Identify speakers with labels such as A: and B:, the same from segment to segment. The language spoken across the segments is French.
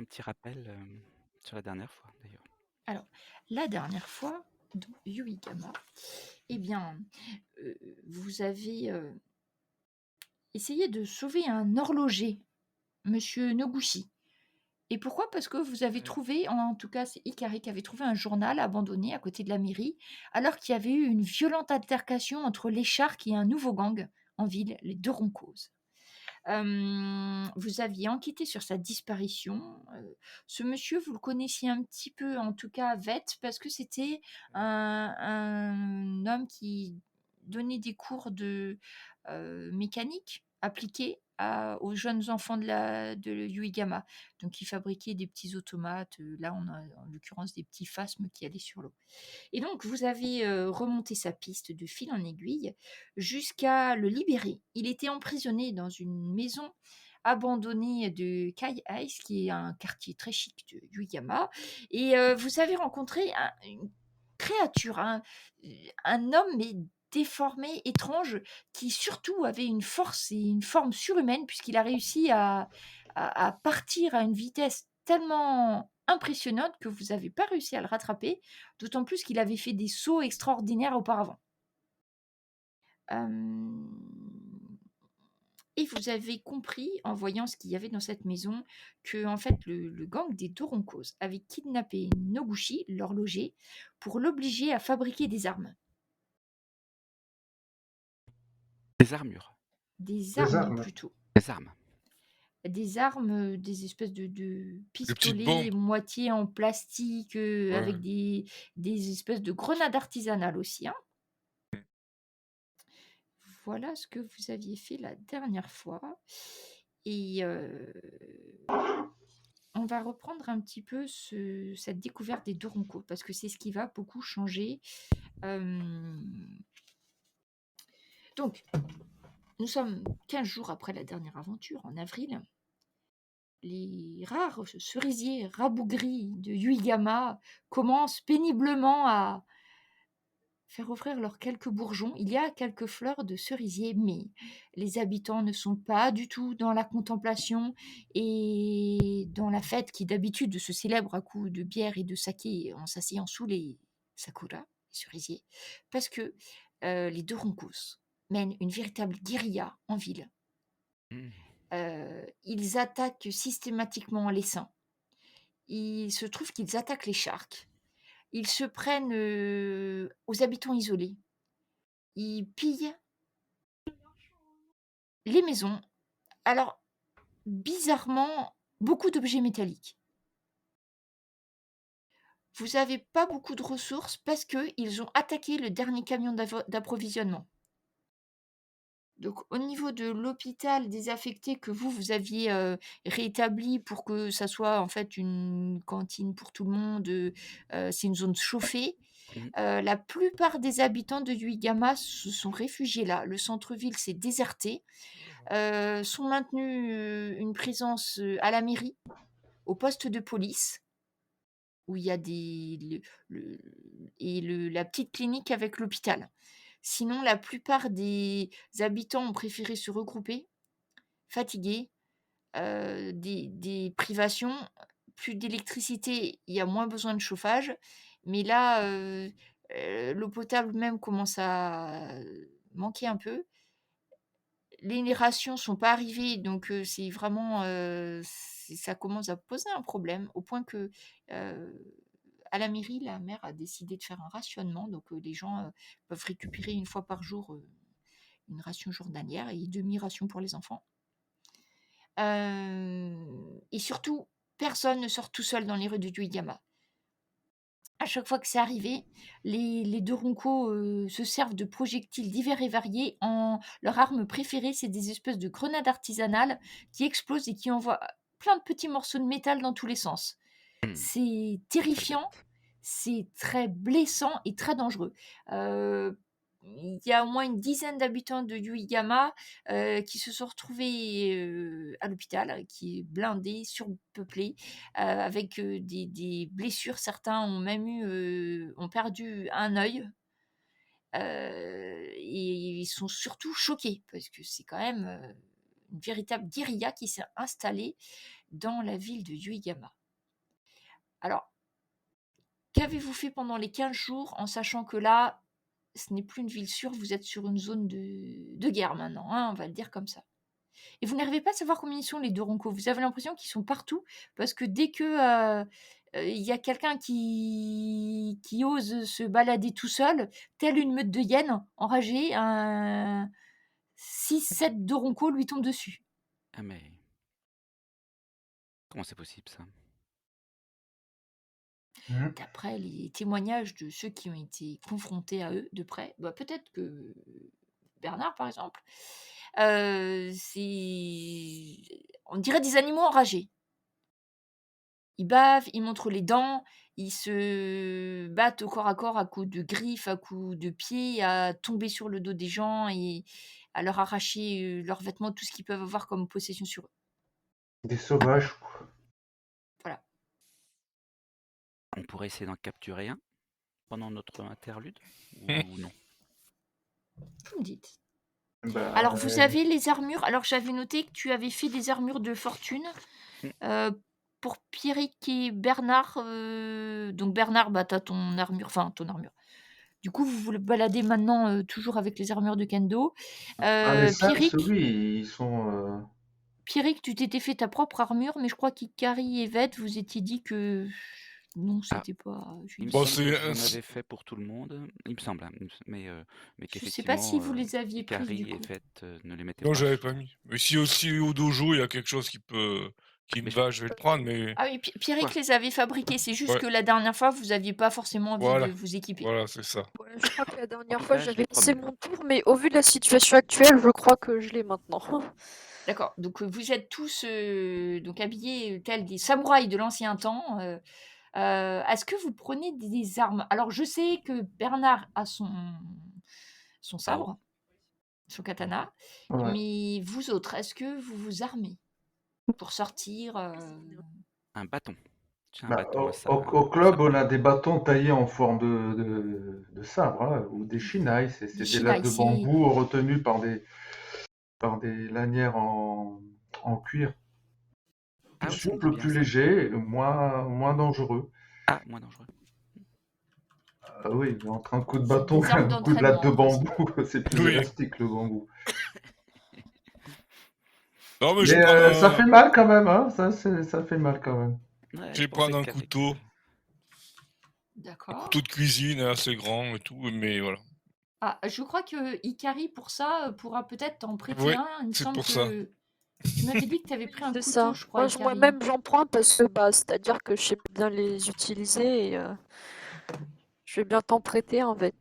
A: petit rappel, sur la dernière fois d'ailleurs?
B: Alors, la dernière fois, dans Yuigama, eh bien, vous avez essayé de sauver un horloger, Monsieur Noguchi. Et pourquoi? Parce que vous avez
A: Ouais.
B: trouvé, en tout cas c'est Hikari qui avait trouvé un journal abandonné à côté de la mairie, alors qu'il y avait eu une violente altercation entre l'écharque et un nouveau gang en ville, les deux Roncos. Vous aviez enquêté sur sa disparition. Ce monsieur, vous le connaissiez un petit peu, en tout cas Vette, parce que c'était un homme qui donnait des cours de mécanique appliquée aux jeunes enfants de Yuigama. Donc, il fabriquait des petits automates. Là, on a en l'occurrence des petits phasmes qui allaient sur l'eau. Et donc, vous avez remonté sa piste de fil en aiguille jusqu'à le libérer. Il était emprisonné dans une maison abandonnée de Kai Ice, qui est un quartier très chic de Yuyama. Et vous avez rencontré une créature, un homme mais déformé, étrange, qui surtout avait une force et une forme surhumaine, puisqu'il a réussi à partir à une vitesse tellement impressionnante que vous n'avez pas réussi à le rattraper, d'autant plus qu'il avait fait des sauts extraordinaires auparavant. Hem Et vous avez compris, en voyant ce qu'il y avait dans cette maison, que en fait le gang des Doronkos avait kidnappé Noguchi, l'horloger, pour l'obliger à fabriquer des armes.
A: Des armures,
B: Des
C: Des
B: armes
C: armes.
B: plutôt.
A: des armes.
B: Des armes, des espèces de
D: De petites bombes.
B: pistolets moitié en plastique,
D: Ouais.
B: avec des espèces de grenades artisanales aussi, hein. Voilà ce que vous aviez fait la dernière fois. Et on va reprendre un petit peu cette découverte des Doronko, parce que c'est ce qui va beaucoup changer. Donc, nous sommes 15 jours après la dernière aventure, en avril. Les rares cerisiers rabougris de Yuigama commencent péniblement à faire offrir leurs quelques bourgeons. Il y a quelques fleurs de cerisier, mais les habitants ne sont pas du tout dans la contemplation et dans la fête qui d'habitude se célèbre à coups de bière et de saké en s'asseyant sous les sakura, les cerisiers, parce que les deux Roncos mènent une véritable guérilla en ville.
A: Mmh.
B: Ils attaquent systématiquement les saints. Il se trouve qu'ils attaquent les charques. Ils se prennent aux habitants isolés. Ils pillent les maisons. Alors, bizarrement, beaucoup d'objets métalliques. Vous n'avez pas beaucoup de ressources parce qu'ils ont attaqué le dernier camion d'approvisionnement. Donc, au niveau de l'hôpital désaffecté que vous aviez rétabli pour que ça soit en fait une cantine pour tout le monde, c'est une zone chauffée.
A: Mmh.
B: La plupart des habitants de Yuigama se sont réfugiés là. Le centre-ville s'est déserté. Sont maintenus une présence à la mairie, au poste de police, où il y a la petite clinique avec l'hôpital. Sinon, la plupart des habitants ont préféré se regrouper, fatigués, des privations, plus d'électricité, il y a moins besoin de chauffage. Mais là, l'eau potable même commence à manquer un peu. Les rations sont pas arrivées, donc c'est vraiment, ça commence à poser un problème, au point que, à la mairie, la maire a décidé de faire un rationnement. Donc les gens, peuvent récupérer une fois par jour, une ration journalière et demi-ration pour les enfants. Et surtout, personne ne sort tout seul dans les rues de Yuigama. À chaque fois que c'est arrivé, les deux Roncos se servent de projectiles divers et variés. Leur arme préférée, c'est des espèces de grenades artisanales qui explosent et qui envoient plein de petits morceaux de métal dans tous les sens.
A: Mmh.
B: C'est
A: Très
B: terrifiant,
A: bête.
B: c'est très blessant et très dangereux. Il y a au moins une dizaine d'habitants de Yuigama qui se sont retrouvés à l'hôpital, qui est blindé, surpeuplé, avec des blessures. Certains ont même ont perdu un œil. Et ils sont surtout choqués parce que c'est quand même une véritable guérilla qui s'est installée dans la ville de Yuigama. Alors, qu'avez-vous fait pendant les 15 jours en sachant que là, ce n'est plus une ville sûre, vous êtes sur une zone de guerre maintenant, hein, on va le dire comme ça. Et vous n'arrivez pas à savoir combien ils sont les Doronko. Vous avez l'impression qu'ils sont partout parce que dès que il y a quelqu'un qui ose se balader tout seul, telle une meute de hyènes enragées, 6-7 Doronko lui tombent dessus.
A: Ah mais comment c'est possible ça?
C: Mmh.
B: D'après les témoignages de ceux qui ont été confrontés à eux de près, bah, peut-être que Bernard par exemple, c'est on dirait des animaux enragés. Ils bavent, ils montrent les dents, ils se battent au corps à corps à coups de griffes, à coups de pieds, à tomber sur le dos des gens et à leur arracher, leurs vêtements, tout ce qu'ils peuvent avoir comme possession sur eux.
C: Des sauvages, quoi.
B: Voilà.
A: On pourrait essayer d'en capturer un pendant notre interlude
D: Mmh.
A: ou non?
B: Vous me dites.
C: Bah,
B: Alors vous avez les armures. Alors j'avais noté que tu avais fait des armures de fortune,
A: Mmh.
B: pour Pierrick et Bernard, donc Bernard, bah, tu as ton armure, enfin ton armure. Du coup, vous vous baladez maintenant, toujours avec les armures de Kendo.
C: les Saints,
B: Pierrick
C: oui, ils sont.
B: Pierrick, tu t'étais fait ta propre armure, mais je crois qu'Ikari et Vette, vous étiez dit que non,
A: Ah,
B: c'était pas
A: il me
D: Bon,
B: judicieux.
A: semble que
D: c'est
A: j'en avais fait pour tout le monde, il me semble, hein, mais
B: Je sais pas si
A: qu'effectivement,
B: vous les aviez prises du
A: Ikari et
B: coup.
A: Vette ne les mettaient
D: non,
A: pas.
D: j'avais pas mis. Mais si aussi au dojo, il y a quelque chose qui me
A: Mais je
D: va, je vais le prendre, mais
B: Ah oui, Pierrick
A: quoi?
B: les avait fabriqués, c'est juste
D: ouais,
B: que la dernière fois, vous aviez pas forcément envie de
D: voilà,
B: vous équiper.
D: voilà, c'est ça.
E: Ouais, je crois que la
A: En
E: dernière
A: tout
E: fois,
A: cas, je
E: j'avais
A: les
E: laissé
A: promets.
E: mon tour, mais au vu de la situation actuelle, je crois que je l'ai maintenant.
B: D'accord, donc vous êtes tous donc habillés tels des samouraïs de l'ancien temps. Est-ce que vous prenez des armes? Alors je sais que Bernard a son
A: Bao.
B: sabre, son katana,
C: Ouais.
B: mais vous autres, est-ce que vous vous armez pour sortir
A: Un bâton. J'ai un
C: Bah,
A: bâton
C: au
A: à
C: club, on
A: sabre.
C: a des bâtons taillés en forme de sabre, hein, ou des shinai. C'est
B: des
C: des lattes
B: shinai?
C: de bambou retenues par des lanières en cuir. Plus
A: Ah oui, ça me dit
C: souple,
A: bien
C: plus
A: ça.
C: léger, moins dangereux.
A: Ah, moins dangereux.
C: Ah oui, entre un coup de
B: C'est
C: bâton
B: des
C: et
B: armes
C: un coup de latte
B: d'entraînement
C: de
B: en principe.
C: bambou, c'est plus
D: Oui.
C: élastique le bambou.
D: Non, mais je
C: Mais
D: vais prendre
C: ça
D: un,
C: fait mal quand même, hein. Ça fait mal quand même.
A: Ouais,
D: je
A: je
D: vais
A: pensais
D: prendre un
A: qu'avec...
D: couteau
B: D'accord.
D: de cuisine assez grand et tout, mais voilà.
B: Ah, je crois que Ikari, pour ça, pourra peut-être t'en prêter
D: Oui,
B: un. Il me
D: c'est
B: semble
D: pour ça.
B: que tu m'avais dit que tu avais
E: Oui,
B: pris un
E: c'est
B: couteau,
E: ça.
B: je crois, Ikari.
E: Moi-même, j'en prends parce que, bah, c'est-à-dire que je sais bien les utiliser et je vais bien t'en prêter en fait.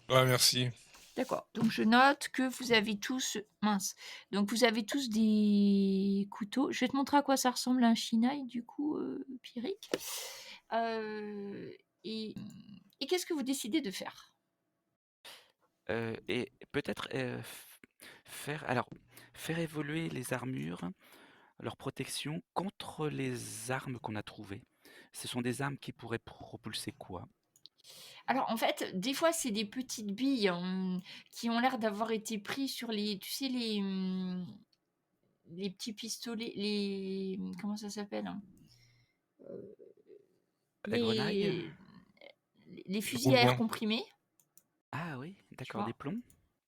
D: Ouais, merci.
B: D'accord. Donc je note que vous avez tous mince. Donc vous avez tous des couteaux. Je vais te montrer à quoi ça ressemble un shinai du coup, Pierrick. Euh, et et qu'est-ce que vous décidez de faire?
A: Et peut-être faire évoluer les armures, leur protection contre les armes qu'on a trouvées. Ce sont des armes qui pourraient propulser quoi?
B: Alors en fait, des fois c'est des petites billes qui ont l'air d'avoir été pris sur les, tu sais les petits pistolets, comment ça s'appelle, hein?
A: La grenaille?
B: Les fusils à air
D: Roulement.
B: comprimé,
A: Ah oui,
B: tu
A: d'accord, des
B: vois,
A: plombs?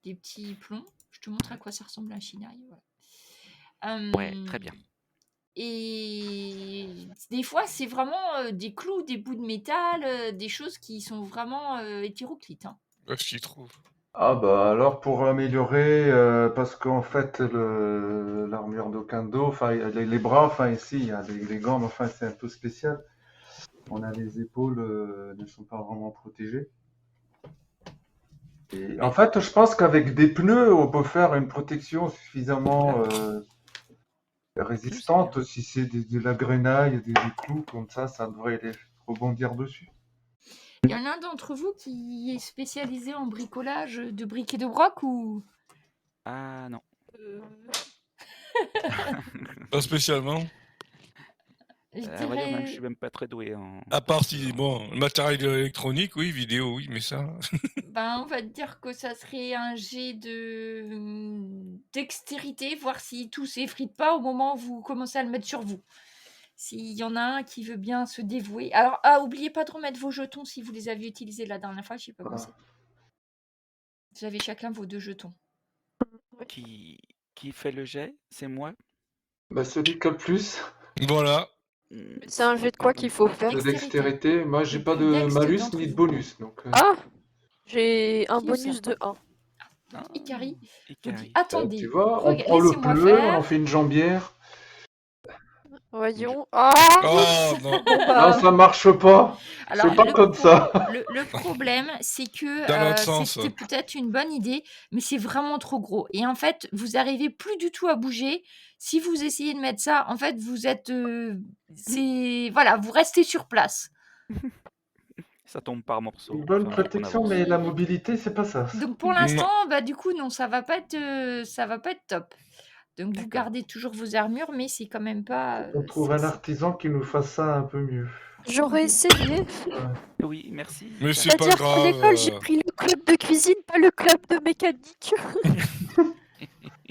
B: des petits plombs. Je te montre à
A: Ouais.
B: quoi ça ressemble un shinai. Voilà.
A: Ouais, très bien.
B: Et des fois, c'est vraiment des clous, des bouts de métal, des choses qui sont vraiment hétéroclites, hein.
D: Ouais, ce qu'il trouve.
C: Ah bah alors pour améliorer, parce qu'en fait l'armure de Kendo, enfin les bras, enfin ici il y a les gants, mais enfin c'est un peu spécial. On a les épaules ne sont pas vraiment protégées. Et en
A: Mais
C: fait, je pense qu'avec des pneus, on peut faire une protection suffisamment
A: pneus, c'est bien.
C: résistante. Si c'est de la grenaille, des clous comme ça devrait les rebondir dessus.
B: Il y en a un d'entre vous qui est spécialisé en bricolage de briques et de broc ou...
A: Ah non.
D: Pas spécialement.
B: Je
A: À vrai dire, même, je
B: dirais...
A: suis même pas très doué en...
D: À part si, bon, le matériel électronique, oui, vidéo, oui, mais ça.
B: Ben, on va dire que ça serait un jet de dextérité, voir si tout s'effrite pas au moment où vous commencez à le mettre sur vous. s'il y en a un qui veut bien se dévouer. Alors, oubliez pas de remettre vos jetons si vous les aviez utilisés la dernière fois, je sais pas
C: Voilà.
B: pensé. Vous avez chacun vos 2 jetons.
A: Qui fait le jet? C'est moi?
C: Bah, celui qui a le plus
D: Voilà.
E: C'est un jet de quoi qu'il faut faire?
C: de
B: Dextérité.
C: dextérité. Moi, j'ai
B: Le
C: pas
B: plus
C: de
B: dex
C: malus
B: d'entre
C: ni de
B: vous.
C: bonus. Donc,
E: Ah! J'ai un
B: Qui est ça?
E: bonus de 1.
B: Donc, Ikari. Donc,
A: Ikari.
C: tu
B: attendez.
C: vois, on prend le
B: Laissez-moi
C: bleu, on en
B: faire.
C: fait une jambière.
E: Voyons. Ah!
D: Oh non.
E: Bon
C: Non,
E: bah,
C: ça marche pas.
B: Alors,
C: C'est pas comme ça.
B: le problème, c'est que
D: Dans l'autre sens.
B: c'était peut-être une bonne idée, mais c'est vraiment trop gros. Et en fait, vous arrivez plus du tout à bouger. Si vous essayez de mettre ça, en fait, vous êtes, voilà, vous restez sur place.
A: Ça tombe par morceaux.
C: Une bonne
A: au fur et à mesure qu'on
C: protection,
A: avance.
C: mais la mobilité, c'est pas ça.
B: Donc pour l'instant, bah du coup non, ça va pas être top. Donc vous
A: D'accord.
B: gardez toujours vos armures, mais c'est quand même pas.
C: On trouve un artisan qui nous fasse ça un peu mieux.
E: j'aurais essayé.
A: Oui, merci.
D: Mais
A: Ika.
D: c'est pas
E: C'est-à-dire qu'à l'école, j'ai
D: grave.
E: pris le club de cuisine, pas le club de mécanique.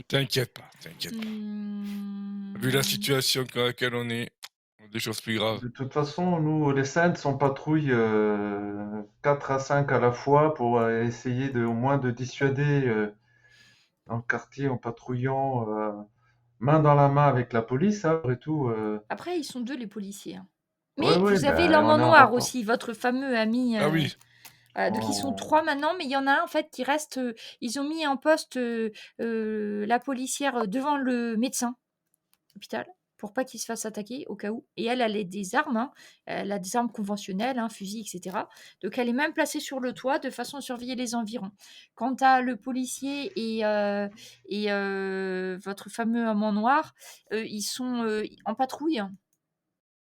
D: T'inquiète pas, t'inquiète pas. Vu la situation dans laquelle on est, des choses plus graves.
C: De toute façon, nous, les Saints, on patrouille 4 à 5 à la fois pour essayer au moins de dissuader dans le quartier en patrouillant main dans la main avec la police, hein, après tout.
B: Après, ils sont 2 les policiers, hein. Mais
C: Ouais, ouais,
B: vous avez
C: ben,
B: l'homme
C: on
B: en
C: est en
B: noir
C: rapport.
B: aussi, votre fameux ami.
D: Ah oui.
B: Voilà, donc ils sont
C: Oh.
B: 3 maintenant, mais il y en a un en fait qui reste. Ils ont mis en poste la policière devant le médecin hôpital pour pas qu'il se fasse attaquer au cas où. Et elle a des armes, hein. Elle a des armes conventionnelles, hein, fusil, etc. Donc elle est même placée sur le toit de façon à surveiller les environs. Quant à le policier et votre fameux homme en noir, ils sont en patrouille.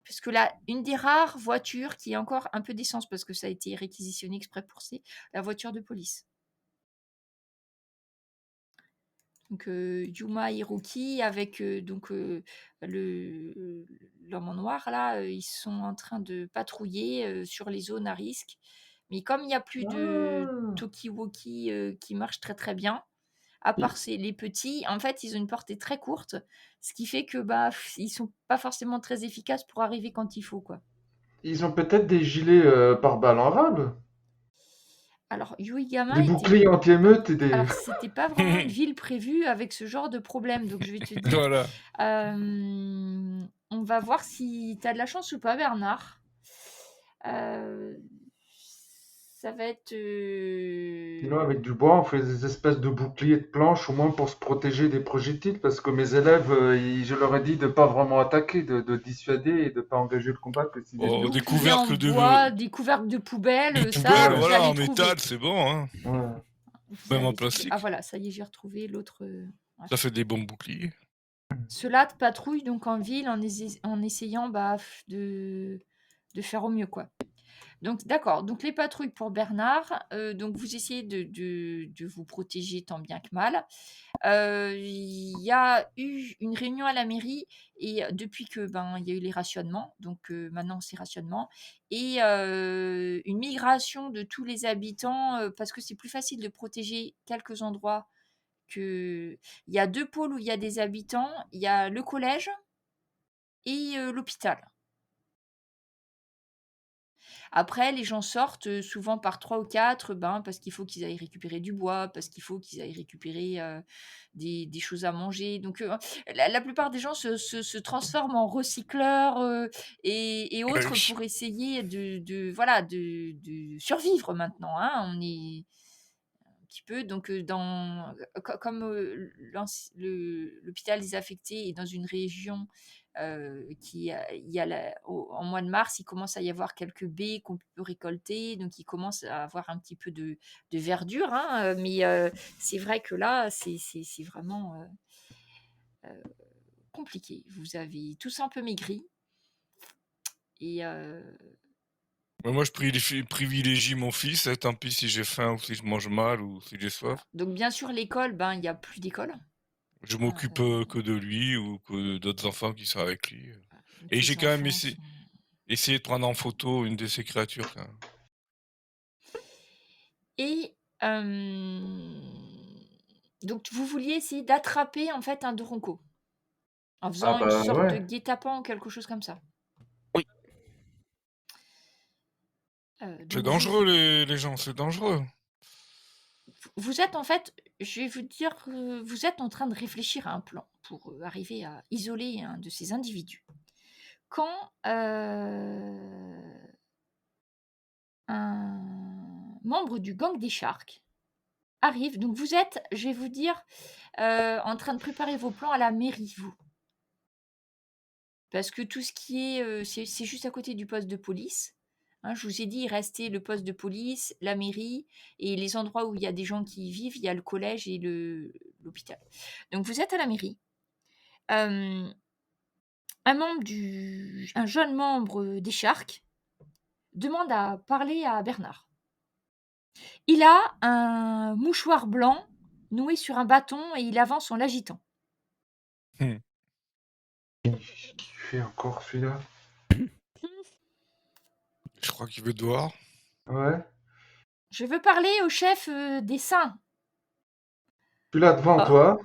B: Puisque là, une des rares voitures qui a encore un peu d'essence, parce que ça a été réquisitionné exprès pour la voiture de police. Donc Yuma Hiroki avec l'homme en noir là, ils sont en train de patrouiller sur les zones à risque. Mais comme il n'y a plus de Tokiwoki qui marche très très bien, à part les petits, en fait ils ont une portée très courte, ce qui fait que ils sont pas forcément très efficaces pour arriver quand il faut quoi.
C: Ils ont peut-être des gilets pare-balles en rade,
B: Alors Yuigama
C: des
B: était
C: boucliers anti-émeute et des.
B: Alors, c'était pas vraiment une ville prévue avec ce genre de problème. Donc, je vais te dire,
D: Voilà.
B: on va voir si tu as de la chance ou pas, Bernard. Ça va être.
C: Sinon, avec du bois, on fait des espèces de boucliers de planches, au moins pour se protéger des projectiles, parce que mes élèves, je leur ai dit de pas vraiment attaquer, de dissuader et de pas engager le combat que si
D: Oh,
B: des
D: des
B: boucliers en
D: couvercles de
B: bois, des couvercles de poubelle,
D: de
B: ça,
D: poubelle,
B: vous
D: voilà,
B: allez
D: en
B: trouver.
D: métal, c'est bon, hein.
C: Ouais.
B: Vous
D: Même en
B: allez trouver.
D: plastique.
B: Ah voilà, ça y est, j'ai retrouvé l'autre. Ouais.
D: Ça fait des bons boucliers.
B: Ceux-là patrouillent donc en ville en essayant de faire au mieux quoi. Donc d'accord, donc les patrouilles pour Bernard, donc vous essayez de vous protéger tant bien que mal. Il y a eu une réunion à la mairie et depuis que il y a eu les rationnements, donc maintenant c'est rationnement et une migration de tous les habitants parce que c'est plus facile de protéger quelques endroits que il y a 2 pôles où il y a des habitants, il y a le collège et l'hôpital. Après, les gens sortent souvent par 3 ou 4 parce qu'il faut qu'ils aillent récupérer du bois, parce qu'il faut qu'ils aillent récupérer des choses à manger. Donc, la plupart des gens se transforment en recycleurs et autres
D: Oui.
B: pour essayer voilà, de survivre maintenant. Hein. On est un petit peu, donc, comme l'hôpital désaffecté est dans une région en mois de mars, il commence à y avoir quelques baies qu'on peut récolter, donc il commence à avoir un petit peu de verdure, hein, mais c'est vrai que là, c'est vraiment compliqué. Vous avez tous un peu maigri et
D: Moi, je privilégie mon fils, tant pis si j'ai faim ou si je mange mal ou si j'ai soif.
B: donc bien sûr l'école, il n'y a plus d'école.
D: Je m'occupe que de lui ou que d'autres enfants qui sont avec lui.
B: Donc
D: Et
B: les
D: j'ai quand même
B: enfants sont-
D: essayé de prendre en photo une de ces créatures. Quand même.
B: Et donc vous vouliez essayer d'attraper en fait un Doronko en faisant une
C: bah
B: sorte de
C: ouais.
B: guet-apens ou quelque chose comme ça.
D: C'est
B: Donc
D: dangereux, les gens, c'est dangereux.
B: vous êtes en fait, je vais vous dire, vous êtes en train de réfléchir à un plan pour arriver à isoler un de ces individus. Quand un membre du gang des Sharks arrive, donc vous êtes, je vais vous dire, en train de préparer vos plans à la mairie, vous. Parce que tout ce qui est, c'est juste à côté du poste de police. Hein, je vous ai dit, il restait le poste de police, la mairie, et les endroits où il y a des gens qui y vivent, il y a le collège et l'hôpital. Donc vous êtes à la mairie. Euh, un jeune membre des Sharks demande à parler à Bernard. Il a un mouchoir blanc noué sur un bâton et il avance en l'agitant.
D: Hmm.
C: Qui fait encore celui-là?
D: Je crois qu'il veut dehors.
C: Ouais.
B: Je veux parler au chef des saints.
C: Celui-là devant
B: Oh.
C: toi.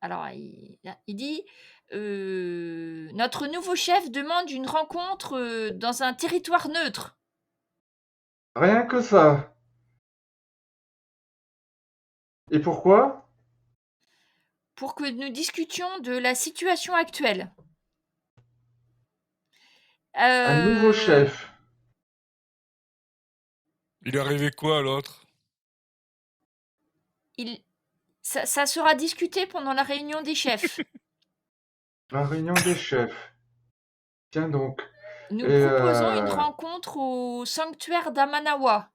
B: Alors, il dit notre nouveau chef demande une rencontre dans un territoire neutre.
C: Rien que ça. Et pourquoi?
B: Pour que nous discutions de la situation actuelle.
C: Un nouveau chef.
D: Il est arrivé quoi, l'autre?
B: Ça sera discuté pendant la réunion des chefs.
C: La réunion des chefs. Tiens donc.
B: Nous
C: Et
B: proposons une rencontre au sanctuaire d'Amanawa,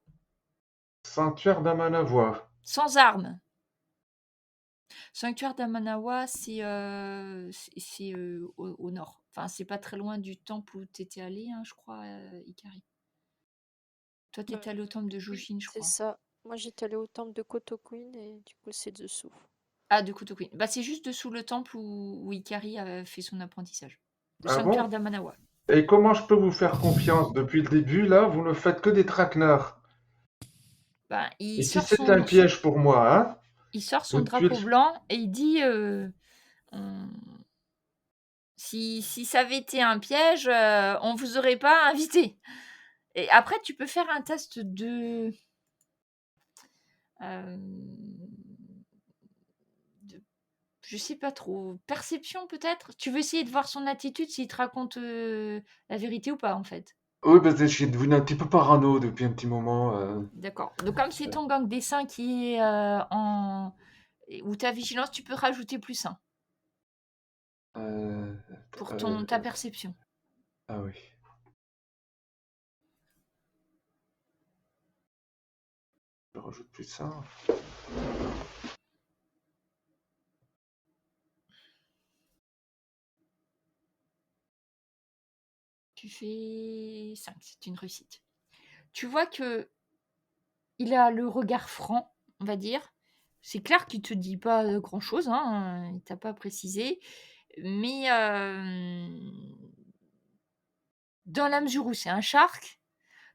C: sanctuaire d'Amanavoie.
B: sans armes. Sanctuaire d'Amanawa, c'est au nord. Enfin, c'est pas très loin du temple où tu étais allé, hein, je crois, Ikari. Toi, tu étais allé au temple de Joshin, je
E: C'est
B: crois.
E: ça. Moi, j'étais allée au temple de Kotokuin et du coup, c'est dessous.
B: Ah, de Kotokuin. Bah, c'est juste dessous le temple où Ikari a fait son apprentissage. Le
C: Ah
B: sanctuaire
C: bon?
B: d'Amanawa.
C: Et comment je peux vous faire confiance? Depuis le début, là, vous ne faites que des traquenards.
B: Bah,
C: Et si c'est un piège pour moi, hein?
B: il sort son
C: Depuis
B: drapeau
C: le-
B: blanc et il dit si ça avait été un piège, on vous aurait pas invité. Et après, tu peux faire un test de je sais pas trop, perception peut-être. Tu veux essayer de voir son attitude, s'il te raconte la vérité ou pas, en fait.
C: Oui, parce que je suis devenu un petit peu parano depuis un petit moment.
B: D'accord. Donc, comme c'est ton gang des saints qui est où ta vigilance, tu peux rajouter plus 1
C: Euh,
B: pour
C: euh,
B: ta perception.
C: Ah oui. Je rajoute plus ça.
B: Tu fais 5, c'est une réussite. Tu vois que il a le regard franc, on va dire. C'est clair qu'il te dit pas grand-chose, hein, il t'a pas précisé. Mais dans la mesure où c'est un shark,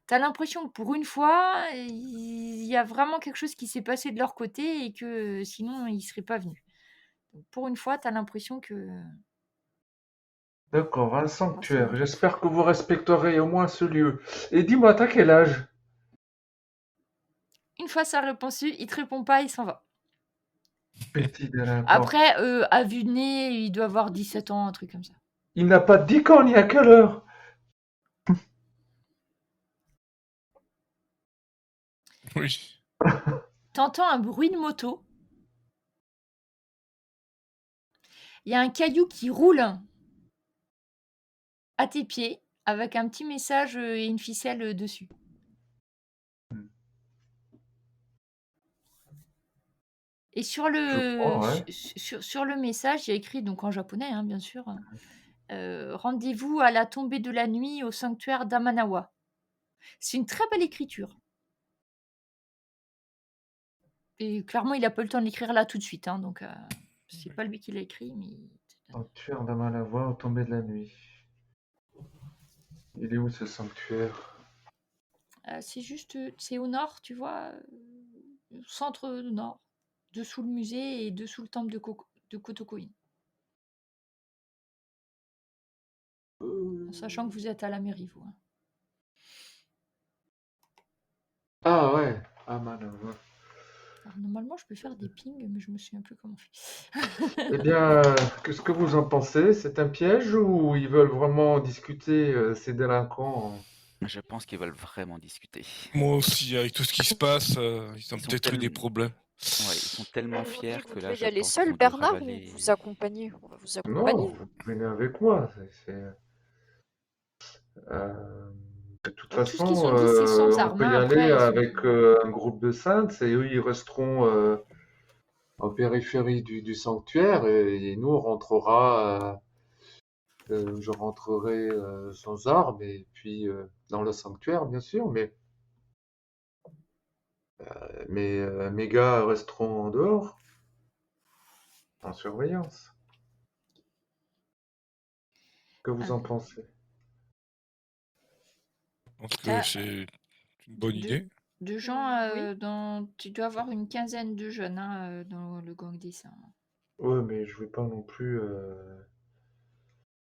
B: t'as l'impression que pour une fois, il y a vraiment quelque chose qui s'est passé de leur côté et que sinon, ils seraient pas venus. Donc, pour une fois, t'as l'impression que...
C: D'accord, un
B: Ah,
C: sanctuaire.
B: c'est bon.
C: J'espère que vous respecterez au moins ce lieu. Et dis-moi, t'as quel âge?
B: Une fois sa réponse, il te répond pas, il s'en va.
C: Petit délinquant.
B: Après, à vue de nez, il doit avoir 17 ans, un truc comme ça.
C: Il n'a pas dit quand ni à quelle heure.
D: Oui.
B: T'entends un bruit de moto. Il y a un caillou qui roule à tes pieds avec un petit message et une ficelle dessus. Et sur
C: Je crois, ouais.
B: sur le message, il y a écrit, donc en japonais, hein, bien sûr, rendez-vous à la tombée de la nuit au sanctuaire d'Amanawa. C'est une très belle écriture. Et clairement, il n'a pas eu le temps de l'écrire là tout de suite, hein, donc c'est pas lui qui l'a écrit, mais...
C: Sanctuaire d'Amalavoie au tombé de la nuit. Il est où ce sanctuaire?
B: c'est juste, c'est au nord, tu vois, centre nord, dessous le musée et dessous le temple de Kotokuin. Sachant que vous êtes à la mairie, vous. Hein.
C: Ah ouais, ah man, ouais.
B: Alors, normalement, je peux faire des pings, mais je me souviens plus comment on fait.
C: Eh bien, qu'est-ce que vous en pensez? C'est un piège ou ils veulent vraiment discuter, ces délinquants?
A: Je pense qu'ils veulent vraiment discuter.
D: Moi aussi, avec tout ce qui se passe, ils ont
A: Ils sont
D: peut-être eu des
A: tellement,
D: problèmes.
A: ouais, ils sont tellement
E: On dit
A: fiers
E: que vous
A: que là,
E: devez y
A: je
E: aller
A: pense qu'ils
E: seul,
A: ont dû
E: Bernard, ou
A: ravaler.
E: vous accompagner? On va vous
C: Non,
E: accompagner.
C: vous venez avec moi. Euh, de toute
B: Tout ce qu'ils
C: façon,
B: ont dit, c'est sans
C: on
B: armes.
C: peut y
B: Hein.
C: aller
B: Après, ils ont...
C: avec un groupe de saints et eux, ils resteront en périphérie du sanctuaire et nous, on rentrera, je rentrerai sans armes et puis dans le sanctuaire, bien sûr, mais mes gars resteront en dehors, en surveillance. Que vous en
B: euh,
C: pensez?
D: Je pense que
B: t'as
D: c'est une bonne
B: de,
D: idée.
B: de gens
E: Oui.
B: tu dois avoir une quinzaine de jeunes hein, dans le gang des saints.
C: Ouais, mais je veux pas non plus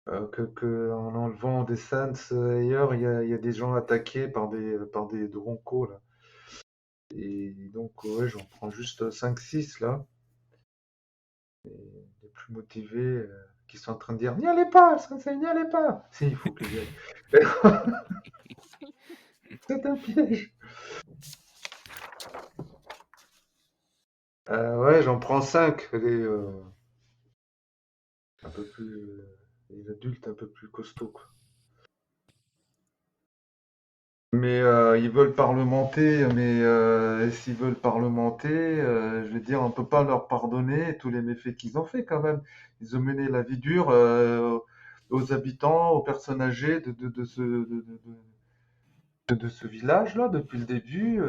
C: en enlevant des Saints ailleurs, il y a des gens attaqués par des Droncos là. Et donc, ouais, j'en prends juste cinq six là. Les plus motivés qui sont en train de dire n'y allez pas, Sensei, n'y allez pas. Si, il faut que j'y aille. C'est un piège. Ouais, j'en prends cinq. Un peu plus. Les adultes un peu plus costauds, quoi. Mais ils veulent parlementer, mais s'ils veulent parlementer, je veux dire, on peut pas leur pardonner tous les méfaits qu'ils ont fait quand même. Ils ont mené la vie dure aux habitants, aux personnes âgées de ce village-là depuis le début.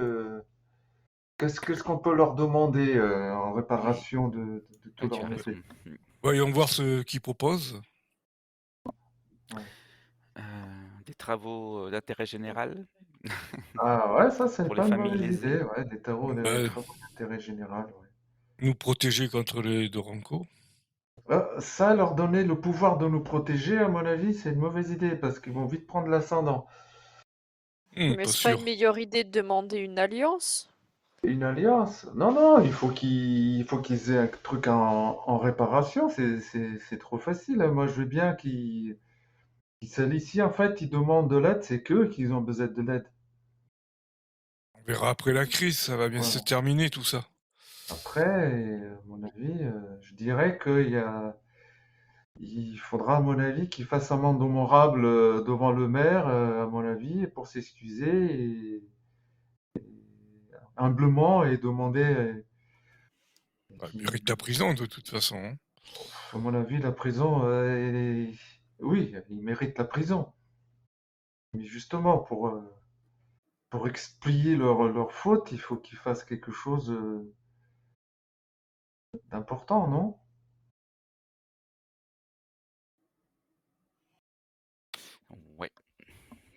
C: Qu'est-ce qu'on peut leur demander en
A: Oui,
C: réparation de tous
A: ouais, tu
C: leurs
A: as raison.
C: méfaits?
D: Voyons voir ce qu'ils proposent.
C: Ouais.
A: Des travaux d'intérêt général
C: Ah ouais, ça c'est
A: pour les
C: pas une
A: familles
C: mauvaise idée,
A: lésées.
C: ouais, des
D: Bah,
C: travaux d'intérêt général, ouais.
D: nous protéger contre les Doranko.
C: Ça, leur donner le pouvoir de nous protéger, à mon avis, c'est une mauvaise idée parce qu'ils vont vite prendre l'ascendant.
E: Mais
D: Pas
E: c'est pas une
D: sûr.
E: meilleure idée de demander une alliance?
C: Une alliance? Non, non, il faut qu'ils aient un truc en réparation. C'est trop facile, hein. Moi, je veux bien qu'ils s'allient. Ici, en fait, ils demandent de l'aide, c'est qu'eux qui ont besoin de l'aide.
D: On verra après la crise, ça va bien se
C: Voilà.
D: terminer tout ça.
C: Après, à mon avis, je dirais il faudra, à mon avis, qu'ils fassent amende honorable devant le maire, à mon avis, pour s'excuser humblement et demander
D: Bah, il
C: qui,
D: mérite la prison de toute façon, hein.
C: à mon avis, la prison, oui, il mérite la prison. Mais justement, pour expier leur faute, il faut qu'ils fassent quelque chose d'important, non?
A: Ouais,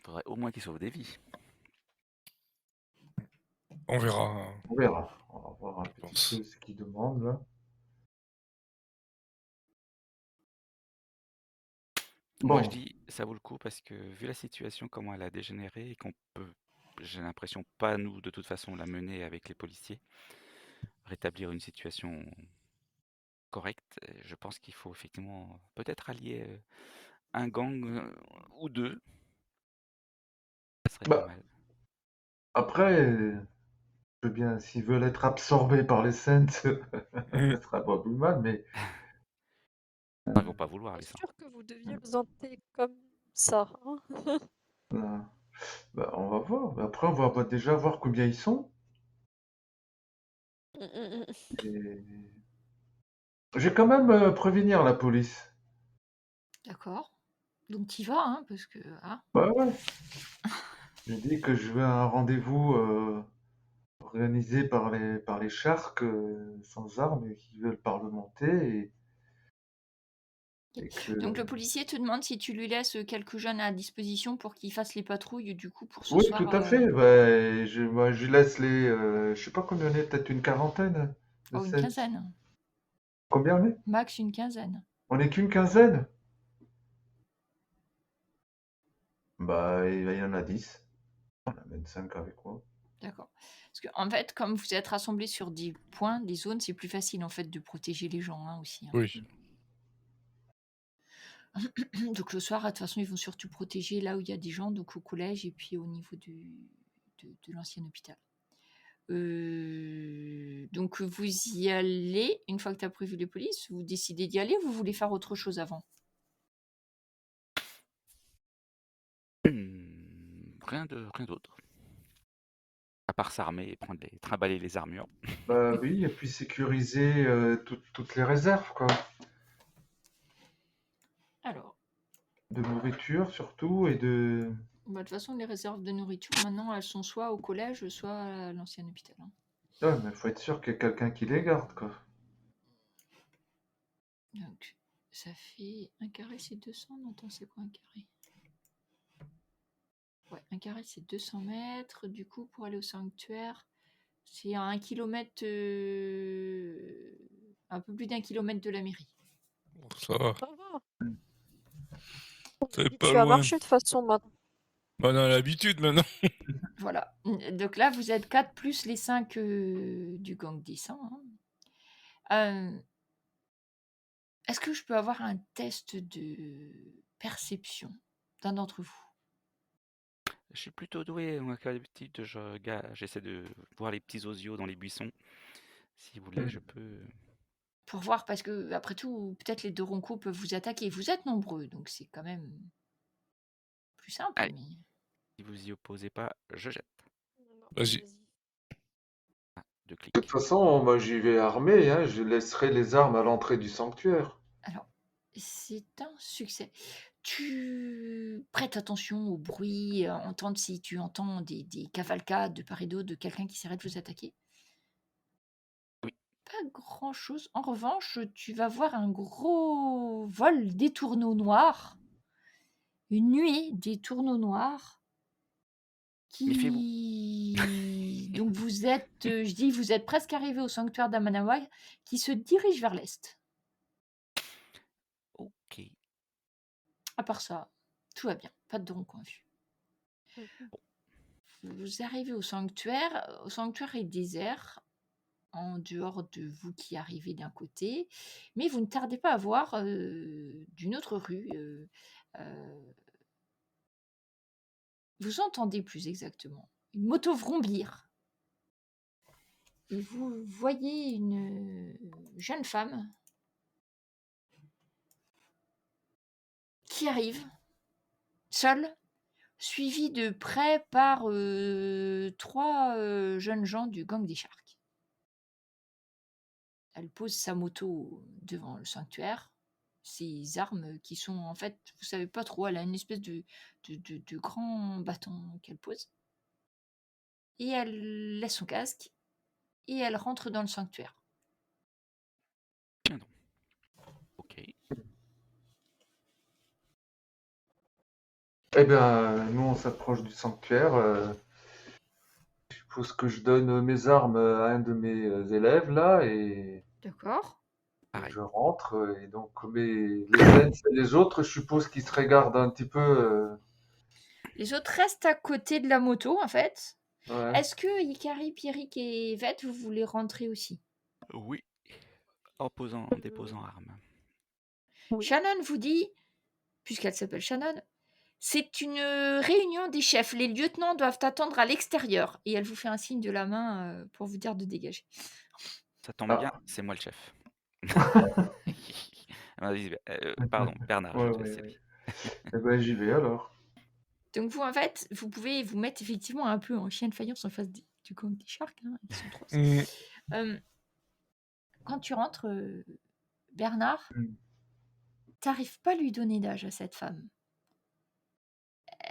A: faudrait au moins qu'ils sauvent des vies.
D: On verra,
C: On verra. On va voir un
D: je
C: petit
D: pense.
C: peu ce qu'ils demandent là.
A: Moi, je
C: Bon,
A: dis, ça vaut le coup parce que vu la situation, comment elle a dégénéré et qu'on peut, j'ai l'impression, pas nous, de toute façon, la mener avec les policiers, rétablir une situation correcte, je pense qu'il faut effectivement peut-être allier un gang ou deux, ça serait pas
C: bah,
A: mal.
C: après, je veux bien, s'ils veulent être absorbés par les Saints, ce
D: Mm.
C: sera pas plus mal, mais
A: Ils vont pas vouloir
E: Pas
A: les seins.
E: sûr que vous deviez vous entrer comme ça, hein?
C: euh, bah, on va voir. Après, on va déjà voir combien ils sont.
E: Mm, mm, mm.
C: Et je vais quand même prévenir la police.
B: D'accord. Donc t'y vas, hein, parce que... Ah.
C: Ouais, ouais. Je dis que je veux un rendez-vous organisé par les Sharks sans armes et qui veulent parlementer et
B: Donc
C: que...
B: le policier te demande si tu lui laisses quelques jeunes à disposition pour qu'ils fassent les patrouilles du coup pour ce
C: Oui, tout
B: soir.
C: à fait. Ouais, moi, je laisse je sais pas combien on est, peut-être une quarantaine de
B: Oh, une
C: Saints.
B: quinzaine.
C: Combien on est?
B: Max une quinzaine.
C: On est qu'une quinzaine? Bah, il y en a 10. On amène 5 avec moi.
B: D'accord. Parce que en fait, comme vous êtes rassemblés sur des points, des zones, c'est plus facile en fait de protéger les gens hein, aussi.
D: Oui.
B: Donc le soir, de toute façon, ils vont surtout protéger là où il y a des gens, donc au collège et puis au niveau de l'ancien hôpital. Donc vous y allez, une fois que tu as prévu les polices, vous décidez d'y aller ou vous voulez faire autre chose avant?
A: Rien d'autre. À part s'armer et trimballer les armures.
C: Bah oui, et puis sécuriser toutes les réserves, quoi.
B: Alors,
C: De nourriture surtout et de...
B: de toute façon, les réserves de nourriture, maintenant, elles sont soit au collège, soit à l'ancien hôpital. hein.
C: Ouais, mais faut être sûr qu'il y a quelqu'un qui les garde, quoi.
B: Donc, ça fait un carré, c'est 200. Non, attends, c'est quoi un carré? Ouais, un carré, c'est 200 mètres. Du coup, pour aller au sanctuaire, c'est à 1 kilomètre, un peu plus d'1 kilomètre de la mairie.
D: Ça va.
E: Ça va.
D: C'est
E: Tu
D: pas
E: vas
D: loin.
E: marcher de toute façon maintenant.
D: Bah, on a l'habitude maintenant.
B: Voilà. Donc là, vous êtes 4 plus les 5 du gang des 100. Est-ce que je peux avoir un test de perception d'un d'entre vous?
A: Je suis plutôt doué, moi, qu'à l'habitude, j'essaie de voir les petits osios dans les buissons. Si vous voulez, je peux.
B: Pour voir, parce que après tout, peut-être les deux roncos peuvent vous attaquer. Vous êtes nombreux, donc c'est quand même plus simple.
A: Allez.
B: Mais...
A: Si vous y opposez pas, je jette.
D: Vas-y.
A: 2
C: De
A: clics.
C: toute façon, moi j'y vais armé, hein, je laisserai les armes à l'entrée du sanctuaire.
B: Alors, c'est un succès. Tu prêtes attention au bruit, entendre si tu entends des cavalcades de part et d'autre de quelqu'un qui essaierait de vous attaquer.
A: Oui.
B: Pas grand-chose. En revanche, tu vas voir un gros vol des tourneaux noirs. Une nuée des tourneaux noirs. Donc vous êtes, vous êtes presque arrivé au sanctuaire d'Amanawa, qui se dirige vers l'est.
A: Ok.
B: À part ça, tout va bien, pas de ronds vue. Vous arrivez au sanctuaire est désert, en dehors de vous qui arrivez d'un côté, mais vous ne tardez pas à voir d'une autre rue. Vous entendez plus exactement une moto vrombir. Et vous voyez une jeune femme qui arrive, seule, suivie de près par 3 jeunes gens du gang des Sharks. Elle pose sa moto devant le sanctuaire, ses armes qui sont en fait, vous savez pas trop, elle a une espèce de grand bâton qu'elle pose. Et elle laisse son casque et elle rentre dans le sanctuaire.
A: Ok.
C: Eh bien, nous on s'approche du sanctuaire. Je suppose que je donne mes armes à un de mes élèves là et
B: D'accord.
A: Pareil.
C: je rentre. Et donc les Zens et les autres, je suppose qu'ils se regardent un petit peu.
B: Les autres restent à côté de la moto en fait.
C: Ouais.
B: Est-ce que Ikari, Pierrick et Vette, vous voulez rentrer aussi?
A: Oui. En déposant armes.
E: Oui.
B: Shannon vous dit, puisqu'elle s'appelle Shannon, c'est une réunion des chefs. Les lieutenants doivent attendre à l'extérieur. Et elle vous fait un signe de la main pour vous dire de dégager.
A: Ça tombe bien, c'est moi le chef. Pardon, Bernard, je te laisse y aller.
C: Eh ben j'y vais alors.
B: Donc vous, en fait, vous pouvez vous mettre effectivement un peu en chien de faïence en face du gang des Sharks. Hein, ils sont 3. Quand tu rentres, Bernard, t'arrives pas à lui donner d'âge à cette femme.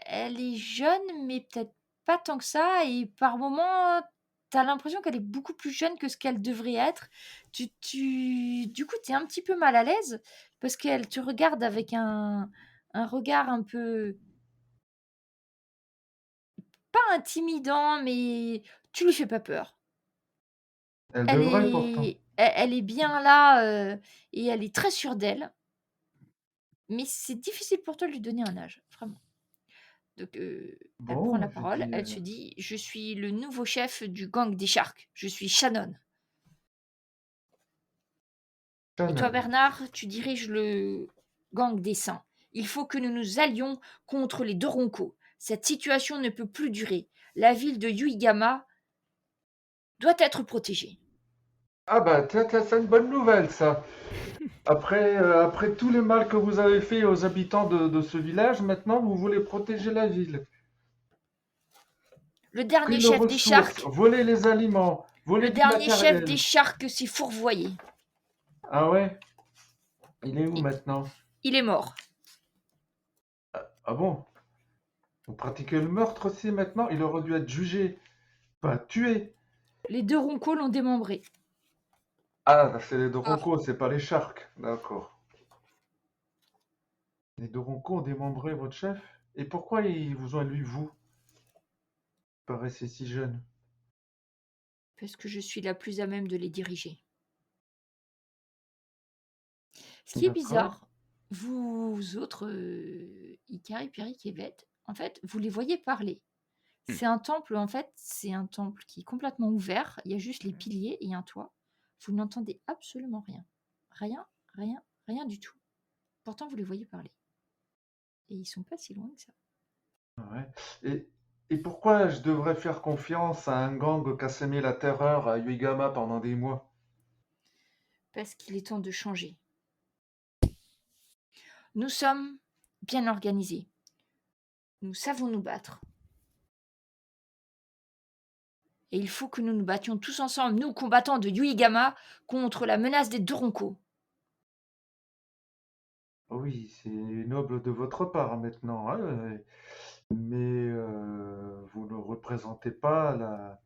B: Elle est jeune, mais peut-être pas tant que ça, et par moments, t'as l'impression qu'elle est beaucoup plus jeune que ce qu'elle devrait être. Du coup, t'es un petit peu mal à l'aise, parce qu'elle te regarde avec un regard un peu... pas intimidant, mais tu lui fais pas peur.
C: Elle devrait pourtant.
B: Elle est bien là, et elle est très sûre d'elle. Mais c'est difficile pour toi de lui donner un âge, vraiment. Donc, elle prend
C: Bon,
B: la
C: je
B: parole,
C: dis
B: elle se dit: «Je suis le nouveau chef du gang des Sharks. Je suis Shannon. Et toi,
C: Shannon.
B: Bernard, tu diriges le gang des Saints. Il faut que nous nous allions contre les Doronko. Cette situation ne peut plus durer. La ville de Yuigama doit être protégée.»
C: Ah bah, tiens, tiens, c'est une bonne nouvelle, ça. Après tout le mal que vous avez fait aux habitants de ce village, maintenant vous voulez protéger la ville.
B: Le dernier
C: Pris nos
B: chef des
C: ressources,
B: Sharks,
C: voler les aliments, voler
B: le
C: du
B: dernier chef des
C: matériel.
B: Sharks s'est fourvoyé.
C: Ah ouais? Il est où
B: Il,
C: maintenant?
B: il est mort.
C: Ah bon? Vous pratiquez le meurtre aussi maintenant? Il aurait dû être jugé, pas tué.
B: Les Doronko l'ont démembré.
C: Ah, c'est les Doronko, c'est pas les Sharks. D'accord. Les Doronko ont démembré votre chef? Et pourquoi ils vous ont élu vous? Vous paraissez si jeune.
B: Parce que je suis la plus à même de les diriger. Ce qui est
C: D'accord.
B: bizarre, vous autres, Ikari, Pierrick et Vette, en fait, vous les voyez parler.
A: Hmm.
B: C'est un temple, en fait, c'est un temple qui est complètement ouvert. Il y a juste les piliers et un toit. Vous n'entendez absolument rien. Rien, rien, rien du tout. Pourtant, vous les voyez parler. Et ils sont pas si loin que ça.
C: Ouais. Et pourquoi je devrais faire confiance à un gang qui a semé la terreur à Uegama pendant des mois?
B: Parce qu'il est temps de changer. Nous sommes bien organisés. Nous savons nous battre. Et il faut que nous nous battions tous ensemble, nous combattants de Yuigama, contre la menace des Doronko.
C: Oui, c'est noble de votre part maintenant, hein, mais vous ne représentez pas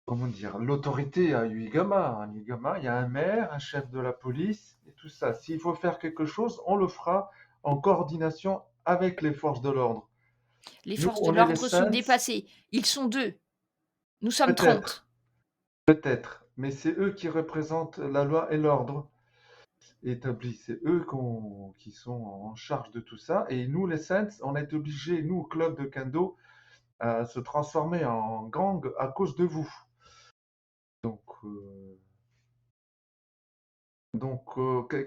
C: comment dire, l'autorité à Uegama. À Uegama, il y a un maire, un chef de la police et tout ça. S'il faut faire quelque chose, on le fera en coordination avec les forces de l'ordre.
B: Les
C: Nous,
B: forces de
C: on est les
B: l'ordre sont
C: Saints,
B: dépassées. Ils sont 2. Nous sommes
C: peut-être,
B: 30.
C: peut-être, mais c'est eux qui représentent la loi et l'ordre établi. C'est eux qui sont en charge de tout ça. Et nous, les Saints, on est obligés, nous, au club de Kendo, à se transformer en gang à cause de vous. Donc,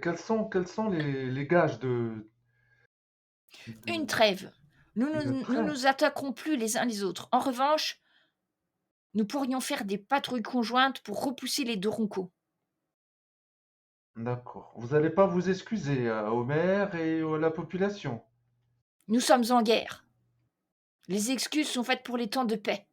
C: quels sont les gages
B: Une
C: de-
B: trêve. Nous
C: une
B: ne
C: trêve?
B: nous attaquerons plus les uns les autres. En revanche, nous pourrions faire des patrouilles conjointes pour repousser les Doronko.
C: D'accord. Vous n'allez pas vous excuser au maire et à la population.
B: Nous sommes en guerre. Les excuses sont faites pour les temps de paix.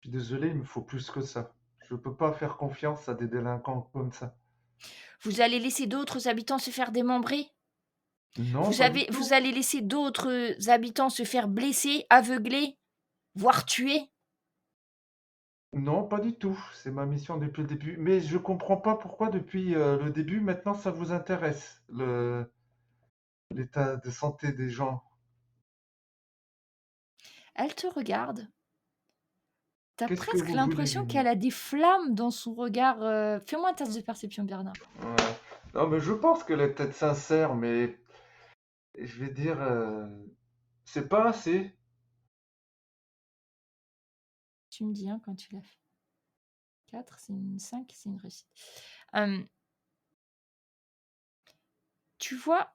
C: Je suis désolé, il me faut plus que ça. Je ne peux pas faire confiance à des délinquants comme ça.
B: Vous allez laisser d'autres habitants se faire démembrer?
C: Non, pas du
B: Vous
C: tout.
B: allez laisser d'autres habitants se faire blesser, aveugler, voire tuer?
C: Non, pas du tout. C'est ma mission depuis le début. Mais je comprends pas pourquoi depuis le début, maintenant, ça vous intéresse, l'état de santé des gens.
B: Elle te regarde. T'as
C: Qu'est-ce que
B: presque
C: vous voulez
B: l'impression
C: du mieux?
B: qu'elle a des flammes dans son regard. Fais-moi un test de perception, Bernard.
C: Ouais. Non, mais je pense qu'elle est peut-être sincère, mais je vais dire, c'est pas assez.
B: Tu me dis hein, quand tu l'as fait. 4, c'est une 5, c'est une réussite. Euh, tu vois,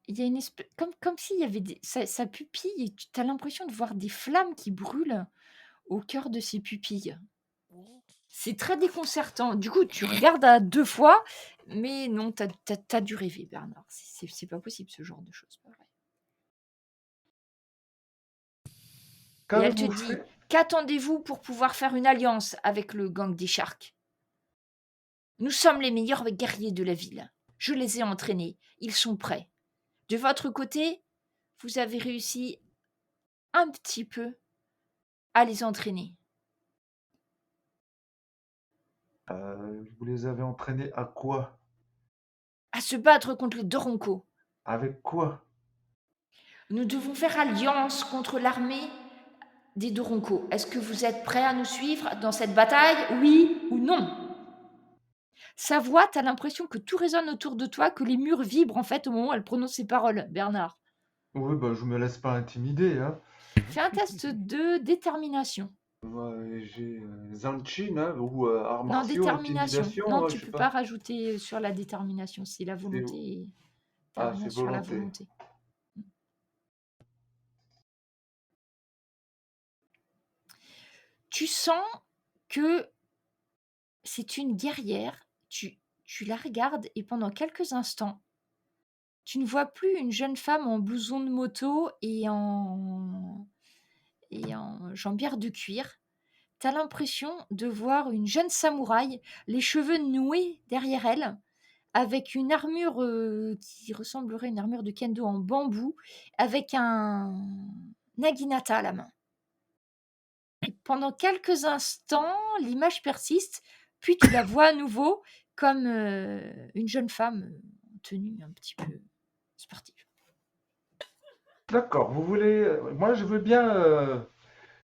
B: il y a une espèce. Comme s'il y avait sa pupille, et tu as l'impression de voir des flammes qui brûlent au cœur de ses pupilles. C'est très déconcertant. Du coup, tu regardes à 2 fois, mais non, t'as dû rêver, Bernard. C'est pas possible, ce genre de choses. Pareil. Et elle te
C: Qu'avez-vous
B: dit,
C: fait?
B: qu'attendez-vous pour pouvoir faire une alliance avec le gang des Sharks? Nous sommes les meilleurs guerriers de la ville. Je les ai entraînés. Ils sont prêts. De votre côté, vous avez réussi un petit peu à les entraîner.
C: Vous les avez entraînés à quoi?
B: À se battre contre les Doronko.
C: Avec quoi?
B: Nous devons faire alliance contre l'armée des Doronko. Est-ce que vous êtes prêts à nous suivre dans cette bataille? Oui ou non? Sa voix, tu as l'impression que tout résonne autour de toi, que les murs vibrent en fait au moment où elle prononce ses paroles, Bernard.
C: Oui, bah, je me laisse pas intimider, hein.
B: Fais un test de détermination.
C: J'ai Zanchin, hein, ou arts
B: Non,
C: martiaux,
B: détermination. Non,
C: intimidation,
B: tu
C: je sais
B: peux pas
C: pas.
B: rajouter sur la détermination, c'est la
C: C'est
B: volonté.
C: c'est
B: Intervenir sur la
C: volonté.
B: volonté. Tu sens que c'est une guerrière, tu la regardes et pendant quelques instants, tu ne vois plus une jeune femme en blouson de moto et en jambière de cuir. Tu as l'impression de voir une jeune samouraï, les cheveux noués derrière elle, avec une armure qui ressemblerait à une armure de kendo en bambou, avec un naginata à la main. Et pendant quelques instants, l'image persiste, puis tu la vois à nouveau comme une jeune femme en tenue un petit peu sportive.
C: D'accord, vous voulez. Moi, je veux bien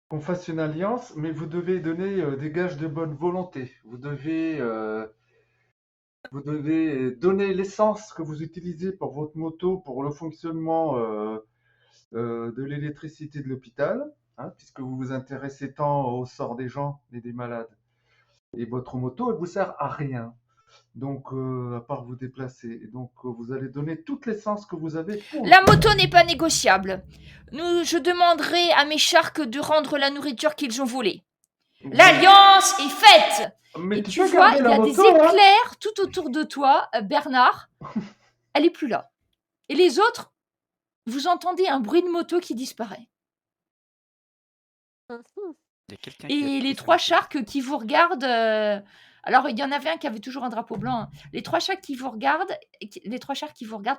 C: qu'on fasse une alliance, mais vous devez donner des gages de bonne volonté. Vous devez donner l'essence que vous utilisez pour votre moto, pour le fonctionnement de l'électricité de l'hôpital, hein, puisque vous vous intéressez tant au sort des gens et des malades. Et votre moto, elle vous sert à rien. Donc, à part vous déplacer. Et donc, vous allez donner toute l'essence que vous avez pour
B: La
C: l'hôpital.
B: moto n'est pas négociable. Je demanderai à mes sharks de rendre la nourriture qu'ils ont volée. L'alliance est faite.
C: Mais
B: Et
C: tu
B: tu
C: peux
B: vois,
C: garder
B: il
C: la
B: y a des
C: moto, hein?
B: éclairs tout autour de toi, Bernard. Elle est plus là. Et les autres, vous entendez un bruit de moto qui disparaît.
E: Mhm.
A: Il y a quelqu'un qui a
B: Et les
A: pris sa
B: trois
A: moto.
B: sharks qui vous regardent. Alors, il y en avait un qui avait toujours un drapeau blanc, hein. Les trois sharks qui vous regardent,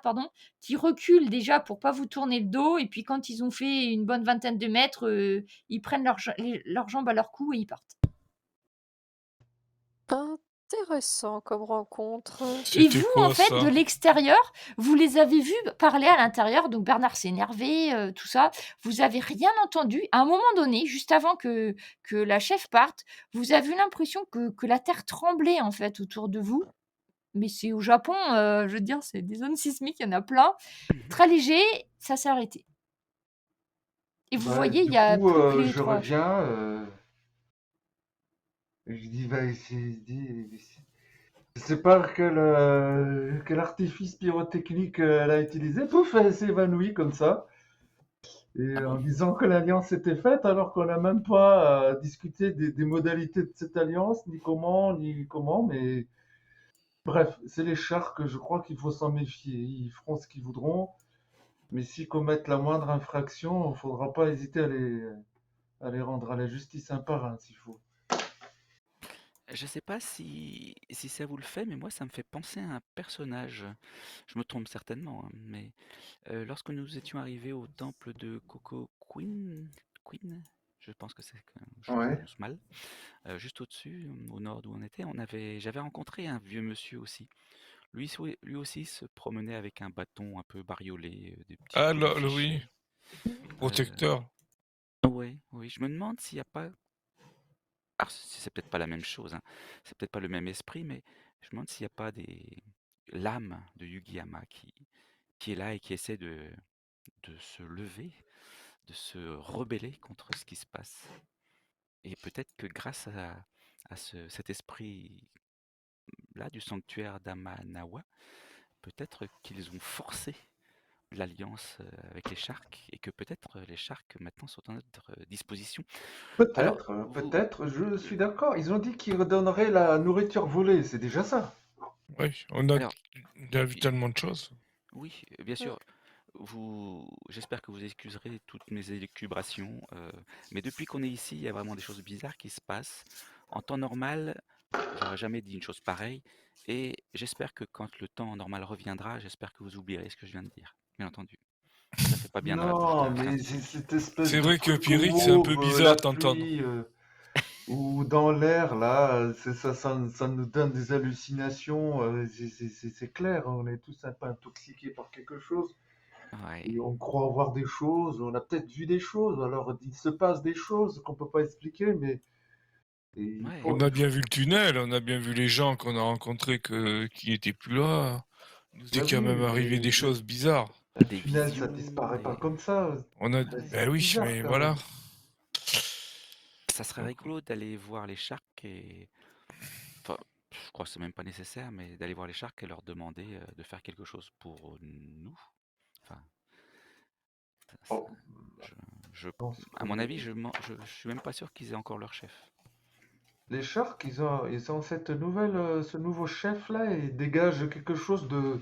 B: pardon, qui reculent déjà pour pas vous tourner le dos. Et puis, quand ils ont fait une bonne vingtaine de mètres, ils prennent leurs jambes à leur cou et ils partent.
E: Intéressant comme rencontre.
B: Et
D: C'était
B: vous, en
D: quoi
B: fait, de
D: ça?
B: l'extérieur, vous les avez vus parler à l'intérieur. Donc Bernard s'est énervé, tout ça. Vous avez rien entendu. À un moment donné, juste avant que la chef parte, vous avez eu l'impression que la terre tremblait, en fait, autour de vous. Mais c'est au Japon, je veux dire, c'est des zones sismiques, il y en a plein. Très léger, ça s'est arrêté. Et vous
C: Bah,
B: voyez, il
C: du
B: y a
C: coup,
B: plus que les
C: je
B: trois.
C: reviens. Je dis, bah, je sais pas quel artifice pyrotechnique elle a utilisé. Pouf, elle s'est évanouie comme ça. Et
A: Ah
C: en
A: bon?
C: disant que l'alliance était faite, alors qu'on n'a même pas discuté des modalités de cette alliance, ni comment. Mais bref, c'est les Sharks, je crois qu'il faut s'en méfier. Ils feront ce qu'ils voudront. Mais s'ils commettent la moindre infraction, il ne faudra pas hésiter à les rendre à la justice un par un, s'il faut.
A: Je sais pas si ça vous le fait, mais moi ça me fait penser à un personnage. Je me trompe certainement, hein, mais lorsque nous étions arrivés au temple de Coco Queen, je pense que je
C: Ouais.
A: prononce mal, juste au-dessus, au nord d'où on était, j'avais rencontré un vieux monsieur aussi. Lui aussi se promenait avec un bâton un peu bariolé, des petits
D: Ah,
A: coups de
D: oui,
A: fichet. Euh,
D: protecteur.
A: ouais, oui, je me demande s'il n'y a pas. Alors, c'est peut-être pas la même chose, hein, c'est peut-être pas le même esprit, mais je me demande s'il n'y a pas l'âme de Yugiyama qui est là et qui essaie de se lever, de se rebeller contre ce qui se passe. Et peut-être que grâce à cet esprit-là du sanctuaire d'Amanawa, peut-être qu'ils ont forcé l'alliance avec les Sharks et que peut-être les Sharks maintenant sont à notre disposition. Alors,
C: Peut-être, je suis d'accord. Ils ont dit qu'ils redonneraient la nourriture volée, c'est déjà ça.
D: Oui,
A: alors,
D: on a vu tellement de choses.
A: oui, bien sûr, j'espère que vous excuserez toutes mes élucubrations, mais depuis qu'on est ici, il y a vraiment des choses bizarres qui se passent. En temps normal, j'aurais jamais dit une chose pareille, et j'espère que quand le temps normal reviendra, j'espère que vous oublierez ce que je viens de dire, bien entendu. Ça fait pas bien dans la bouche
C: Non,
A: d'un
C: mais c'est
A: cynique.
C: cette espèce
D: C'est
C: de
D: vrai que
C: truc
D: Pierrick, c'est un peu
C: mauve,
D: bizarre
C: la
D: de t'entendre.
C: pluie, ou dans l'air, là, ça nous donne des hallucinations. C'est clair, on est tous un peu intoxiqués par quelque chose.
A: Ouais.
C: Et on croit voir des choses, on a peut-être vu des choses, alors il se passe des choses qu'on peut pas expliquer, mais Et il
A: Ouais,
C: faut,
D: On a bien vu le tunnel, on a bien vu les gens qu'on a rencontrés qui n'étaient plus là. Il nous est
C: bah
D: quand
C: oui,
D: même
C: mais
D: arrivé des choses bizarres.
C: un
A: des
C: tunnel, ça
A: visions,
C: disparaît pas
A: des...
C: comme ça.
D: On a,
A: Ah ouais.
D: ben
C: C'est
D: oui,
C: bizarre
D: mais
C: quand
D: voilà.
C: même.
A: Ça serait
D: Donc,
A: rigolo d'aller voir les Sharks et... Enfin, je crois que c'est même pas nécessaire, mais d'aller voir les Sharks et leur demander de faire quelque chose pour nous. Enfin, ça-
C: Oh,
A: je, je-
C: je pense
A: à
C: que
A: mon avis, je suis même pas sûr qu'ils aient encore leur chef.
C: les Sharks, ils ont cette nouvelle, ce nouveau chef-là et dégage quelque chose de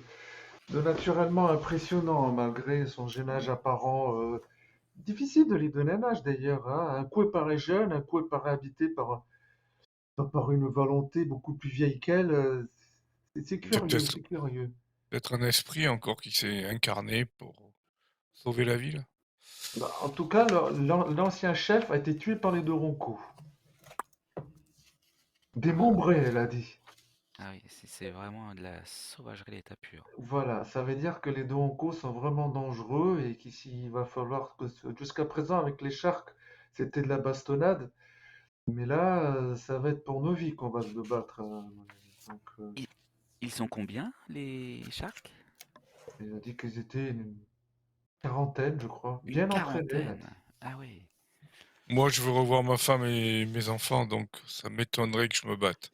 C: naturellement impressionnant, malgré son jeune âge apparent. Difficile de lui donner un âge d'ailleurs, hein. Un coup il paraît jeune, un coup il paraît habité par une volonté beaucoup plus vieille qu'elle. C'est
D: c'est
C: curieux,
D: peut-être
C: c'est curieux.
D: peut-être un esprit encore qui s'est incarné pour sauver la ville.
C: Bah, en tout cas, l'ancien chef a été tué par les Doronko.
A: Ah,
C: Démembré, elle a dit.
A: ah oui, c'est vraiment de la sauvagerie à l'état pur.
C: Voilà, ça veut dire que les Doronko sont vraiment dangereux et qu'ici il va falloir que jusqu'à présent avec les Sharks, c'était de la bastonnade, mais là, ça va être pour nos vies qu'on va se battre, à mon avis. Donc,
A: Ils, ils sont combien, les Sharks?
C: il a dit qu'ils étaient une quarantaine, je crois,
A: Une
C: bien entraînés, il a
A: quarantaine.
C: dit.
A: Ah oui.
D: Moi, je veux revoir ma femme et mes enfants, donc ça m'étonnerait que je me batte.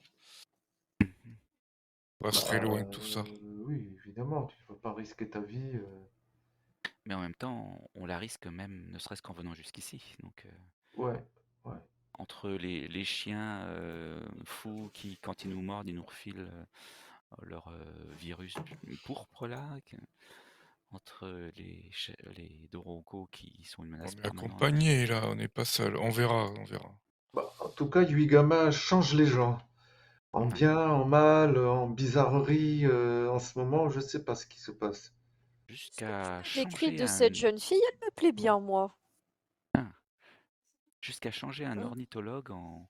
D: Pas
C: Bah,
D: très loin de tout ça.
C: oui, évidemment, tu ne vas pas risquer ta vie.
A: Mais en même temps, on la risque même, ne serait-ce qu'en venant jusqu'ici. Donc,
C: Ouais, ouais.
A: entre les chiens fous qui, quand ils nous mordent, ils nous refilent leur virus pourpre là, entre les Dorocos qui sont une
D: On
A: menace
D: est
A: permanente.
D: accompagné là, on n'est pas seul. On verra, on verra.
C: Bah, en tout cas, Yuigama change les gens. En
A: Ouais.
C: bien, en mal, en bizarrerie, en ce moment, je sais pas ce qui se passe.
E: Ce que tu
A: Jusqu'à
E: m'as décrit
A: changer
E: de cette jeune fille, elle me plaît bien, moi.
A: un- jusqu'à changer un
E: Hein.
A: ornithologue en-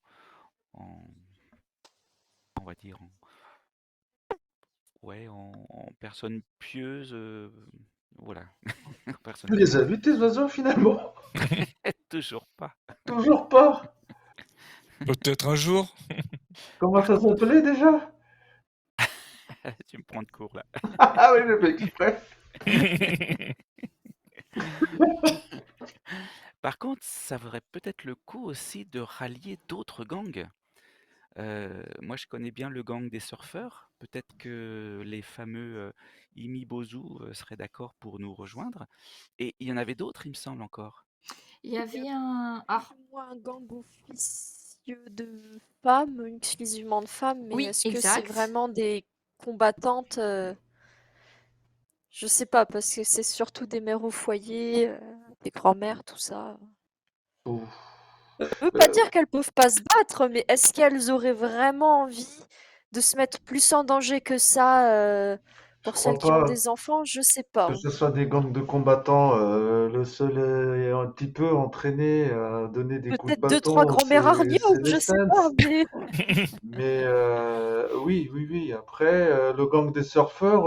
A: on va dire, ouais, en personne pieuse, voilà, en personne
C: Tu les as
A: pieuse.
C: vus, tes oiseaux, finalement?
A: Toujours pas.
C: Toujours pas.
D: Peut-être un jour.
C: Comment
A: Par
C: ça
A: contre,
C: s'appelait déjà?
A: tu me prends de court là.
C: Ah oui, j'ai fait exprès.
A: Par contre, ça vaudrait peut-être le coup aussi de rallier d'autres gangs. Moi, je connais bien le gang des surfeurs. Peut-être que les fameux Imibozu seraient d'accord pour nous rejoindre. Et il y en avait d'autres, il me semble encore.
B: Il y
E: Il y a
B: avait un...
E: plus
B: Ah,
E: ou moins un gang officieux de femmes, exclusivement de femmes, mais
B: oui,
E: est-ce que c'est
B: exact.
E: vraiment des combattantes? Je sais pas, parce que c'est surtout des mères au foyer, des grands-mères, tout ça.
C: Ouf.
E: Je veux pas
C: Euh,
E: dire qu'elles peuvent pas se battre, mais est-ce qu'elles auraient vraiment envie de se mettre plus en danger que ça,
C: je
E: pour celles
C: crois
E: qui ont
C: pas
E: des enfants? Je sais
C: que
E: pas.
C: ce soit des gangs de combattants. Le seul est un petit peu entraîné à donner des coups de
E: Peut-être deux, trois
C: bâton,
E: grands-mères
C: c'est
E: hargneux,
C: les
E: je sais
C: Saints.
E: pas, mais
C: Mais oui, oui, oui. Après, le gang des surfeurs,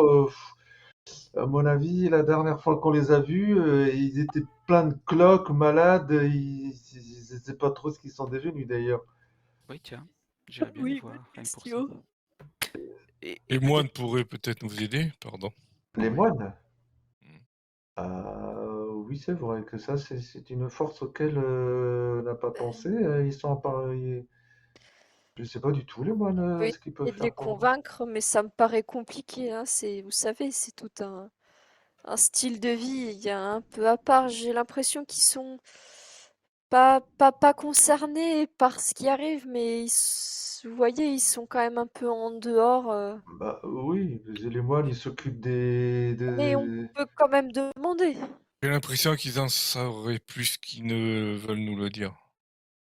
C: à mon avis, la dernière fois qu'on les a vus, ils étaient pleins de cloques, malades. Ils ne savaient pas trop ce qu'ils sont devenus d'ailleurs.
A: Oui, tiens, j'irais bien les
E: oui, bonne
A: voir, rien que pour ça.
E: question.
A: Et
D: Les moines
A: peut-être,
D: pourraient peut-être nous aider, pardon.
C: Les
A: ouais,
C: moines? Oui, c'est vrai que ça, c'est une force auquel on n'a pas pensé. Ils sont je sais pas du tout, les moines,
E: On peut
C: ce qu'ils peuvent
E: essayer de les
C: faire pour nous.
E: convaincre, mais ça me paraît compliqué, hein. Vous savez, c'est tout un style de vie, il y a un peu à part. J'ai l'impression qu'ils sont pas concernés par ce qui arrive, mais vous voyez, ils sont quand même un peu en dehors.
C: Bah oui, les moines, ils s'occupent
E: Mais on peut quand même demander.
D: J'ai l'impression qu'ils en sauraient plus qu'ils ne veulent nous le dire.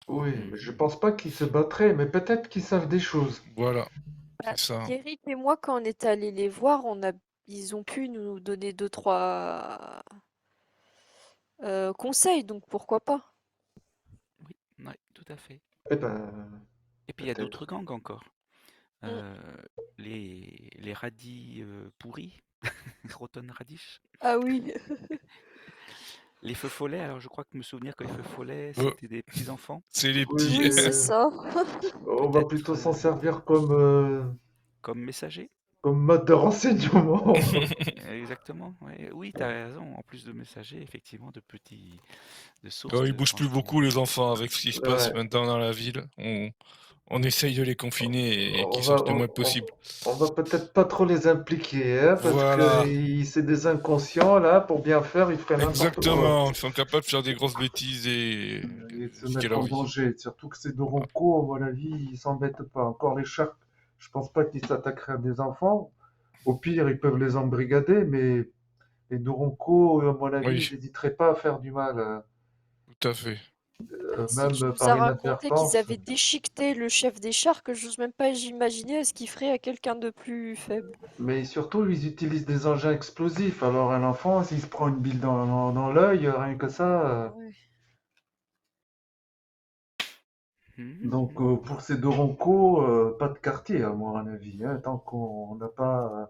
C: Oui, mais je
A: mhm.
C: pense pas qu'ils se battraient, mais peut-être qu'ils savent des choses.
D: Voilà,
E: Bah,
D: c'est ça.
E: Pierrick et moi, quand on est allés les voir, ils ont pu nous donner deux, trois conseils, donc pourquoi pas?
A: Oui, ouais, tout à fait.
C: Eh ben,
A: Et puis il y a d'autres
C: peut-être.
A: gangs encore.
E: Mm.
A: Euh, les radis pourris, Rotten Radish.
E: Ah oui.
A: Les feux follets, alors je crois que me souvenir que les feux follets,
D: Euh,
A: c'était des petits enfants,
D: c'est les
C: Oui,
D: petits.
E: Oui, c'est ça.
C: on va
A: peut-être
C: plutôt s'en servir
A: comme messagers.
C: comme mode de renseignement.
A: Exactement, ouais. Oui, tu as raison. En plus de messagers, effectivement, de sources
D: Ils
A: de
D: bougent plus beaucoup
A: renseignements.
D: les enfants avec ce qui se passe
C: Ouais.
D: maintenant dans la ville. On essaye de les confiner et
C: On
D: qu'ils
C: va,
D: sortent le moins
C: on,
D: possible.
C: on va peut-être pas trop les impliquer, hein, parce que
D: Voilà,
C: c'est des inconscients, là, pour bien faire, ils feraient n'importe quoi.
D: exactement. Ils sont capables de faire des grosses bêtises et
C: Et de se
D: risquer
C: mettre
D: leur
C: en
D: vie.
C: danger. Surtout que ces Doronko, à mon avis, ils s'embêtent pas. Encore les Sharks, je pense pas qu'ils s'attaqueraient à des enfants. Au pire, ils peuvent les embrigader, mais les Doronko, à mon avis,
D: Oui,
C: ils n'hésiteraient pas à faire du mal,
D: tout à fait.
E: Si tu
C: même
E: nous
C: par
E: as raconté qu'ils
C: inadvertance.
E: avaient déchiqueté le chef des Sharks, j'ose même pas imaginer ce qu'il ferait à quelqu'un de plus faible.
C: Mais surtout, ils utilisent des engins explosifs. Alors, un enfant, s'il se prend une bille dans l'œil, rien que ça.
E: Ouais.
C: Donc,
A: Mhm.
C: pour ces Doronko, pas de quartier, à mon avis, hein,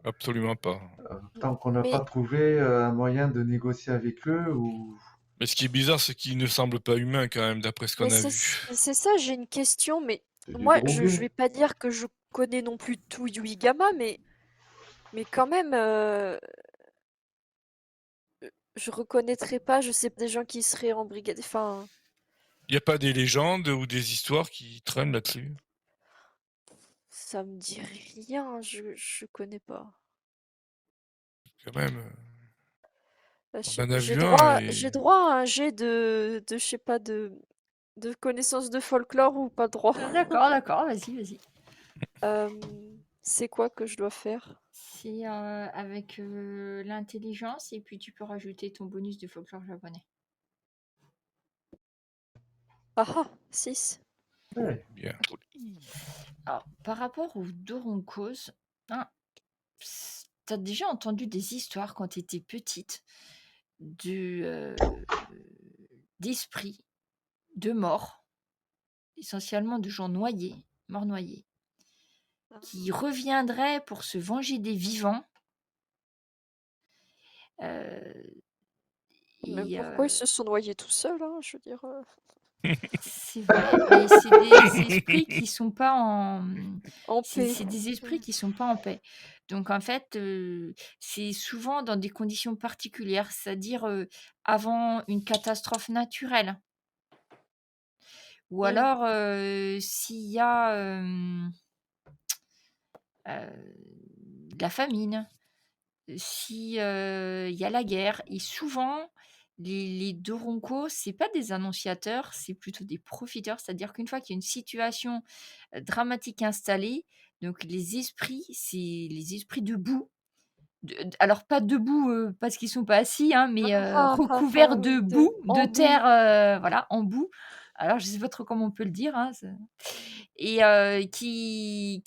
D: Absolument pas.
C: tant qu'on n'a pas
E: Mais,
C: trouvé un moyen de négocier avec eux ou.
D: Mais ce qui est bizarre, c'est qu'ils ne semblent pas humains quand même, d'après ce
E: mais
D: qu'on a vu.
E: c'est ça, j'ai une question, mais
C: C'est des
E: moi, je
C: drogués.
E: vais pas dire que je connais non plus tout Yuigama, mais quand même, je reconnaîtrais pas, je sais pas, des gens qui seraient embrigadés, enfin,
D: Il n'y a pas des légendes ou des histoires qui traînent là-dessus?
E: ça me dit rien, je connais pas.
D: Quand même, on en a
E: J'ai
D: vu un
E: droit,
D: et...
E: j'ai droit à un jet je sais pas, de connaissances de folklore ou pas droit.
B: D'accord, d'accord, vas-y, vas-y.
E: C'est quoi que je dois faire?
B: C'est avec l'intelligence et puis tu peux rajouter ton bonus de folklore japonais.
E: Ah ah, 6.
C: Ouais.
D: Bien.
B: Alors, par rapport aux Doronkos, hein, t'as déjà entendu des histoires quand tu étais petite d'esprits, de morts, essentiellement de gens noyés, morts noyés, qui reviendraient pour se venger des vivants. euh,
E: Même
B: et
E: pourquoi ils se sont noyés tout seuls, hein, je veux dire.
B: c'est vrai, mais c'est des esprits qui sont pas en
E: En paix.
B: c'est des esprits qui sont pas en paix. Donc en fait, c'est souvent dans des conditions particulières, c'est-à-dire, avant une catastrophe naturelle ou
E: Mm.
B: alors, s'il y a, de la famine, si, il y a la guerre et souvent les Doronkos, c'est pas des annonciateurs, c'est plutôt des profiteurs. C'est-à-dire qu'une fois qu'il y a une situation, dramatique installée, donc les esprits, c'est les esprits debout. Alors pas debout, parce qu'ils sont pas assis, hein, mais
E: Ah ah
B: recouverts
E: ah,
B: de
E: oui,
B: boue, de
E: en bout.
B: terre, voilà, en boue. Alors je sais pas trop comment on peut le dire, hein, et qui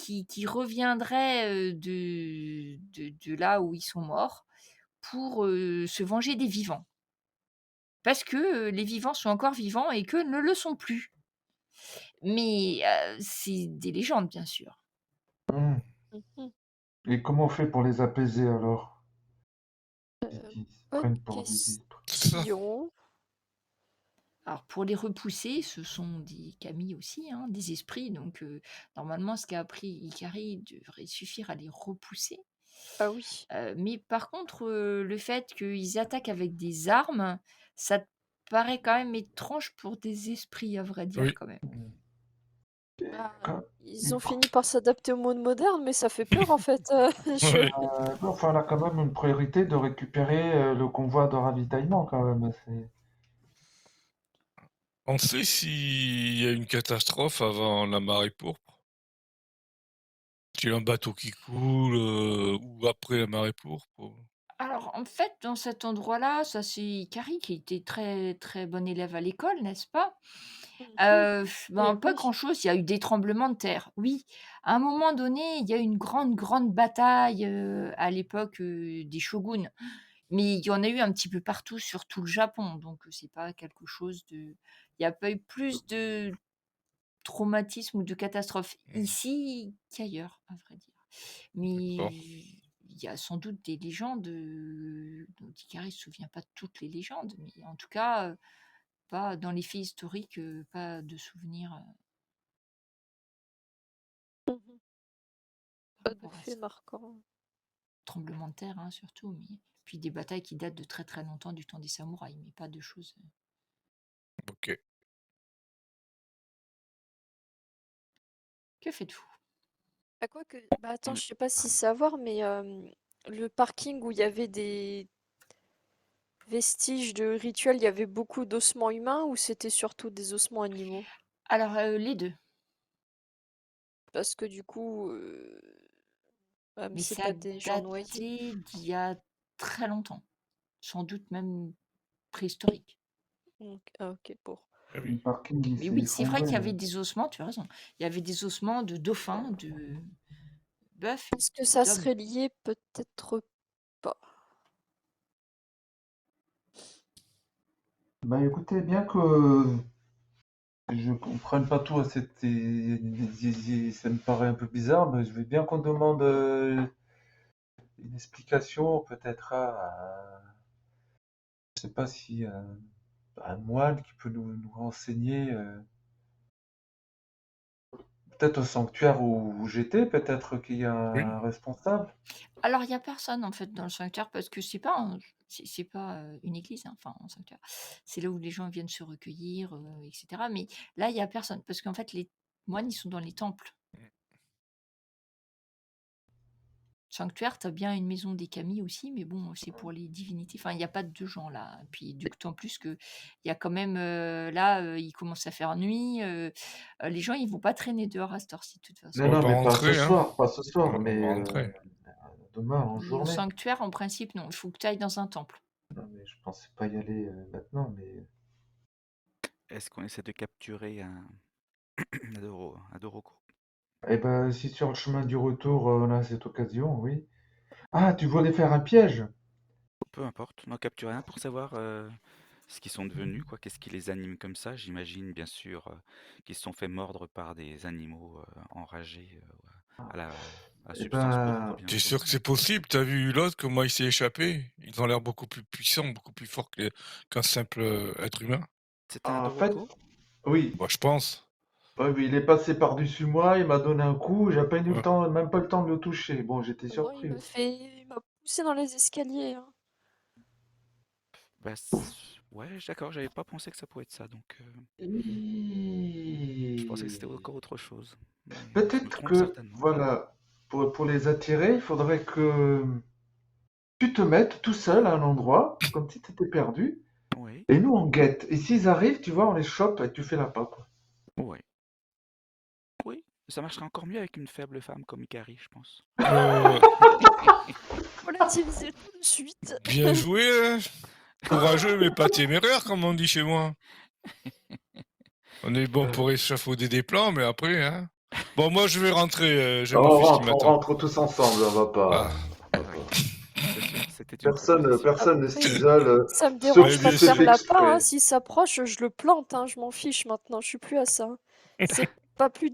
B: reviendraient, de là où ils sont morts pour, se venger des vivants. Parce que, les vivants sont encore vivants et qu'eux ne le sont plus. Mais, c'est des légendes, bien sûr.
C: Hmm.
E: Mhm.
C: Et comment on fait pour les apaiser alors? Ils se
E: Bonne
C: prennent pour des esprits.
D: C'est ça.
E: question.
B: Alors pour les repousser, ce sont des kami aussi, hein, des esprits, donc normalement ce qu'a appris Ikari devrait suffire à les repousser.
E: Ah oui.
B: Mais par contre, le fait qu'ils attaquent avec des armes, ça te paraît quand même étrange pour des esprits, à vrai dire,
D: Oui.
B: quand même.
E: Bah,
C: Quand-
E: ils ont fini par s'adapter au monde moderne, mais ça fait peur en fait.
D: Ouais.
C: non, enfin, on a quand même une priorité de récupérer le convoi de ravitaillement quand même.
D: On sait s'il y a une catastrophe avant la marée pourpre? Qu'il y a un bateau qui coule ou après la marée pourpre?
B: Alors en fait, dans cet endroit-là, ça c'est Ikari qui était très, très bon élève à l'école, n'est-ce pas?
E: Mhm. Eh
B: Pas
E: oui.
B: grand-chose, il y a eu des tremblements de terre, oui. À un moment donné, il y a eu une grande, grande bataille, à l'époque, des shoguns. Mais il y en a eu un petit peu partout sur tout le Japon, donc c'est pas quelque chose de il y a pas eu plus de traumatisme ou de catastrophe ici qu'ailleurs, à vrai dire. Mais
D: D'accord.
B: il il y a sans doute des légendes dont Icari ne se souvient pas de toutes les légendes, mais en tout cas, pas dans les faits historiques, pas de souvenirs
E: Mhm.
B: par
E: Pas de
B: rapport à
E: fait
B: ça.
E: marquant.
B: Tremblement de terre, hein, surtout, mais puis des batailles qui datent de très très longtemps du temps des samouraïs, mais pas de choses.
D: Ok.
B: Que faites-vous?
E: À quoi que... Bah attends,
A: On
E: je
A: est-
E: sais pas si
A: pardon.
E: savoir, mais le parking où il y avait des vestiges de rituels, il y avait beaucoup d'ossements humains ou c'était surtout des ossements animaux?
B: Alors, les deux,
E: Parce que du coup,
B: mais
E: c'est
B: ça
E: pas des gens noyés.
B: datait d'il y a très longtemps, sans doute même préhistorique.
E: Ah, ok, pour.
D: Ah
C: Le
D: oui.
C: parking, il
B: Mais
C: s'est
B: oui, c'est vrai
C: effondré.
B: qu'il y avait des ossements, tu as raison. Il y avait des ossements de dauphins, de bœufs
E: Est-ce que
B: et
E: ça
B: d'hommes.
E: serait lié? Peut-être pas.
C: Ben écoutez, bien que je comprenne pas tout à cette... Ça me paraît un peu bizarre, mais je veux bien qu'on demande une explication, peut-être je sais pas si un moine qui peut nous renseigner, peut-être au sanctuaire où j'étais, peut-être qu'il y a
D: Oui.
C: un responsable.
B: Alors, il y a personne en fait dans le sanctuaire parce que c'est pas une église, hein, enfin un sanctuaire. C'est là où les gens viennent se recueillir, etc. Mais là, il y a personne parce qu'en fait, les moines, ils sont dans les temples. Sanctuaire, tu as bien une maison des Kami aussi, mais bon, c'est pour les divinités. Enfin, il n'y a pas de deux gens là. Puis d'autant plus que il y a quand même là, il commence à faire nuit. Les gens, ils vont pas traîner dehors à cette heure-ci de toute façon.
C: Non,
D: On va
C: non,
D: pas
C: mais pas ce
D: rentrer, hein.
C: soir, pas ce soir,
D: On va
C: mais
D: rentrer.
C: demain en
B: Et au
C: journée.
B: sanctuaire, en principe, non. Il faut que tu ailles dans un temple.
C: Non, mais je pensais pas y aller maintenant, mais
A: Est-ce qu'on essaie de capturer un Doroko?
C: eh ben, si sur le chemin du retour, on a cette occasion, oui. Ah, tu voulais faire un piège?
A: Peu importe, on en capture un pour savoir ce qu'ils sont devenus, quoi. Qu'est-ce qui les anime comme ça? J'imagine bien sûr qu'ils se sont fait mordre par des animaux enragés à la
C: Eh
A: substance pourpre,
C: ben,
A: bien
D: T'es
A: entendu.
D: sûr que c'est possible? T'as vu l'autre, comment il s'est échappé? Ils ont l'air beaucoup plus puissants, beaucoup plus forts qu'un simple être humain.
A: C'était un
C: en fait,
A: Doroko?
C: oui.
D: Moi, je pense.
C: Ouais, oui, il est passé par-dessus moi, il m'a donné un coup, j'ai à peine eu le
D: Ouais.
C: temps, même pas le temps de le toucher. Bon, j'étais
E: Moi, il
C: surpris
E: m'a
C: aussi.
E: il m'a poussé dans les escaliers, hein.
A: Bah, ouais, d'accord, j'avais pas pensé que ça pouvait être ça, donc je pensais que c'était
C: Et
A: encore autre chose. Mais je me
C: peut-être
A: trompe
C: que,
A: certainement.
C: voilà, pour les attirer, il faudrait que tu te mettes tout seul à un endroit, comme si tu étais perdu,
A: Oui,
C: et nous on guette. Et s'ils arrivent, tu vois, on les chope et tu fais la pape.
A: oui, oui. Ça marcherait encore mieux avec une faible femme comme Ikari, je pense.
D: Euh,
E: Relativiser tout de suite.
D: bien joué, hein. Courageux, mais pas téméraire, comme on dit chez moi. On est bon pour échafauder des plans, mais après, hein. Bon, moi, je vais rentrer. J'ai ma fiche qui
C: On
D: m'attend.
C: rentre tous ensemble, on va
D: Ah,
C: pas.
A: Ah oui, bien sûr, c'était une
C: Personne,
A: proposition.
C: personne ne
E: Après,
C: s'isole,
E: ça me
C: sauf
E: dérange
D: ouais,
E: pas
C: si
E: de
D: bien
C: c'est
E: faire
D: sûr.
C: fait
E: l'appât, hein.
C: exprès.
E: S'il s'approche, je le plante, hein. Je m'en fiche maintenant. Je suis plus à ça. C'est pas plus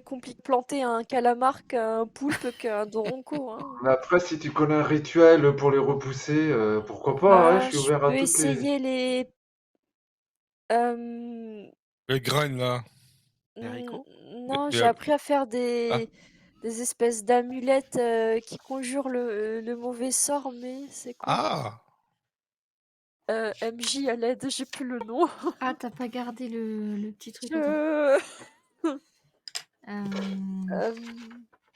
E: compliqué de planter un calamar qu'un poulpe qu'un doronco, hein.
C: Mais après, si tu connais un rituel pour les repousser, pourquoi pas, hein, je
E: Bah,
C: suis
E: je
C: ouvert à
E: peux
C: toutes les...
E: essayer les. euh,
D: Les graines, là.
A: Les haricots?
E: Non,
D: Les-
E: j'ai appris à faire
D: Ah,
E: des espèces d'amulettes qui conjurent le mauvais sort, mais c'est quoi?
D: ah.
E: MJ à l'aide, j'ai plus le nom.
B: Ah, t'as pas gardé le petit truc. Attends.
E: Je...
B: Euh,
E: Euh,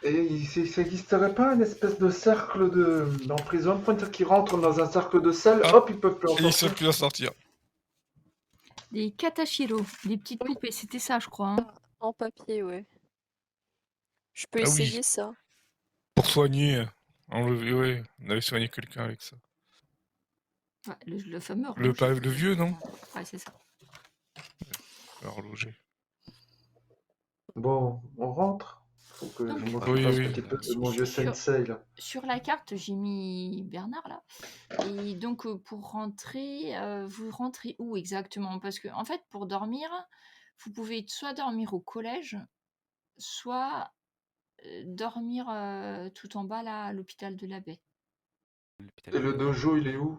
C: Et ça n'existerait pas une espèce de cercle d'emprisonnement, c'est-à-dire qu'ils rentrent dans un cercle de sel,
D: Hop,
C: hop, ils peuvent plus en
D: et ils savent
C: sortir.
D: plus en sortir.
B: des katashiro, des petites
E: Oui,
B: poupées, c'était ça, je crois, hein.
E: en papier, ouais. Je peux
D: Ah oui,
E: essayer ça.
D: pour soigner. Enlever, ouais, on avait soigné quelqu'un avec ça.
B: Ouais, le fameux
D: Le,
B: horloger.
D: le vieux, non?
B: Ouais, c'est ça.
D: L'horloger.
C: Bon, on rentre. Faut que je
B: Donc,
A: On va
C: m'occupe
D: Oui,
C: un
A: rentrer.
D: oui.
C: petit peu de mon vieux
B: sur,
C: sensei, là.
B: sur la carte, j'ai mis Bernard là. Et donc, pour rentrer, vous rentrez où exactement? Parce que, en fait, pour dormir, vous pouvez soit dormir au collège, soit dormir tout en bas là à l'hôpital de la Baie.
A: L'hôpital
C: Et
A: de
C: le
A: la Baie.
C: dojo, il est où?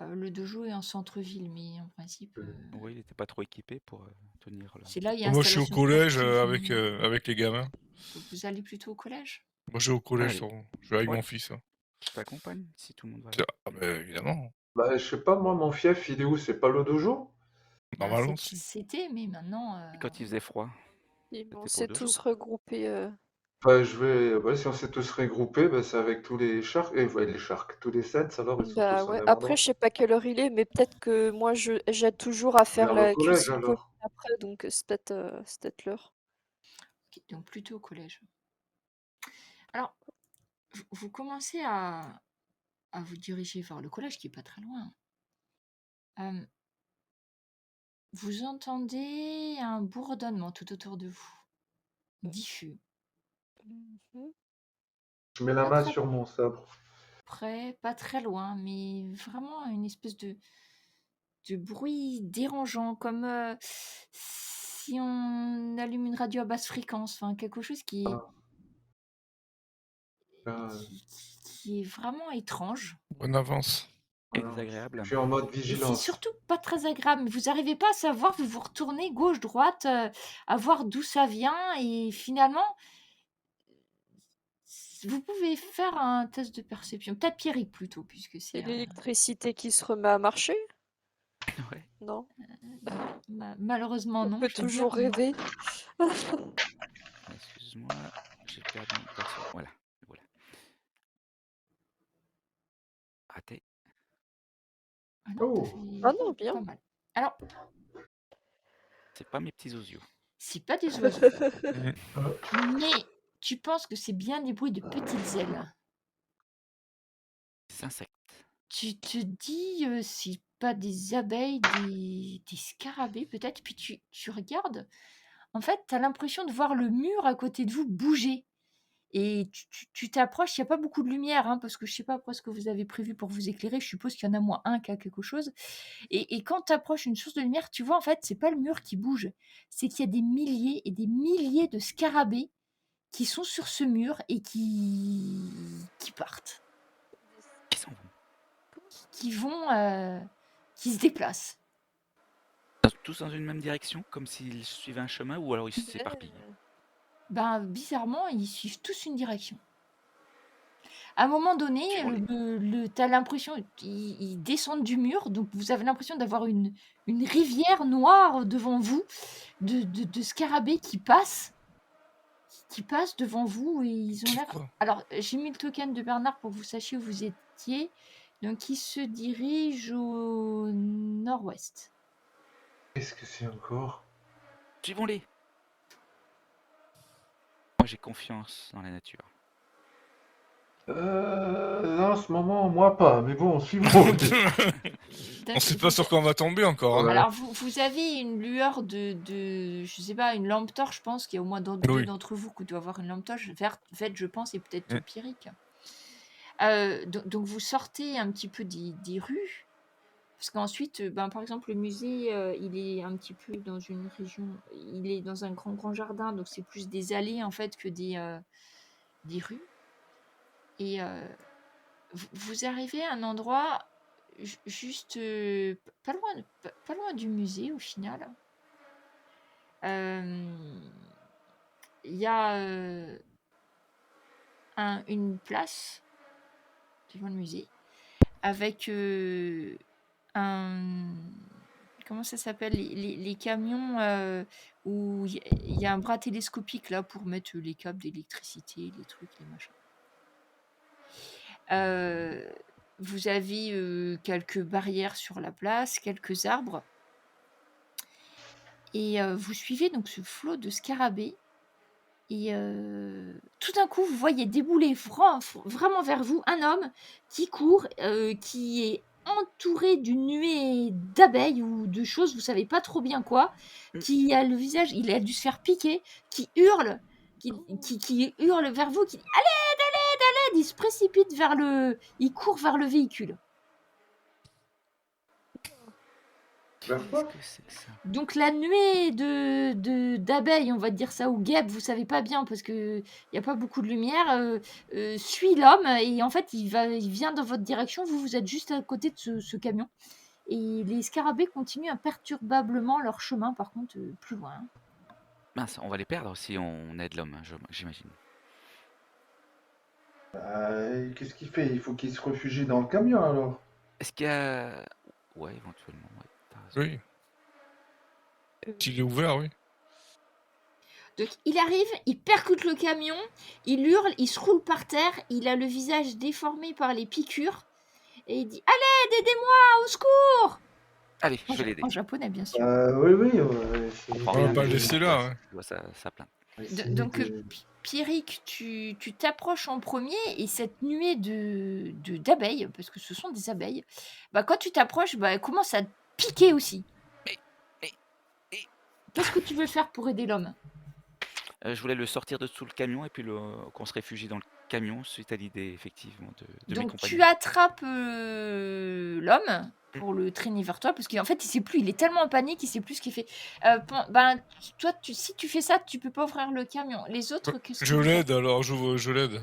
B: Le dojo est en centre-ville, mais en principe,
A: Oui, il n'était pas trop équipé pour tenir là.
B: c'est là, il y a
D: Moi, je suis au
B: installation
D: collège
B: sportive.
D: avec les gamins.
B: Donc vous allez plutôt au collège?
D: Moi, je vais au collège,
A: Allez.
D: je vais avec
A: Ouais.
D: mon fils. Hein.
A: Je t'accompagne si tout le monde va là.
D: Ah, ben, évidemment.
C: Bah, je sais pas, moi, mon fief, il est où? C'est pas le dojo?
B: Bah,
D: Normalement, si.
B: c'était, mais maintenant.
A: Et quand il faisait froid,
E: Et
A: c'était
E: on
A: pour le
E: s'est
A: dojo.
E: tous regroupés.
C: Bah, ouais, si on s'est tous regroupés, bah, c'est avec tous les sharks. Ouais, les sharks, tous les sets, alors ils sont
E: Bah
C: tous au
E: ouais.
C: même
E: Après,
C: endroit.
E: je sais pas quelle heure il est, mais peut-être que moi, j'aide toujours à faire
C: Vers le
E: la
C: collège,
E: cuisine commune
C: alors.
E: après, donc c'est peut-être l'heure.
B: Ok, donc plutôt au collège. Alors, vous commencez à vous diriger vers le collège, qui est pas très loin. Vous entendez un bourdonnement tout autour de vous, diffus,
E: Mhm.
C: Je mets la
B: pas
C: main
B: très
C: sur mon sabre.
B: près, pas très loin, mais vraiment une espèce de bruit dérangeant, comme si on allume une radio à basse fréquence, enfin quelque chose qui est,
C: Euh,
B: qui est vraiment étrange.
D: Bonne avance.
A: Et
C: alors,
A: désagréable.
C: je suis en mode
B: Et c'est
C: vigilance.
B: surtout pas très agréable. Mais vous n'arrivez pas à savoir, vous vous retournez gauche, droite, à voir d'où ça vient. Et finalement, vous pouvez faire un test de perception. Peut-être Pierrick plutôt, puisque
E: C'est
B: c'est...
E: l'électricité qui se remet à marcher?
A: Ouais.
E: Non?
B: malheureusement,
E: On
B: non.
E: peut
B: Je vais dire
E: toujours
B: non.
E: rêver.
A: Excuse-moi, j'ai perdu mon perso. Voilà. Raté.
B: Ah non,
C: Oh.
B: t'as fait
E: Ah non, bien.
B: pas mal. Alors,
A: C'est pas mes petits osios.
B: c'est pas des oiseaux. Mais tu penses que c'est bien des bruits de petites ailes.
A: Des insectes.
B: Tu te dis, c'est pas des abeilles, des scarabées peut-être. Puis tu regardes. En fait, tu as l'impression de voir le mur à côté de vous bouger. Et tu t'approches, il n'y a pas beaucoup de lumière, hein, parce que je ne sais pas après ce que vous avez prévu pour vous éclairer. Je suppose qu'il y en a moins un qui a quelque chose. Et quand tu approches une source de lumière, tu vois, en fait, c'est pas le mur qui bouge. C'est qu'il y a des milliers et des milliers de scarabées qui sont sur ce mur et qui partent.
A: Qui s'en vont.
B: Qui vont... qui se déplacent.
A: Tous dans une même direction, comme s'ils suivaient un chemin, ou alors ils s'éparpillent.
B: Ben, bizarrement, ils suivent tous une direction. À un moment donné, tu as l'impression, ils descendent du mur, donc vous avez l'impression d'avoir une rivière noire devant vous, de scarabées qui passent devant vous, et ils ont
D: C'est
B: l'air...
D: quoi?
B: Alors, j'ai mis le token de Bernard pour que vous sachiez où vous étiez. Donc, ils se dirigent au nord-ouest.
C: Qu'est-ce que c'est encore?
A: Suivons-les. Moi, j'ai confiance dans la nature.
C: Là, en ce moment, moi pas, mais bon, suivons.
D: On sait pas sur quoi on va tomber encore. Hein.
C: Ouais.
B: Alors, vous avez une lueur de, je sais pas, une lampe torche, je pense qu'il y a au moins deux
D: Oui.
B: d'entre vous qui doivent avoir une lampe torche verte, je pense, et peut-être
D: Mm.
B: Pierrick. Donc, vous sortez un petit peu des rues, parce qu'ensuite, par exemple, le musée, il est un petit peu dans une région, il est dans un grand jardin, donc c'est plus des allées, en fait, que des rues. Et vous arrivez à un endroit juste pas loin du musée, au final. Il y a une place devant le musée avec comment ça s'appelle, les camions où il y a un bras télescopique là pour mettre les câbles d'électricité, les trucs, les machins. Vous avez quelques barrières sur la place, quelques arbres. Et vous suivez donc ce flot de scarabées. Et tout d'un coup, vous voyez débouler vraiment vers vous un homme qui court, qui est entouré d'une nuée d'abeilles ou de choses, vous savez pas trop bien quoi, qui a le visage, il a dû se faire piquer, qui hurle, qui hurle vers vous, qui dit « Allez, il se précipite il court vers le véhicule.
C: Vers
A: Qu'est-ce
C: quoi?
A: que c'est que ça?
B: Donc la nuée d'abeilles, on va dire ça, ou guêpes, vous savez pas bien parce que il y a pas beaucoup de lumière, suit l'homme et en fait, il vient dans votre direction. Vous êtes juste à côté de ce camion et les scarabées continuent imperturbablement leur chemin, par contre, plus loin, hein.
A: Mince, on va les perdre si on aide l'homme, hein, j'imagine.
C: Qu'est-ce qu'il fait? Il faut qu'il se réfugie dans le camion alors.
A: Est-ce qu'il y a... Ouais, éventuellement, ouais, t'as raison.
D: Oui,
E: Euh,
D: s'il est ouvert, oui.
B: Donc il arrive, il percute le camion, il hurle, il se roule par terre, il a le visage déformé par les piqûres et il dit: «Allez, aidez-moi, au secours!»
A: Allez, je vais
B: En
A: l'aider.
B: japonais, bien sûr.
C: Oui, oui, on va essayer
A: On prend
D: On va
A: rien,
D: pas
A: mais
D: le
A: je
D: laisser là, hein.
A: vois sa plainte.
C: on va essayer
B: Donc,
C: de-
B: Pierrick, tu t'approches en premier et cette nuée d'abeilles, parce que ce sont des abeilles, bah, quand tu t'approches, bah, elle commence à te piquer aussi.
A: Mais-
B: Qu'est-ce que tu veux faire pour aider l'homme?
A: Je voulais le sortir de sous le camion et puis qu'on se réfugie dans le camion suite à l'idée effectivement de mes
B: Donc tu
A: compagnons.
B: attrapes l'homme pour le traîner vers toi, parce qu'en fait il sait plus, il est tellement en panique, il sait plus ce qu'il fait. Ben, toi, si tu fais ça, tu peux pas ouvrir le camion. Les autres, qu'est-ce
D: Je
B: que vous faites?
D: l'aide alors, je l'aide.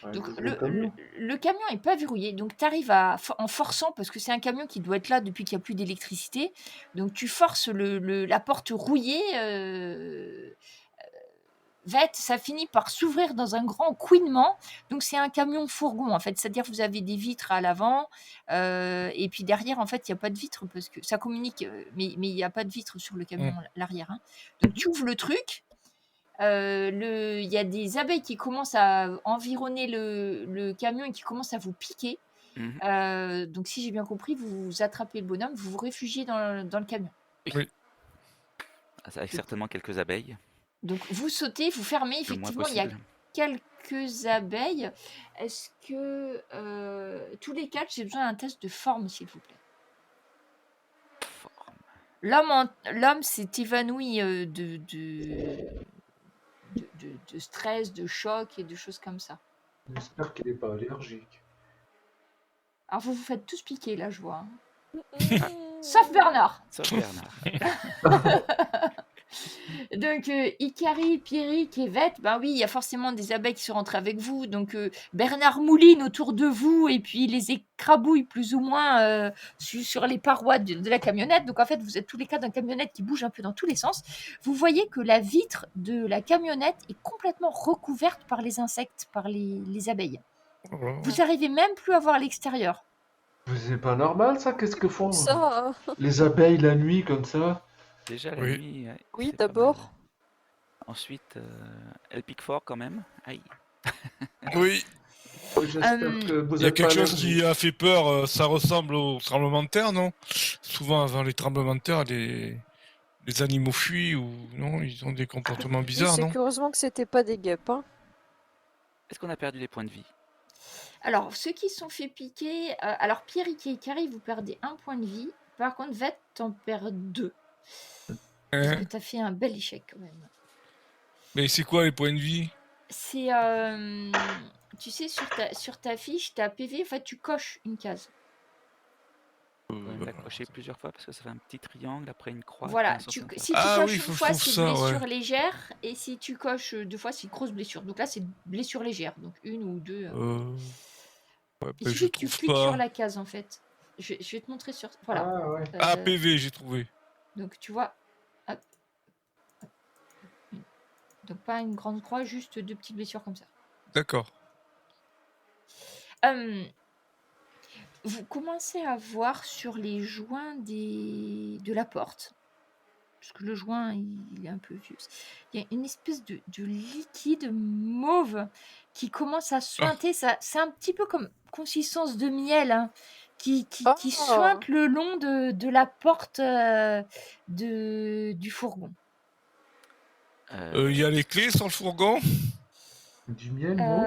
C: Ouais,
B: Donc
C: ouvre le camion.
B: le camion est pas verrouillé, donc tu arrives en forçant, parce que c'est un camion qui doit être là depuis qu'il n'y a plus d'électricité, donc tu forces la porte rouillée, ça finit par s'ouvrir dans un grand couinement. Donc c'est un camion fourgon en fait, c'est-à-dire vous avez des vitres à l'avant et puis derrière en fait il n'y a pas de vitres parce que ça communique, mais il n'y a pas de vitres sur le camion l'arrière, hein. Donc tu ouvres le truc. Il y a des abeilles qui commencent à environner le camion et qui commencent à vous piquer.
A: Mhm.
B: Donc si j'ai bien compris, vous attrapez le bonhomme, vous vous réfugiez dans le camion.
D: Oui.
A: Avec certainement quelques abeilles,
B: Donc vous sautez, vous fermez,
A: le moins
B: effectivement il y a
A: possible.
B: quelques abeilles. Est-ce que tous les quatre, j'ai besoin d'un test de forme, s'il vous plaît.
A: Forme.
B: L'homme s'est évanoui de stress, de choc et de choses comme ça.
C: J'espère qu'il n'est pas allergique.
B: Alors vous vous faites tous piquer là, je vois, hein.
E: mm,
B: Sauf Bernard.
A: Sauf Bernard.
B: Donc Ikari, Pierrick et Vette, ben oui, il y a forcément des abeilles qui sont rentrées avec vous. Donc Bernard mouline autour de vous et puis les écrabouille plus ou moins sur les parois de la camionnette. Donc en fait, vous êtes tous les quatre dans une camionnette qui bouge un peu dans tous les sens. Vous voyez que la vitre de la camionnette est complètement recouverte par les insectes, par les abeilles.
D: Oh là.
B: Vous n'arrivez même plus à voir l'extérieur.
C: C'est pas normal ça, qu'est-ce que font
E: Ça,
C: les abeilles la nuit comme ça?
A: Déjà la
D: Oui.
A: nuit, ouais,
E: oui,
A: c'est pas mal.
E: d'abord.
A: Ensuite, elle pique fort quand même. Aïe.
D: Oui,
C: J'espère que vous
D: il y a
C: êtes pas
D: quelque chose
C: allergique.
D: qui a fait peur, ça ressemble au tremblement de terre, non? Souvent avant les tremblements de terre, les animaux fuient ou non, ils ont des comportements
E: Oui,
D: bizarres,
E: c'est
D: non?
E: qu'heureusement que c'était pas des guêpes, hein.
A: Est-ce qu'on a perdu des points de vie?
B: Alors, ceux qui sont fait piquer, alors Pierrick et Ikari, vous perdez 1 point de vie. Par contre, Vette, t'en perds 2. Parce
D: Hein?
B: que t'as fait un bel échec quand même.
D: Mais c'est quoi les points de vie?
B: C'est, tu sais, sur ta fiche, t'as PV, en fait, tu coches une case.
A: On l'a coché plusieurs fois parce que ça fait un petit triangle après une croix.
B: Voilà,
A: qui est censée
B: si tu
D: Ah
B: coches
D: oui,
B: une
D: faut que je
B: fois,
D: trouve
B: c'est
D: ça,
B: blessure
D: ouais.
B: légère, et si tu coches 2 fois, c'est grosse blessure. Donc là, c'est blessure légère, donc 1 ou 2.
D: Ouais,
B: Il
D: bah, je
B: suffit que tu
D: trouve
B: cliques sur
D: pas.
B: la case, en fait. Je vais te montrer sur... Voilà.
C: Ah ouais.
D: Ah, PV, j'ai trouvé.
B: Donc tu vois, hop. Donc pas une grande croix, juste 2 petites blessures comme ça.
D: D'accord.
B: Vous commencez à voir sur les joints de la porte, parce que le joint il est un peu vieux, il y a une espèce de liquide mauve qui commence à suinter. C'est un petit peu comme consistance de miel, hein, qui
E: Ah,
B: suinte le long de la porte du fourgon.
D: Il y a les clés sur le fourgon?
C: Du miel, non?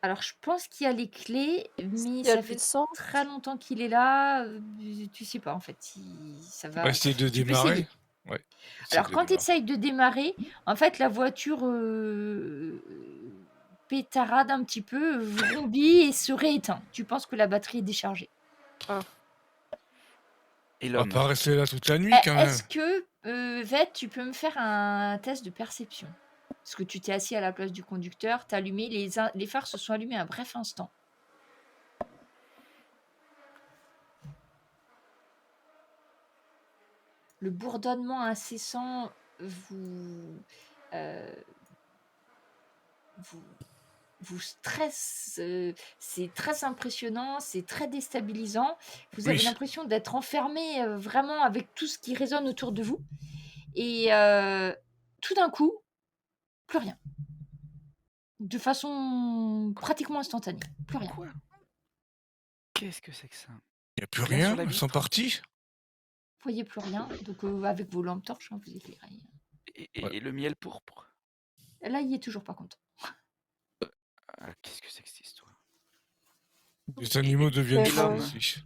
B: Alors je pense qu'il y a les clés, mais
E: il y a
B: ça
E: de
B: fait
E: l'essence.
B: très longtemps qu'il est là. Tu sais pas en fait si ça
D: On
B: va.
D: va essayer de
B: Tu peux
D: démarrer.
B: essayer.
D: Ouais.
B: Alors quand tu essayes de démarrer, en fait la voiture pétarade un petit peu, vrombit et se rééteint. Tu penses que la batterie est déchargée.
E: Ah.
A: Et
D: On va
A: l'homme?
D: pas rester là toute la nuit quand même.
B: Est-ce que, Vette, tu peux me faire un test de perception? Parce que tu t'es assis à la place du conducteur, t'as allumé, les phares se sont allumés un bref instant. Le bourdonnement incessant euh, vous, vous stresse. C'est très impressionnant, c'est très déstabilisant. Vous avez
D: Oui.
B: l'impression d'être enfermé vraiment avec tout ce qui résonne autour de vous. Et tout d'un coup, plus rien. De façon pratiquement instantanée. Plus rien.
A: Quoi? Qu'est-ce que c'est que ça?
D: Il n'y a plus
A: Rien sur
D: rien,
A: la
D: ils sont
A: vitre?
D: partis.
B: Vous voyez plus rien. Donc avec vos lampes torches, vous éclairez.
D: Ouais.
A: Et le miel pourpre?
B: Là, il est toujours pas content.
A: Ah, qu'est-ce que c'est que cette histoire?
D: Les animaux deviennent
A: Et
D: fous
A: l'homme?
D: aussi.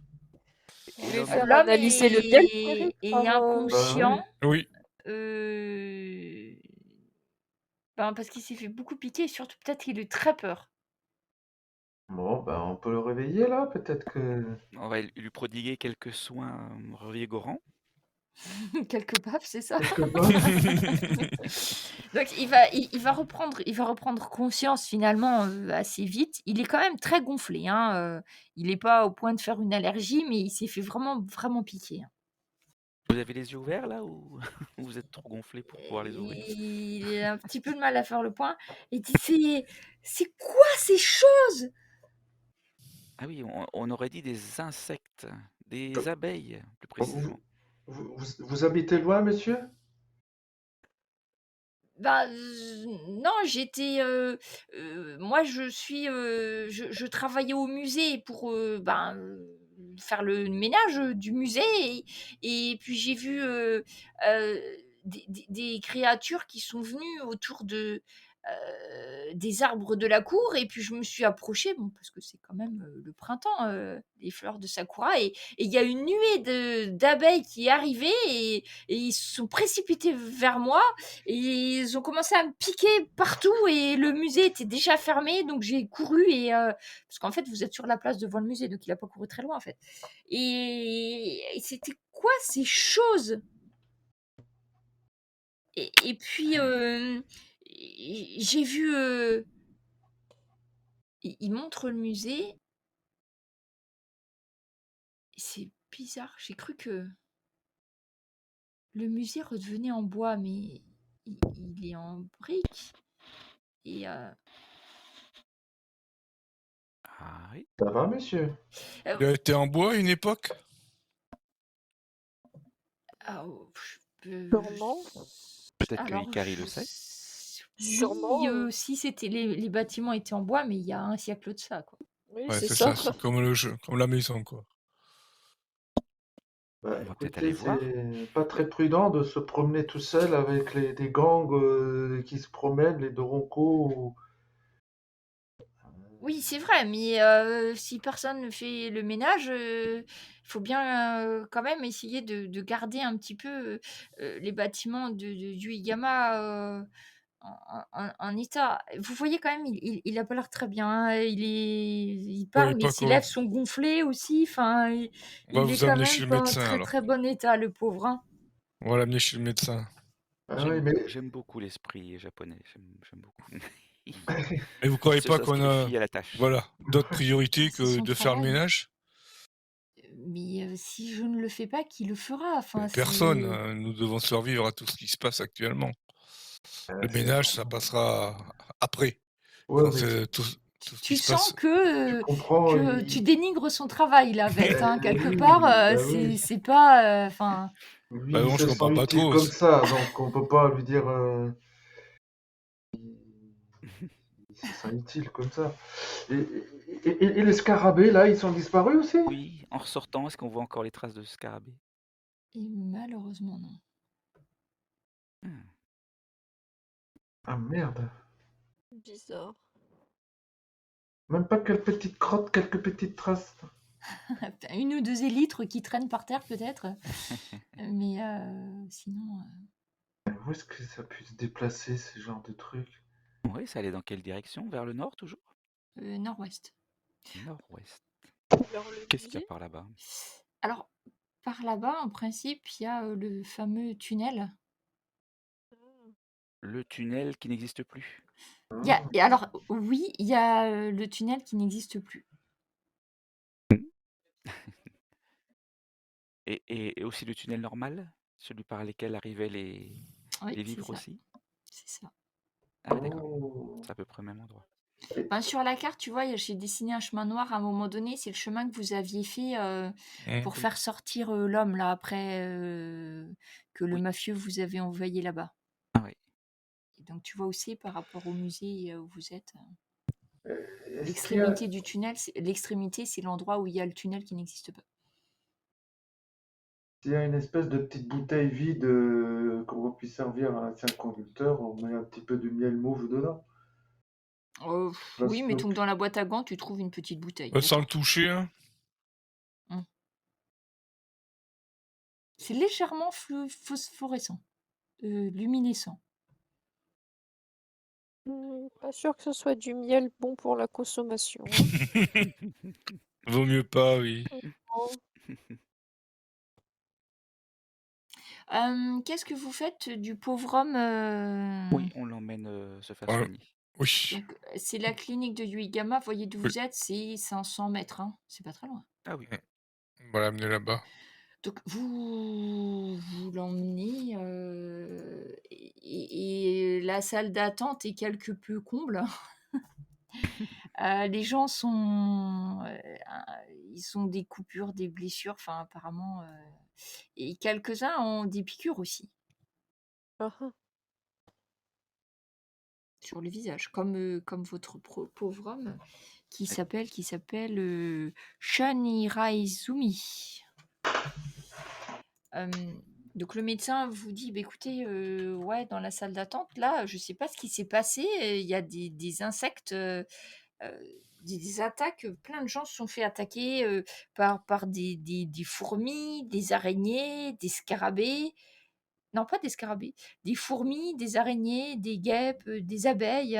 A: Et
E: Vous voulez
A: l'homme?
E: faire
B: L'homme
E: analyser le miel, Thierry,
B: est
E: par,
C: Bah
B: inconscient.
D: Oui.
B: Parce qu'il s'est fait beaucoup piquer et surtout peut-être qu'il a eu très peur.
C: Bon, ben on peut le réveiller là, peut-être que.
A: On va lui prodiguer quelques soins revigorants.
B: Quelques baffes, c'est ça.
C: Quelque part.
B: Donc il va reprendre conscience finalement assez vite. Il est quand même très gonflé. Hein. Il n'est pas au point de faire une allergie, mais il s'est fait vraiment, vraiment piquer. Hein.
A: Vous avez les yeux ouverts là ou vous êtes trop gonflé pour pouvoir les ouvrir?
B: Il a un petit peu de mal à faire le point. Il dit c'est quoi ces choses?
A: Ah oui, on aurait dit des insectes, des abeilles plus précisément.
C: Vous habitez loin, monsieur?
B: Non, j'étais. Moi, je travaillais au musée pour faire le ménage du musée et puis j'ai vu des créatures qui sont venues autour des arbres de la cour et puis je me suis approchée, bon, parce que c'est quand même le printemps, les fleurs de sakura, et il y a une nuée d'abeilles qui est arrivée et ils se sont précipités vers moi et ils ont commencé à me piquer partout et le musée était déjà fermé, donc j'ai couru parce qu'en fait vous êtes sur la place devant le musée, donc il a pas couru très loin en fait. Et c'était quoi ces choses? Et puis j'ai vu, il montre le musée. C'est bizarre, j'ai cru que le musée redevenait en bois, mais il est en briques. Et
A: Ah oui.
C: Ça va, monsieur?
D: Il a été en bois à une époque.
E: Sûrement.
A: Peut-être que
B: alors,
A: Ikari le sait.
E: Sûrement,
B: oui, si c'était les bâtiments étaient en bois, mais il y a un siècle de ça, quoi.
E: Oui,
D: Ouais,
E: c'est
D: c'est
E: ça.
D: ça, c'est comme le jeu, comme la maison, quoi.
C: Bah,
A: On va peut-être aller
C: écoutez,
A: voir.
C: c'est pas très prudent de se promener tout seul avec des gangs qui se promènent, les Doronko.
B: Oui, c'est vrai, mais si personne ne fait le ménage, il faut bien quand même essayer de garder un petit peu les bâtiments du Uegama en état. Vous voyez quand même, il a pas l'air très bien. Hein. Il
D: Ouais,
B: parle, mais
D: pas
B: ses
D: quoi.
B: lèvres sont gonflées aussi. Enfin,
D: On va
B: il est
D: vous
B: quand
D: amener
B: même
D: chez le
B: pas en
D: médecin
B: très
D: alors.
B: très bon état, le pauvre. Hein.
D: On va l'amener chez le médecin.
C: Ah oui, mais
A: J'aime beaucoup l'esprit japonais. J'aime beaucoup.
D: Et vous croyez
A: Se
D: pas qu'on a,
A: sacrifie à la tâche.
D: voilà, d'autres priorités
B: C'est
D: que
B: son
D: de faire le
B: travail.
D: ménage?
B: Mais si je ne le fais pas, qui le fera? Enfin,
D: Personne,
B: c'est...
D: hein, nous devons survivre à tout ce qui se passe actuellement. Le
C: c'est
D: ménage, ça
C: normal.
D: passera après,
C: Ouais,
D: quand
C: mais
D: c'est tout ce qui
B: Tu
D: se
B: sens
D: passe.
C: tu
B: que
C: comprends,
B: tu dénigres son travail, là, Vette, hein, quelque
C: oui,
B: part.
C: bah oui.
B: C'est pas... Enfin...
C: Lui,
D: Bah
C: il
D: bon, je
C: se
D: comprends
C: sent
D: pas
C: utile
D: trop.
C: comme ça, donc on peut pas lui dire. Il se sent utile comme ça. Et les scarabées, là, ils sont disparus aussi?
A: Oui, en ressortant, est-ce qu'on voit encore les traces de scarabée?
B: Et malheureusement, non.
A: Hmm.
C: Ah merde.
E: Bizarre.
C: Même pas quelques petites crottes, quelques petites traces.
B: Une ou deux élytres qui traînent par terre, peut-être. Mais sinon...
C: Où est-ce que ça puisse se déplacer, ce genre de trucs?
A: Oui, ça allait dans quelle direction? Vers le nord toujours?
B: nord-ouest.
A: Nord-ouest.
E: Vers le
A: Qu'est-ce qu'il y a
E: musée?
A: par là-bas?
B: Alors, par là-bas, en principe, il y a le fameux tunnel.
A: Le tunnel qui n'existe plus.
B: Et alors, oui, il y a le tunnel qui n'existe plus.
A: Et aussi le tunnel normal, celui par lequel arrivaient
B: Oui,
A: les
B: c'est
A: vivres
B: ça.
A: aussi.
B: C'est ça.
A: Ah oui, d'accord.
C: Oh.
A: C'est à peu près au même endroit.
B: Ben, sur la carte, tu vois, j'ai dessiné un chemin noir à un moment donné. C'est le chemin que vous aviez fait pour
A: Oui.
B: faire sortir l'homme, là, après que le
A: Oui.
B: mafieux vous avait envoyé là-bas.
A: Ah oui.
B: Et donc, tu vois aussi par rapport au musée où vous êtes.
C: Est-ce qu'il y a,
B: L'extrémité du tunnel, l'extrémité, c'est l'endroit où il y a le tunnel qui n'existe pas.
C: s'il y a une espèce de petite bouteille vide qu'on puisse servir à un ancien conducteur, on met un petit peu de miel mauve dedans? Parce
B: Oui,
C: que
B: mettons que dans la boîte à gants, tu trouves une petite bouteille.
D: Sans le
B: D'accord.
D: toucher, hein.
B: C'est légèrement phosphorescent, luminescent.
E: Pas sûr que ce soit du miel bon pour la consommation, hein.
D: Vaut mieux pas, oui.
E: Non.
B: Qu'est-ce que vous faites du pauvre homme
A: Oui, on l'emmène se faire
D: Ouais.
A: soigner.
D: Oui.
B: Donc, c'est la clinique de Yuigama. Voyez d'où
D: Oui.
B: vous êtes, c'est 500 mètres. Hein. C'est pas très loin.
A: Ah oui.
D: On va l'amener là-bas.
B: Donc, vous l'emmenez et la salle d'attente est quelque peu comble. Les gens ils ont des coupures, des blessures, enfin apparemment, et quelques-uns ont des piqûres aussi
E: Ah, ah.
B: sur le visage, comme votre pauvre homme qui s'appelle Shun Hiraizumi. Donc le médecin vous dit, bah, écoutez, ouais, dans la salle d'attente, là, je sais pas ce qui s'est passé, il y a des insectes, des attaques, plein de gens se sont fait attaquer par des fourmis, des araignées, des scarabées. Non, pas des scarabées, des fourmis, des araignées, des guêpes, des abeilles.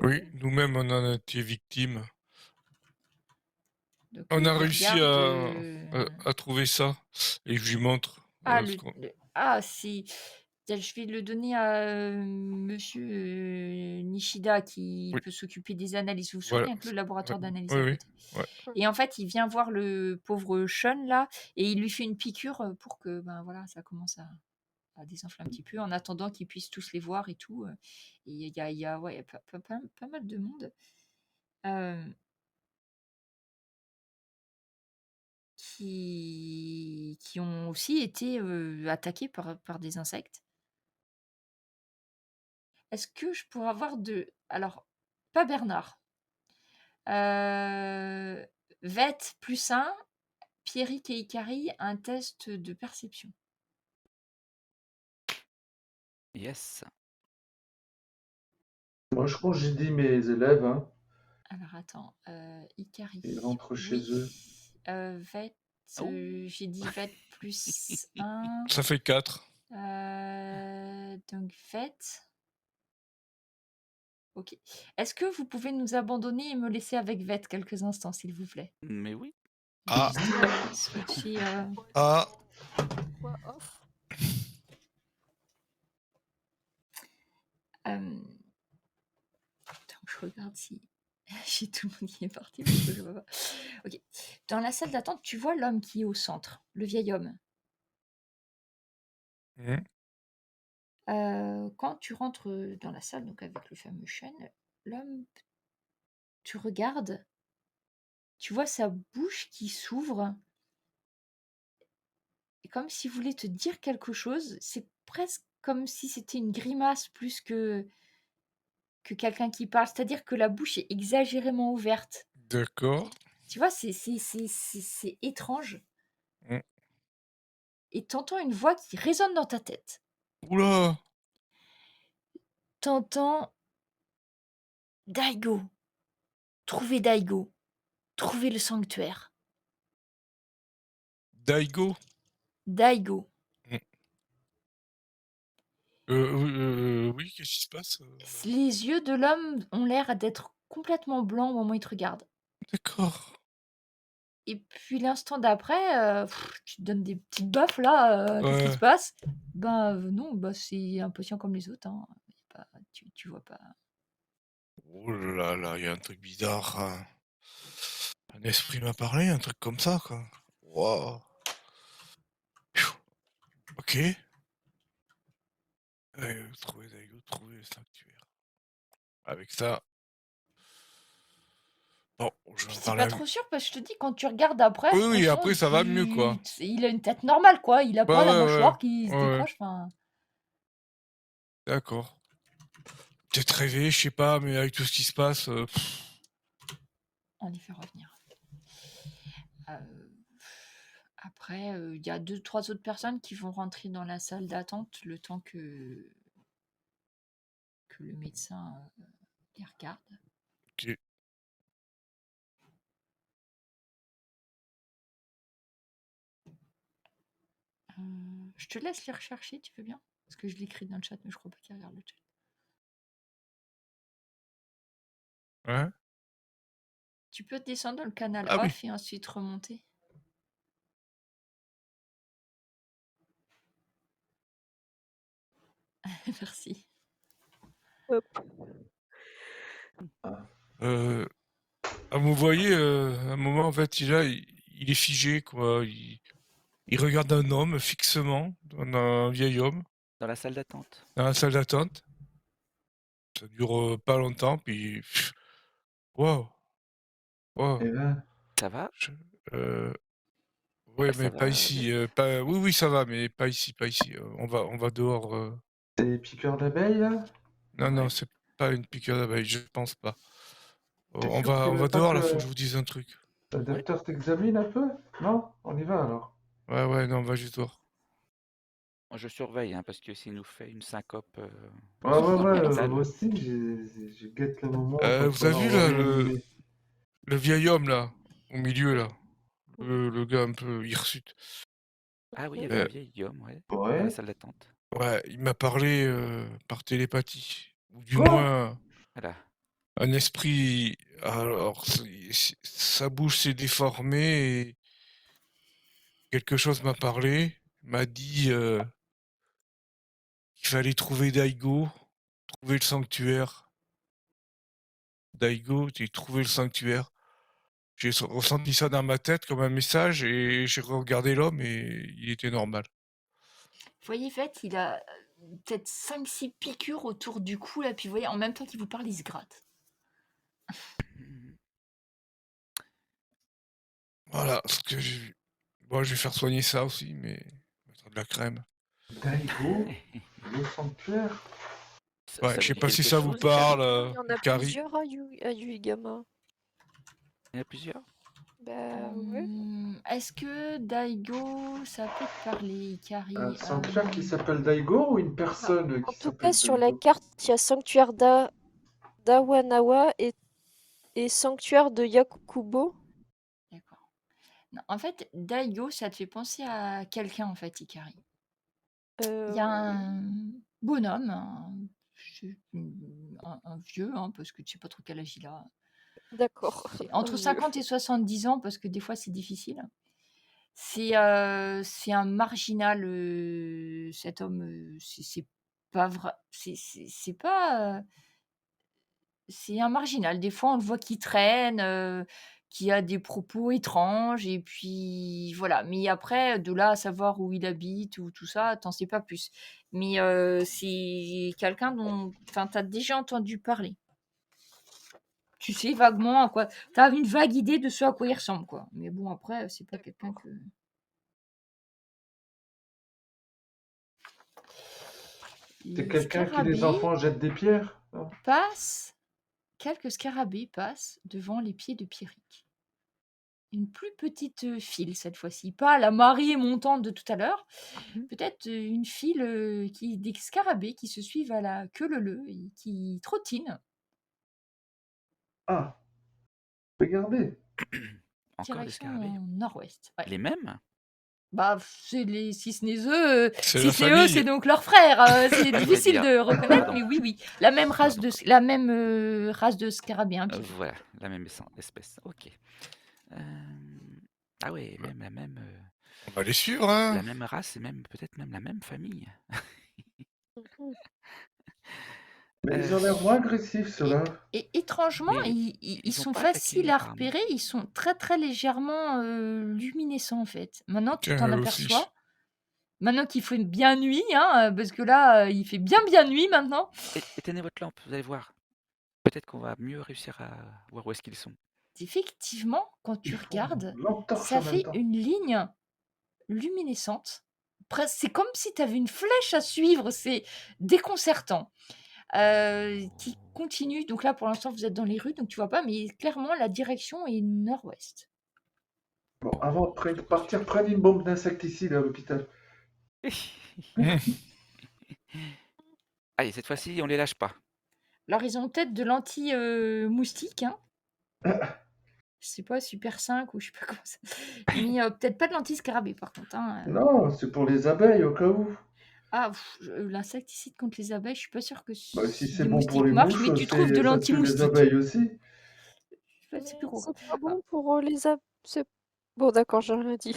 D: Oui, nous-mêmes, on en a été victimes.
B: Donc,
D: On a
B: il
D: réussi
B: regarde.
D: à trouver ça. Et je lui montre.
B: Ah,
D: ce qu'on-
B: c'est. Je vais le donner à monsieur Nishida qui
D: Oui,
B: peut s'occuper des analyses. Vous vous
D: voilà.
B: souvenez, avec le laboratoire d'analyse
D: Oui,
B: à
D: oui.
B: côté.
D: Ouais.
B: Et en fait, il vient voir le pauvre Sean là et il lui fait une piqûre pour que ben voilà, ça commence à désenfler un petit peu en attendant qu'ils puissent tous les voir et tout. Et il y a ouais, pas mal de monde euh, qui ont aussi été attaqués par des insectes. Est-ce que je pourrais avoir de... Alors, pas Bernard. Vette plus 1, Pierrick et Ikari, un test de perception.
A: Yes.
C: moi, je crois que j'ai dit mes élèves, hein,
B: Alors, attends. Ikari.
C: ils rentrent chez
B: Oui.
C: eux.
B: Vette,
A: Oh.
B: j'ai dit Vette plus 1.
D: Ça fait 4.
B: Donc, Vette. Ok. Est-ce que vous pouvez nous abandonner et me laisser avec Vette quelques instants, s'il vous plaît?
A: Mais oui.
D: Ah.
B: Juste switcher.
D: Ah.
E: Voix off.
B: Attends, je regarde si j'ai tout le monde qui est parti parce que je vois pas. Ok. Dans la salle d'attente, tu vois l'homme qui est au centre, le vieil homme. Quand tu rentres dans la salle, donc avec le fameux chêne, l'homme, tu regardes, tu vois sa bouche qui s'ouvre, et comme s'il voulait te dire quelque chose. C'est presque comme si c'était une grimace plus que quelqu'un qui parle. C'est-à-dire que la bouche est exagérément ouverte.
D: D'accord.
B: Tu vois, c'est étrange.
D: Mm.
B: Et t'entends une voix qui résonne dans ta tête.
D: Oula.
B: T'entends Daigo. Trouvez Daigo. Trouvez le sanctuaire.
D: Daigo.
B: Daigo.
D: Oui, qu'est-ce qui se passe?
B: Les yeux de l'homme ont l'air d'être complètement blancs au moment où il te regarde.
D: D'accord.
B: Et puis l'instant d'après, tu te donnes des petites baffes là, qu'est-ce qui
D: Ouais.
B: se passe? Ben, non, bah, c'est un patient comme les autres, hein. Y a pas tu vois pas.
D: Oh là là, il y a un truc bizarre, hein. Un esprit m'a parlé, un truc comme ça, quoi. Waouh. Pfiou. OK. Trouver Daigo, trouver le sanctuaire. Avec ça, bon, je vais
B: Puis
D: en
B: c'est
D: parler
B: pas
D: à
B: trop sûr parce que je te dis quand tu regardes après,
D: oui, oui,
B: franchement,
D: après ça va mieux, quoi.
B: il a une tête normale quoi, il a
D: Ouais,
B: pas la
D: ouais, ouais.
B: mâchoire qui se
D: Ouais, ouais.
B: décroche, enfin,
D: D'accord. Peut-être rêver, je sais pas, mais avec tout ce qui se passe,
B: on les fait revenir. Après, il y a 2-3 autres personnes qui vont rentrer dans la salle d'attente le temps que le médecin, les regarde.
D: OK.
B: Je te laisse les rechercher, tu veux bien? Parce que je l'écris dans le chat, mais je crois pas qu'il regarde le chat.
D: Ouais.
B: Tu peux descendre dans le canal
D: Ah oui.
B: off et ensuite remonter. Merci.
E: Hop.
D: Vous voyez, à un moment, en fait, il est figé, quoi. Il regarde un homme fixement, un vieil homme,
A: Dans la salle d'attente.
D: dans la salle d'attente. Ça dure pas longtemps, puis waouh, waouh.
C: Et là,
A: Ça va?
D: Je- euh, ouais,
A: Ça
D: mais pas
A: va,
D: ici. Pas... Oui, oui, ça va, mais pas ici, pas ici. On va dehors.
C: c'est les piqûres d'abeilles, là?
D: Non, non,
A: Ouais.
D: c'est pas une piqûre d'abeille, je pense pas.
C: T'es sûr que tu
D: On
C: veux
D: va
C: pas
D: dehors, là,
C: que
D: faut que je vous dise un truc.
C: le
A: Ouais.
C: docteur t'examine un peu? Non? On y va alors.
D: Ouais, ouais, non, on va juste dehors.
A: Je surveille, hein, parce que s'il nous fait une syncope
C: Ouais, ouais,
A: dans
C: ouais,
A: l'hôpital.
C: moi aussi, je guette le moment où il va
D: Vous avez
C: falloir
D: vu,
C: le
D: là,
C: réanimer.
D: le vieil homme, là, au milieu, là, le gars un peu hirsute.
A: Ah oui, il y avait un
D: Euh,
A: vieil homme, ouais, dans la
C: Ouais?
A: salle d'attente.
D: ouais, il m'a parlé par télépathie. Ou du
C: Quoi?
D: moins,
A: Voilà.
D: un esprit. Alors, sa bouche s'est déformée et quelque chose m'a parlé, m'a dit qu'il fallait trouver Daigo, trouver le sanctuaire. Daigo, j'ai trouvé le sanctuaire. J'ai ressenti ça dans ma tête comme un message et j'ai regardé l'homme et il était normal.
B: Vous voyez, Vette, il a peut-être 5-6 piqûres autour du cou, là, puis vous voyez, en même temps qu'il vous parle, il se gratte.
D: Voilà ce que j'ai vu. Bon, je vais faire soigner ça aussi, mais mettre de la crème.
C: Daigo? Le sanctuaire?
A: Ça,
D: Ouais,
A: ça
D: je
A: vous
D: sais
A: dit
D: pas si
A: quelque
D: ça vous
A: chose, Ikari?
D: parle,
E: Il y en a
D: Ikari.
E: plusieurs à Yuigama.
A: Il y en a plusieurs?
E: Bah ouais.
B: Est-ce que Daigo, ça peut te parler, Ikari?
C: Un sanctuaire qui s'appelle Daigo ou une personne
E: En
C: qui
E: tout cas,
C: s'appelle
E: sur la
C: Daigo?
E: carte, il y a sanctuaire d'Awanawa et sanctuaire de Yakubo.
B: D'accord. Non, en fait, Daigo, ça te fait penser à quelqu'un, en fait, Ikari. Il y a un bonhomme, un vieux, hein, parce que tu sais pas trop quel âge il a.
E: D'accord.
B: C'est entre
E: Un vieux.
B: 50 et 70 ans, parce que des fois c'est difficile. C'est un marginal, cet homme, c'est pas vrai, c'est pas, c'est un marginal. Des fois, on le voit qui traîne, qui a des propos étranges et puis voilà. Mais après, de là à savoir où il habite ou tout ça, tu sais pas plus. Mais c'est quelqu'un dont enfin, tu as déjà entendu parler. Tu sais vaguement à quoi tu as une vague idée de ce à quoi il ressemble, quoi. Mais bon, après, c'est pas quelqu'un que
C: C'est
B: les
C: quelqu'un qui, les
B: scarabées
C: enfants, jettent des pierres? Non?
B: passent quelques scarabées passent devant les pieds de Pierrick. Une plus petite file cette fois-ci, pas la marée montante de tout à l'heure, peut-être une file des scarabées qui se suivent à la queue leu et qui trottinent
C: Ah, regardez.
A: Encore des
B: direction
A: scarabées?
B: nord-ouest. Ouais.
A: Les mêmes?
B: Bah, c'est si ce n'est eux,
D: C'est
B: si
D: la
B: c'est eux, c'est
D: famille.
B: donc leurs frères. C'est
A: Je voulais
B: difficile
A: dire,
B: de reconnaître,
A: pardon,
B: mais oui, oui, la même race
A: pardon.
B: la même race de scarabées, hein, Pierrick.
A: Voilà, la même espèce. Ok. Ah ouais, même
D: On va les suivre,
A: la
D: hein.
A: même race et même peut-être même la même famille.
E: Mhm.
C: Mais ils
A: Heu,
C: ont l'air moins agressifs,
B: Et,
C: ceux-là.
B: étrangement,
A: mais
B: ils
A: ils ont
B: sont
A: pas attaqué
B: faciles à
A: apparemment.
B: repérer, ils sont très très légèrement luminescents en fait. Maintenant, tu
D: Tiens,
B: t'en
D: elle aussi.
B: aperçois. Maintenant qu'il fait bien nuit, hein, parce que là, il fait bien bien nuit maintenant.
A: Éteignez votre lampe, vous allez voir. Peut-être qu'on va mieux réussir à voir où est-ce qu'ils sont.
B: Effectivement, quand
C: Ils
B: tu
C: font
B: regardes,
C: lampe torche
B: ça
C: en même
B: fait
C: temps.
B: une ligne luminescente. C'est comme si tu avais une flèche à suivre, c'est déconcertant. Qui continue, donc là pour l'instant vous êtes dans les rues, donc tu vois pas, mais clairement la direction est nord-ouest.
C: Bon,
A: Bon.
C: avant de partir, prenez une bombe d'insecticide à l'hôpital.
A: Allez, cette fois-ci, on les lâche pas.
B: Alors ils ont peut-être de l'anti-moustique, hein. Je sais pas, Super 5 ou je sais pas comment ça. Mais peut-être pas de l'anti-scarabée par contre, hein.
C: Non, c'est pour les abeilles au cas où.
B: Ah, l'insecticide contre les abeilles, je suis pas sûre que
C: Bah, si c'est
B: les
C: bon pour
B: moustiques
C: les
B: marchent,
C: mouches,
B: mais tu trouves de
C: ça tue les
B: l'anti-moustique.
C: abeilles aussi.
B: Je sais
E: Mais
B: pas, c'est plus gros.
E: c'est pas
B: Ah,
E: bon pour les ab... Bon, d'accord, j'ai rien dit.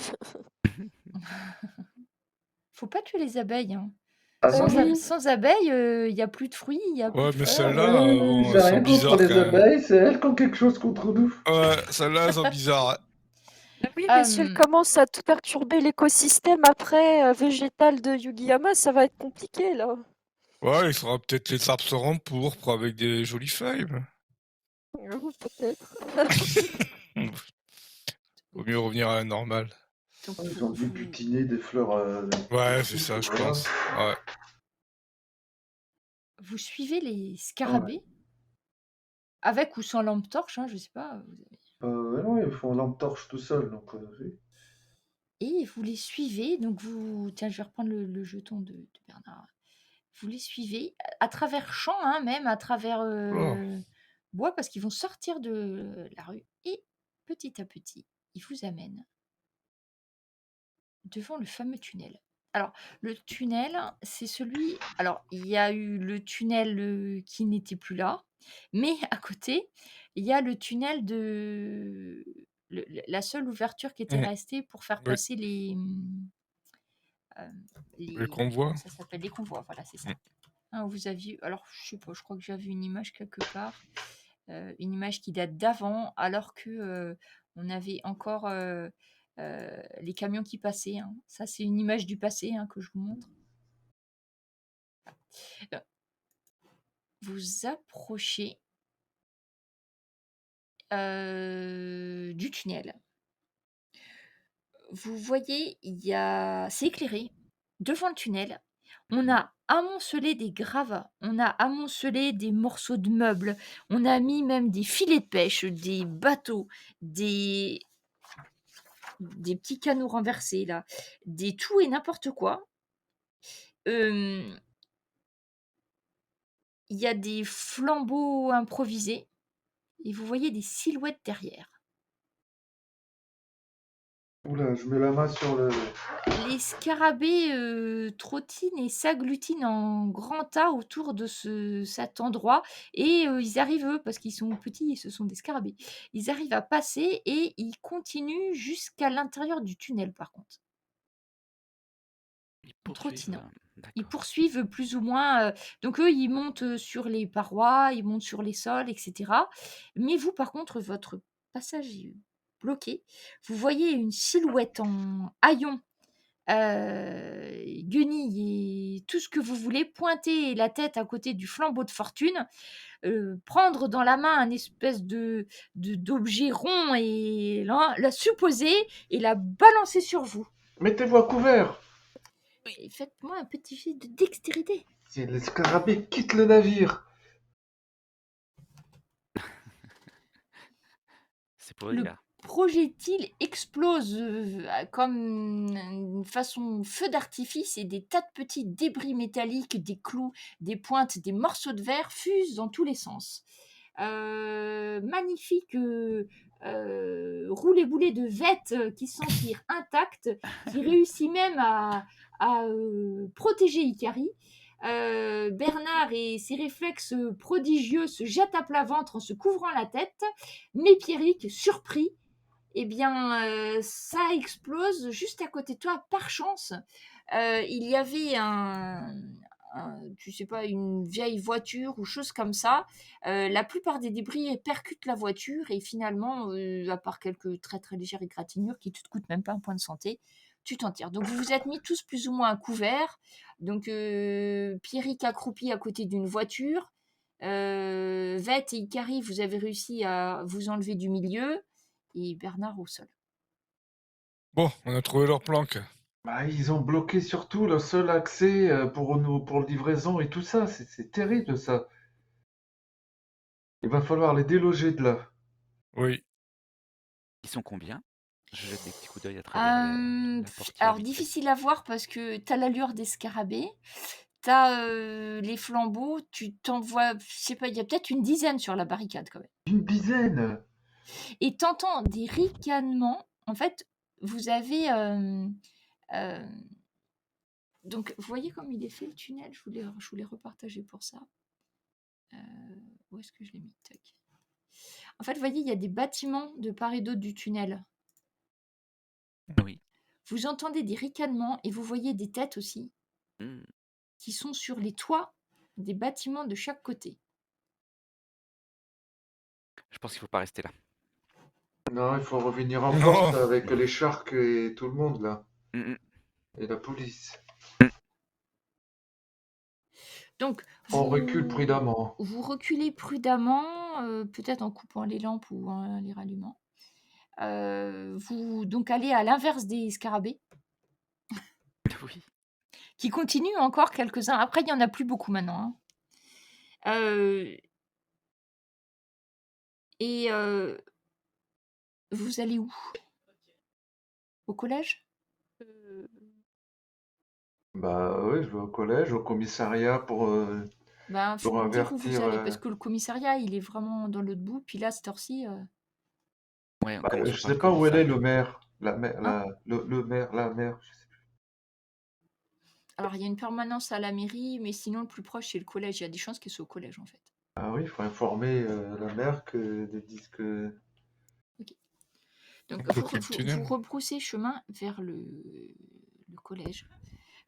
B: faut pas tuer les abeilles, hein.
C: Ah
E: Bah
C: non,
B: Sans,
C: mais...
E: oui.
B: sans abeilles, il n'y a plus de fruits, il n'y a plus
D: Ouais,
B: de
D: mais
B: fleurs.
C: Ah
D: celles-là,
C: ouais,
D: bon,
C: j'ai
D: elles sont
C: rien contre
D: bizarres quand
C: les
D: même.
C: abeilles, c'est elles qui ont quelque chose contre nous.
D: Ouais, celles-là, elles sont bizarres.
E: Bah oui, mais si elle
B: Euh,
E: commence à tout perturber l'écosystème après végétal de Yugiyama, ça va être compliqué là.
D: Ouais, il faudra peut-être les arbres seront pourpres avec des jolies feuilles.
E: Peut-être.
D: Vaut mieux revenir à la normale.
B: donc
C: Ils ont dû
B: vous,
C: butiner des fleurs.
D: Ouais,
C: des
D: c'est
C: trucs,
D: ça, je
C: voilà.
D: pense. Ouais.
B: vous suivez les
C: Ouais.
B: scarabées, avec ou sans lampe torche, hein, je sais pas.
C: Non, ils font lampe torche tout seul, donc oui.
B: Et vous les suivez, donc vous... Tiens, je vais reprendre le jeton de Bernard. Vous les suivez à travers champs, hein, même à travers
D: Oh.
B: bois, parce qu'ils vont sortir de la rue. Et petit à petit, ils vous amènent devant le fameux tunnel. Alors, le tunnel, c'est celui... Alors, il y a eu le tunnel qui n'était plus là, mais à côté, il y a le tunnel de... la seule ouverture qui était
D: Mm.
B: restée pour faire
D: Oui,
B: passer euh,
D: les
B: les...
D: convois.
B: Comment ça s'appelle? Les convois, voilà, c'est ça.
D: Mm.
B: Hein, vous aviez... Alors, je sais pas, je crois que j'avais une image quelque part. Une image qui date d'avant, alors que on avait encore les camions qui passaient, hein. Ça, c'est une image du passé, hein, que je vous montre. Euh, Vous approchez du tunnel. Vous voyez, c'est éclairé. Devant le tunnel, on a amoncelé des gravats, on a amoncelé des morceaux de meubles, on a mis même des filets de pêche, des bateaux, des petits canots renversés là, des tout et n'importe quoi. Il y a des flambeaux improvisés et vous voyez des silhouettes derrière.
C: Oula, je mets la main sur le.
B: Les scarabées trottinent et s'agglutinent en grand tas autour de cet endroit et ils arrivent, eux, parce qu'ils sont petits et ce sont des scarabées, ils arrivent à passer et ils continuent jusqu'à l'intérieur du tunnel par contre,
A: Ils
B: en
A: poursuivent.
B: trottinant. Ils
A: D'accord.
B: poursuivent plus ou moins. Donc eux, ils montent sur les parois, ils montent sur les sols, etc. Mais vous, par contre, votre passage est bloqué. Vous voyez une silhouette en haillons, guenilles et tout ce que vous voulez, pointer la tête à côté du flambeau de fortune, prendre dans la main un espèce d'objet rond et la supposer et la balancer sur vous.
C: Mettez-vous à couvert!
B: Et faites-moi un petit jet de dextérité.
C: Si les scarabées quittent le navire!
A: C'est pour
B: Le
A: rire.
B: projectile explose comme une façon feu d'artifice et des tas de petits débris métalliques, des clous, des pointes, des morceaux de verre fusent dans tous les sens. Magnifique roulé-boulé de Vette qui s'en tire intact, qui réussit même à protéger Ikari. Bernard et ses réflexes prodigieux se jettent à plat ventre en se couvrant la tête, mais Pierrick, surpris, eh bien, ça explose juste à côté de toi. Par chance, il y avait tu sais pas, une vieille voiture ou chose comme ça. La plupart des débris percutent la voiture et finalement, à part quelques très très légères égratignures qui ne te coûtent même pas un point de santé, tu t'en tires. Donc vous vous êtes mis tous plus ou moins à couvert. Donc Pierrick accroupi à côté d'une voiture. Vette et Ikari, vous avez réussi à vous enlever du milieu. Et Bernard au sol.
D: Bon, on a trouvé leur planque.
C: Bah, ils ont bloqué surtout le seul accès pour livraison et tout ça. C'est terrible ça. Il va falloir les déloger de là.
D: Oui.
A: Ils sont combien? Je jette des petits coups d'œil à travers la portière
B: Alors,
A: vitrée.
B: difficile à voir parce que tu as l'allure des scarabées, tu as les flambeaux, tu t'en vois, je sais pas, il y a peut-être une dizaine sur la barricade quand même.
C: Une dizaine!
B: Et t'entends des ricanements. En fait, vous avez. Donc, vous voyez comme il est fait le tunnel. Je voulais repartager pour ça. Où est-ce que je l'ai mis? Tac. En fait, vous voyez, il y a des bâtiments de part et d'autre du tunnel.
A: Oui.
B: Vous entendez des ricanements et vous voyez des têtes aussi
A: Mmh.
B: qui sont sur les toits des bâtiments de chaque côté.
A: Je pense qu'il faut pas rester là.
C: Non, il faut revenir en
D: Non.
C: force avec les sharks et tout le monde là.
A: Mmh mh.
C: Et la police.
B: Donc,
C: On recule prudemment.
B: Vous reculez prudemment, peut-être en coupant les lampes ou en les rallumant. Vous donc allez à l'inverse des scarabées,
A: Oui.
B: qui continuent encore quelques-uns. Après, il n'y en a plus beaucoup maintenant. Et vous allez où? Au collège?
C: Bah oui, je vais au collège, au commissariat pour
B: Ben, faut me dire où vous
C: avertir.
B: allez, parce que le commissariat, il est vraiment dans l'autre bout. Puis là, cette heure-ci,
A: Ouais, on
C: Bah,
A: commence
C: je
A: par le
C: sais pas où elle est,
A: commissariat.
C: le maire. La mère,
B: Hein?
C: le maire, la mère, je sais plus.
B: alors il y a une permanence à la mairie, mais sinon le plus proche, c'est le collège. Il y a des chances qu'elle soit au collège, en fait.
C: Ah oui, il faut informer la mère de disent que.
B: Donc,
D: On bloque le tunnel.
B: vous rebroussez chemin vers le collège.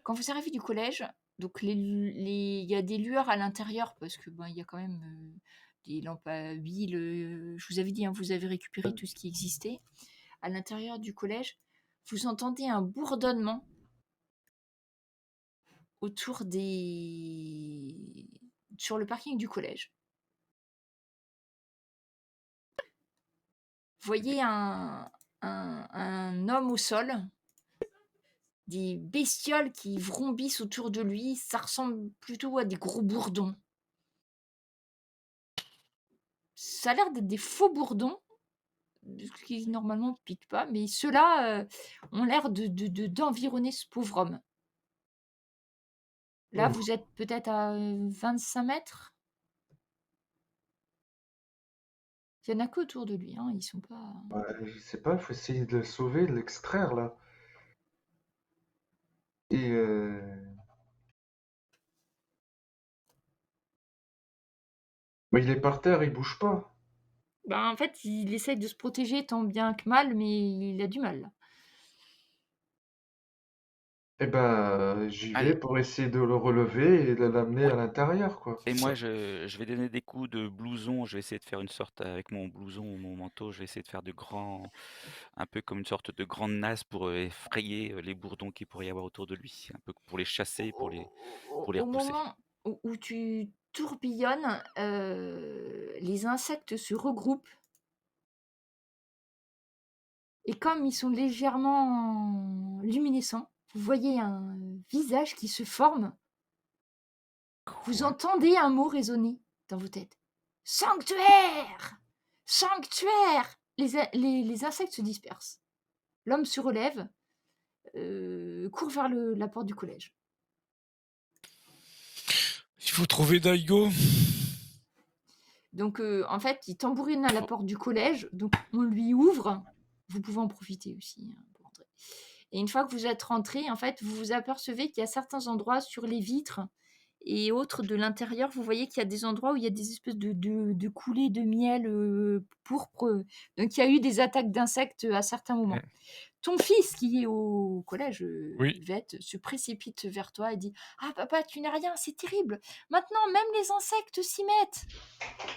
B: Quand vous arrivez du collège, donc il y a des lueurs à l'intérieur parce que il y a quand même des lampes à huile. Je vous avais dit, hein, vous avez récupéré tout ce qui existait. À l'intérieur du collège, vous entendez un bourdonnement autour sur le parking du collège. Vous voyez un homme au sol, des bestioles qui vrombissent autour de lui. Ça ressemble plutôt à des gros bourdons. Ça a l'air d'être des faux bourdons, qui normalement ne piquent pas, mais ceux-là ont l'air d'environner ce pauvre homme. Là,
C: Oh.
B: vous êtes peut-être à 25 mètres. Il y en a qu'autour de lui, hein, ils sont pas.
C: Ouais, je sais pas, il faut essayer de le sauver, de l'extraire là. Et mais il est par terre, il bouge pas.
B: En fait, il essaye de se protéger tant bien que mal, mais il a du mal, là.
C: Eh ben, j'y vais
A: Allez.
C: pour essayer de le relever et de l'amener
A: Ouais.
C: à l'intérieur, quoi.
A: Et moi, je vais donner des coups de blouson. Je vais essayer de faire une sorte, avec mon blouson ou mon manteau, je vais essayer de faire un peu comme une sorte de grande nasse pour effrayer les bourdons qu'il pourrait y avoir autour de lui. Un peu pour les chasser, pour les
B: Au
A: repousser.
B: moment où tu tourbillonnes, les insectes se regroupent. Et comme ils sont légèrement luminescents, vous voyez un visage qui se forme. Vous entendez un mot résonner dans vos têtes. Sanctuaire! Sanctuaire! Les insectes se dispersent. L'homme se relève, court vers la porte du collège.
D: Il faut trouver Daigo.
B: Donc, en fait, il tambourine à la porte du collège. Donc, on lui ouvre. Vous pouvez en profiter aussi pour entrer. Et une fois que vous êtes rentré, en fait, vous vous apercevez qu'il y a certains endroits sur les vitres, et autres de l'intérieur, vous voyez qu'il y a des endroits où il y a des espèces de coulées de miel pourpre. Donc il y a eu des attaques d'insectes à certains moments.
D: Mm.
B: Ton fils qui est au collège,
D: Oui,
B: Yvette, se précipite vers toi et dit: «Ah papa, tu n'as rien, c'est terrible. Maintenant même les insectes s'y mettent.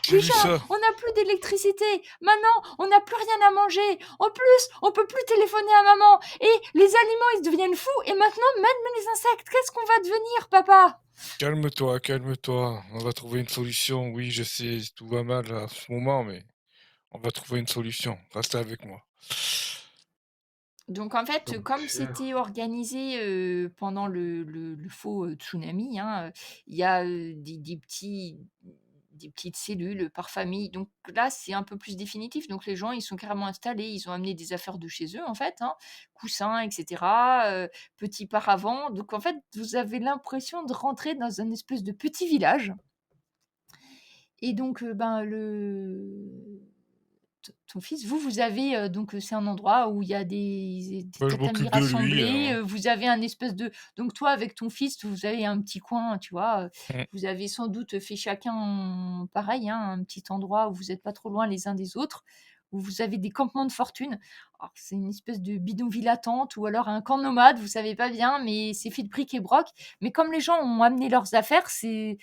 D: j'ai vu
B: Déjà,
D: ça.
B: on n'a plus d'électricité. Maintenant, on n'a plus rien à manger. En plus, on peut plus téléphoner à maman. Et les aliments, ils deviennent fous. Et maintenant, même les insectes, qu'est-ce qu'on va devenir, papa?»
D: Calme-toi, calme-toi. On va trouver une solution. Oui, je sais, tout va mal à ce moment, mais on va trouver une solution. Reste avec moi.
B: Donc en fait,
C: Donc,
B: comme c'était organisé pendant le faux tsunami, hein, il y a des petites cellules par famille. Donc là, c'est un peu plus définitif. Donc les gens, ils sont carrément installés, ils ont amené des affaires de chez eux, en fait, hein, coussins, etc., petits paravents. Donc en fait, vous avez l'impression de rentrer dans un espèce de petit village. Et donc, ben, ton fils, vous avez donc c'est un endroit où il y a des
D: Moi, je
B: tatamis
D: m'occupe de lui,
B: rassemblés.
D: alors.
B: Vous avez un espèce de donc toi avec ton fils, vous avez un petit coin, tu vois.
D: Mm.
B: Vous avez sans doute fait chacun pareil, hein, un petit endroit où vous n'êtes pas trop loin les uns des autres, où vous avez des campements de fortune. Alors, c'est une espèce de bidonville à tente ou alors un camp nomade, vous savez pas bien, mais c'est fait de briques et broc. Mais comme les gens ont amené leurs affaires, c'est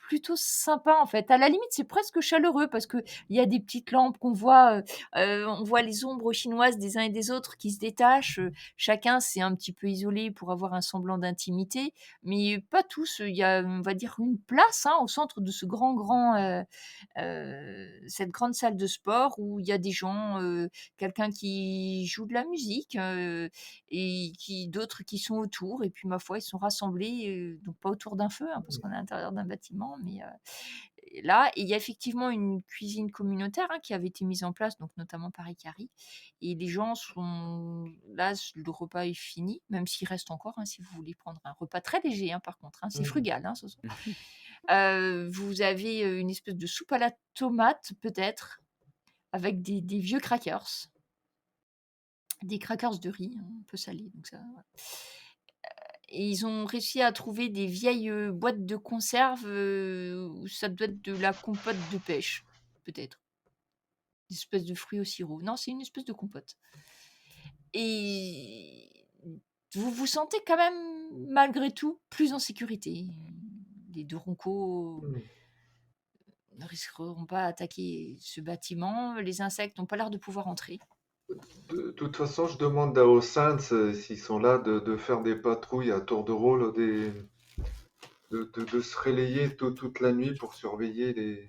B: plutôt sympa en fait. À la limite, c'est presque chaleureux parce que il y a des petites lampes qu'on voit, on voit les ombres chinoises des uns et des autres qui se détachent. Chacun s'est un petit peu isolé pour avoir un semblant d'intimité, mais pas tous. Il y a, on va dire, une place hein, au centre de ce cette grande salle de sport où il y a des gens, quelqu'un qui joue de la musique et d'autres qui sont autour. Et puis, ma foi, ils sont rassemblés, donc pas autour d'un feu, hein, parce qu'on est à l'intérieur d'un bâtiment, mais là, et il y a effectivement une cuisine communautaire hein, qui avait été mise en place, donc notamment par Ikari. Et les gens sont là, le repas est fini, même s'il reste encore, hein, si vous voulez prendre un repas très léger, hein, par contre, hein, c'est frugal hein, ce soir. Vous avez une espèce de soupe à la tomate, peut-être, avec des vieux crackers, des crackers de riz, hein, un peu salés, donc ça. Voilà. Et ils ont réussi à trouver des vieilles boîtes de conserve où ça doit être de la compote de pêche, peut-être. Une espèce de fruits au sirop. Non, c'est une espèce de compote. Et vous vous sentez quand même, malgré tout, plus en sécurité. Les deux roncos ne risqueront pas d'attaquer ce bâtiment. Les insectes n'ont pas l'air de pouvoir entrer.
C: de toute façon, je demande aux Saints s'ils sont là de faire des patrouilles à tour de rôle, de se relayer toute la nuit pour surveiller le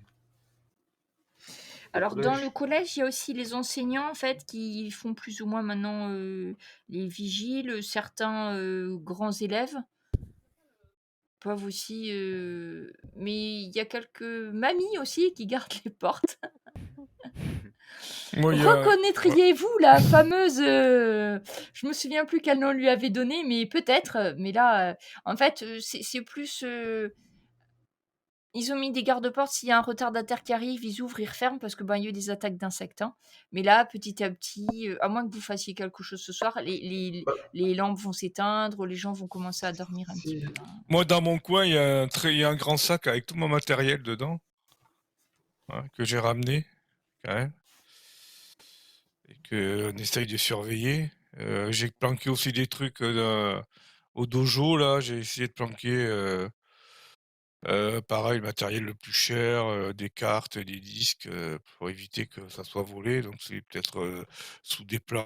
B: Alors, dans le
C: collège.
B: collège, il y a aussi les enseignants, en fait, qui font plus ou moins maintenant les vigiles. Certains grands élèves peuvent aussi... Mais il y a quelques mamies aussi qui gardent les portes.
D: Moi, il y a...
B: Reconnaîtriez-vous la fameuse... je me souviens plus quel nom on lui avait donné, mais peut-être. Mais là, en fait, c'est plus... Ils ont mis des garde-portes, s'il y a un retardataire qui arrive, ils ouvrent, ils referment parce que ben, il y a eu des attaques d'insectes. Hein. Mais là, petit à petit, à moins que vous fassiez quelque chose ce soir,
C: Bah,
B: les lampes vont s'éteindre, les gens vont commencer à dormir un petit
C: si,
B: peu. Hein.
D: Moi, dans mon coin, il y a un grand sac avec tout mon matériel dedans, hein, que j'ai ramené, quand même, et qu'on essaye de surveiller. J'ai planqué aussi des trucs au dojo, là. J'ai essayé de planquer, pareil, le matériel le plus cher, des cartes, des disques, pour éviter que ça soit volé. Donc c'est peut-être, sous des planches,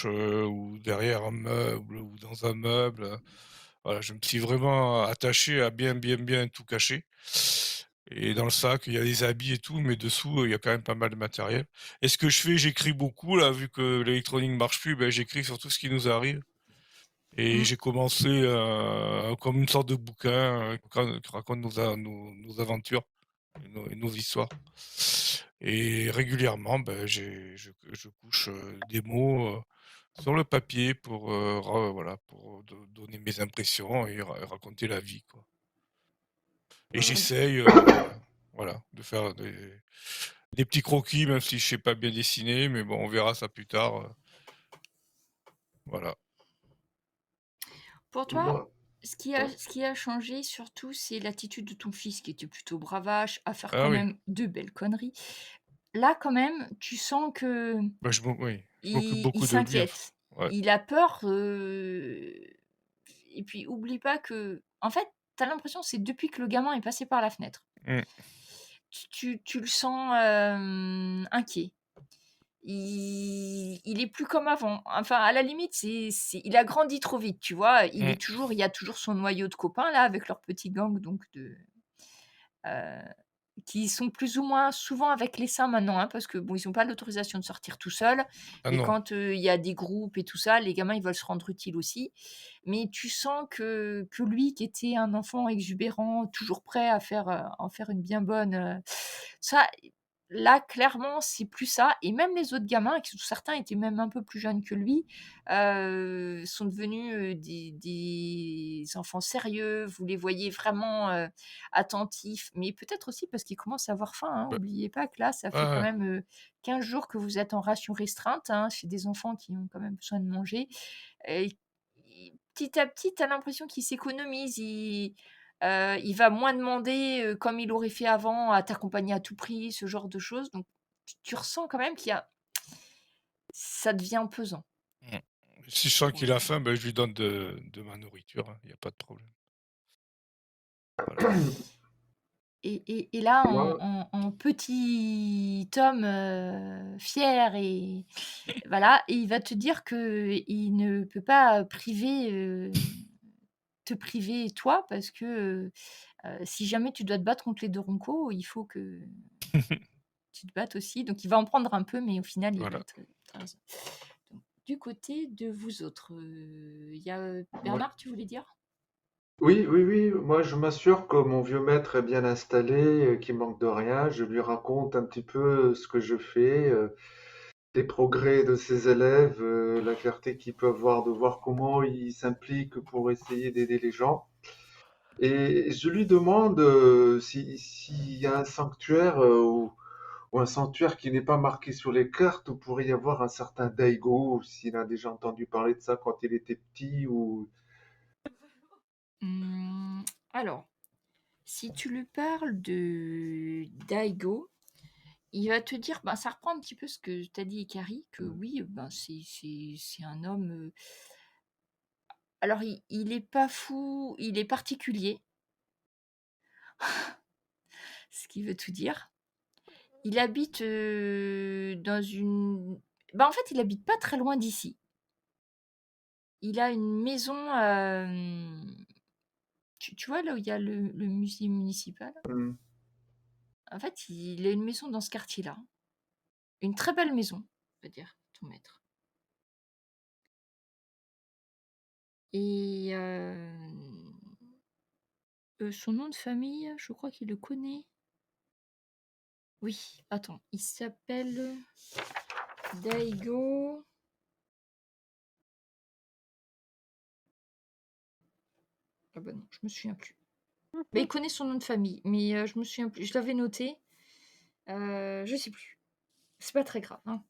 D: ou derrière un meuble ou dans un meuble. Voilà, je me suis vraiment attaché à bien, bien, bien tout cacher. Et dans le sac, il y a des habits et tout, mais dessous, il y a quand même pas mal de matériel. Et ce que je fais, j'écris beaucoup là, vu que l'électronique marche plus, ben, j'écris sur tout ce qui nous arrive. Et
B: Mm.
D: j'ai commencé comme une sorte de bouquin qui raconte nos aventures et nos histoires. Et régulièrement, ben, je couche des mots sur le papier pour, voilà, pour donner mes impressions et raconter la vie, quoi. Et
C: mhm.
D: j'essaye voilà, de faire des petits croquis, même si je sais pas bien dessiner, mais bon, on verra ça plus tard. Voilà.
B: Pour toi,
C: Moi, Ouais.
B: Ce qui a changé surtout, c'est l'attitude de ton fils qui était plutôt bravache, à faire
D: Ah
B: quand
D: oui,
B: même de belles conneries. Là, quand même, tu sens que
D: bah, oui, je m'occupe
B: il
D: beaucoup de lui,
B: s'inquiète.
D: ouais.
B: Il a peur, et puis oublie pas que en fait, tu as l'impression, c'est depuis que le gamin est passé par la fenêtre.
D: Mmh.
B: Tu le sens, inquiet. Il est plus comme avant. Enfin, à la limite, il a grandi trop vite, tu vois?
D: Mmh.
B: Il y a toujours son noyau de copains là, avec leur petit gang donc heu, qui sont plus ou moins souvent avec les seins maintenant, hein, parce que bon, ils ont pas l'autorisation de sortir tout seuls
D: Ah
B: et
D: non.
B: quand, il y a des groupes et tout ça, les gamins, ils veulent se rendre utiles aussi. Mais tu sens que lui qui était un enfant exubérant, toujours prêt à faire, en faire une bien bonne, ça, là, clairement, c'est plus ça et même les autres gamins qui certains étaient même un peu plus jeunes que lui, sont devenus, des enfants sérieux. Vous les voyez vraiment, attentifs, mais peut-être aussi parce qu'ils commencent à avoir faim, hein.
D: Bah,
B: Oubliez pas que là, ça fait quand
D: ah,
B: même, 15 jours que vous êtes en ration restreinte, hein, chez des enfants qui ont quand même besoin de manger et petit à petit, tu as l'impression qu'il s'économise. Il va moins demander, comme il aurait fait avant, à t'accompagner à tout prix, ce genre de choses. Donc tu ressens quand même qu'il y a ça devient pesant.
D: mmh. Si je sens
B: Pour
D: qu'il
B: le
D: a
B: coup.
D: faim, ben je lui donne de ma nourriture, hein, il y a pas de problème. Voilà.
B: Et là,
C: Moi,
B: en petit homme, fier et voilà, et il va te dire qu'il ne peut pas te priver toi parce que, si jamais tu dois te battre contre les Doronkos, il faut que tu te battes aussi. Donc il va en prendre un peu, mais au final, il va
D: Voilà.
B: être, tu raison. Donc du côté de vous autres, il y a,
C: moi-
B: Bernard, tu voulais dire?
C: Oui, oui, oui. Moi, je m'assure que mon vieux maître est bien installé, qu'il manque de rien. Je lui raconte un petit peu ce que je fais, les progrès de ses élèves, la fierté qu'il peut avoir de voir comment il s'implique pour essayer d'aider les gens. Et je lui demande s'il y a un sanctuaire ou un sanctuaire qui n'est pas marqué sur les cartes où pourrait y avoir un certain Daigo, ou s'il a déjà entendu parler de ça quand il était petit ou...
B: Mmh, alors, si tu lui parles de Daigo, il va te dire, ben, ça reprend un petit peu ce que tu as dit, Ikari, que oui, ben, c'est un homme. Alors, il est pas fou, il est particulier, ce qui veut tout dire. Il habite dans une. Ben, en fait, il habite pas très loin d'ici. Il a une maison. Tu vois là où il y a le musée municipal?
C: Hmm.
B: En fait, il a une maison dans ce quartier-là. Une très belle maison, on va dire, ton maître. Et son nom de famille, je crois qu'il le connaît. Oui, attends, il s'appelle Daigo. Ah bah non, je me souviens plus. Mais il connaît son nom de famille, mais je me souviens plus. Je l'avais noté. Je sais plus. C'est pas très grave, hein.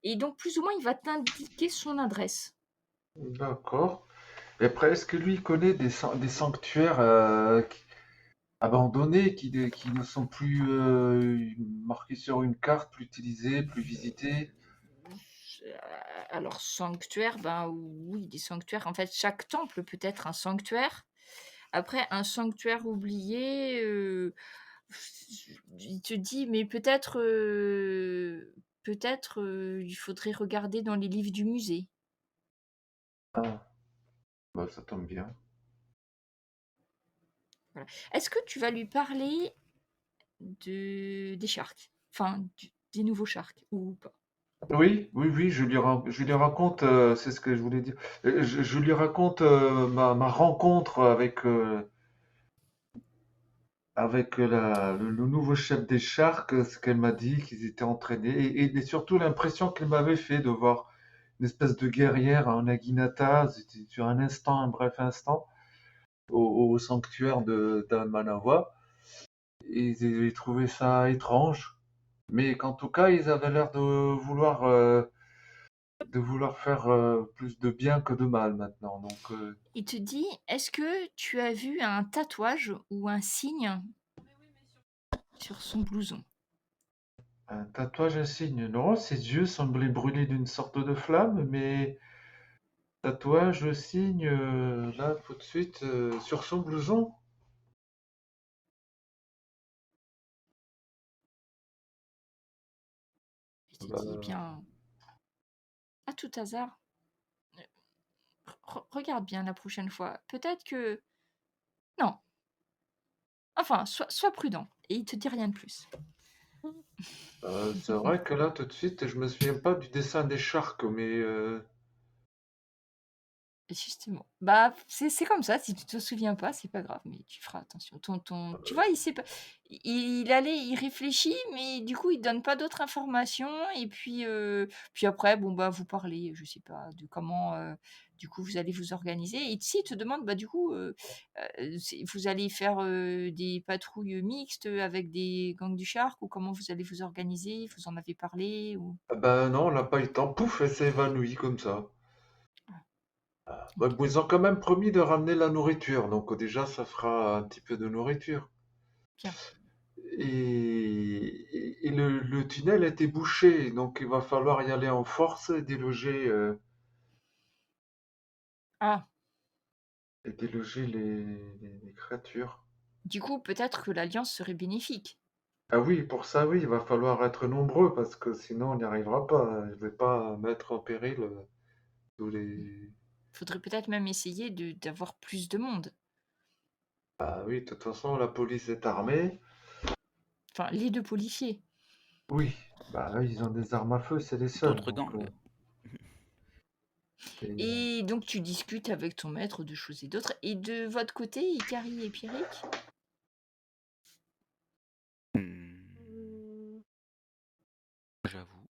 B: Et donc, plus ou moins, il va t'indiquer son adresse.
C: D'accord. Et après, est-ce que lui il connaît des sanctuaires abandonnés qui ne sont plus marqués sur une carte, plus utilisés, plus visités?
B: Euh, Alors, sanctuaire, ben oui, des sanctuaires. En fait, chaque temple peut être un sanctuaire. Après, un sanctuaire oublié, il te dit, mais peut-être, il faudrait regarder dans les livres du musée.
C: Ah, bah, ça tombe bien.
B: Voilà. Est-ce que tu vas lui parler des sharks? Enfin, des nouveaux sharks ou pas?
C: Oui, oui, oui, je lui raconte, c'est ce que je voulais dire. Je lui raconte ma rencontre avec le nouveau chef des Sharks, ce qu'elle m'a dit, qu'ils étaient entraînés, et surtout l'impression qu'elle m'avait fait de voir une espèce de guerrière en Naginata, c'était sur un instant, un bref instant, au sanctuaire d'Al Manawa, et ils avaient trouvé ça étrange, mais qu'en tout cas, ils avaient l'air de vouloir de vouloir faire plus de bien que de mal maintenant. Donc,
B: Il te dit, est-ce que tu as vu un tatouage ou un signe sur son blouson?
C: un tatouage insigne, non, ses yeux semblaient brûlés d'une sorte de flamme, mais tatouage, signe, là, tout de suite, sur son blouson.
B: Il te
C: Bah,
B: dit, eh bien, à tout hasard, regarde bien la prochaine fois. Peut-être que... Non, enfin, sois prudent. Et il te dit rien de plus.
C: c'est vrai que là, tout de suite, je me souviens pas du dessin des Sharks, mais
B: Justement. Bah, c'est comme ça, si tu te souviens pas, c'est pas grave, mais tu feras attention. Tu vois, il sait pas. Il réfléchit, mais du coup, il donne pas d'autres informations. Et puis après, bon, bah, vous parlez, je sais pas, de comment, du coup, vous allez vous organiser. Et si, il te demande, bah, du coup, vous allez faire des patrouilles mixtes avec des gangs du Shark ou comment vous allez vous organiser? Vous en avez parlé ou...
C: ah ben non, on n'a pas eu le temps. Pouf, elle s'est évanouie comme ça. Bah,
B: Ok.
C: ils ont quand même promis de ramener la nourriture, donc déjà, ça fera un petit peu de nourriture.
B: Bien.
C: Et le tunnel était bouché, donc il va falloir y aller en force
B: Ah.
C: et déloger les créatures.
B: Du coup, peut-être que l'alliance serait bénéfique.
C: Ah oui, pour ça, oui, il va falloir être nombreux parce que sinon on n'y arrivera pas. Je vais pas mettre en péril tous les.
B: Faudrait peut-être même essayer d'avoir plus de monde.
C: Ah oui, de toute façon, la police est armée.
B: Enfin, les deux policiers.
C: Oui, bah eux, ils ont des armes à feu, c'est les seuls.
A: D'autres
C: Donc,
A: gangs.
C: et,
B: Et donc, tu discutes avec ton maître de choses et d'autres. Et de votre côté, Ikari et Pierrick?
A: Hmm, J'avoue,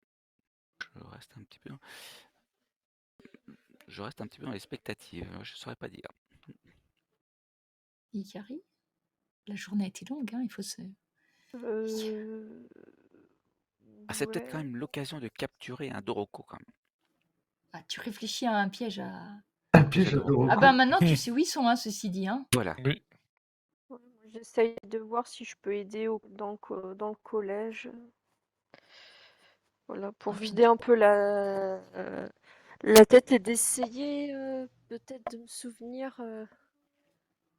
A: je reste un petit peu, je reste un petit peu dans les expectatives. Je saurais pas dire.
B: Ikari? La journée a été longue, hein, il faut se...
E: Euh,
A: Ah, c'est peut-être quand
E: ouais.
A: même l'occasion de capturer un Doroko quand même.
B: Ah, tu réfléchis à un piège à...
C: un
A: Un piège à
C: piège à
A: Doroko.
B: Ah
C: Doroko.
B: ben maintenant, tu sais où ils sont, hein, ceci dit. Hein.
A: Voilà.
D: Oui.
E: Ouais, moi, j'essaye de voir si je peux aider dans le collège. Voilà, pour
B: Ah ben,
E: vider un peu la tête et d'essayer peut-être de me souvenir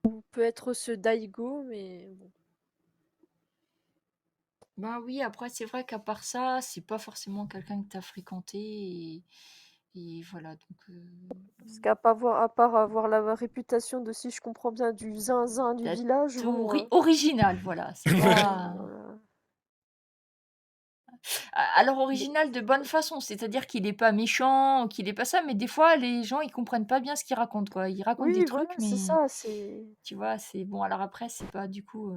E: où peut être ce Daigo, mais bon.
B: ben oui, après, c'est vrai qu'à part ça, c'est pas forcément quelqu'un que tu as fréquenté. Et voilà, donc...
E: Parce à part avoir la réputation de, si je comprends bien, du zinzin du
B: d'être
E: village, bon,
B: original, voilà. C'est pas...
E: voilà.
B: Alors
E: Mais
B: original de bonne façon, c'est-à-dire qu'il est pas méchant, qu'il est pas ça, mais des fois les gens ils comprennent pas bien ce qu'il raconte quoi. Il raconte des
E: oui, voilà,
B: trucs,
E: c'est
B: mais
E: ça, c'est...
B: tu vois, c'est bon. Alors après, c'est pas du coup,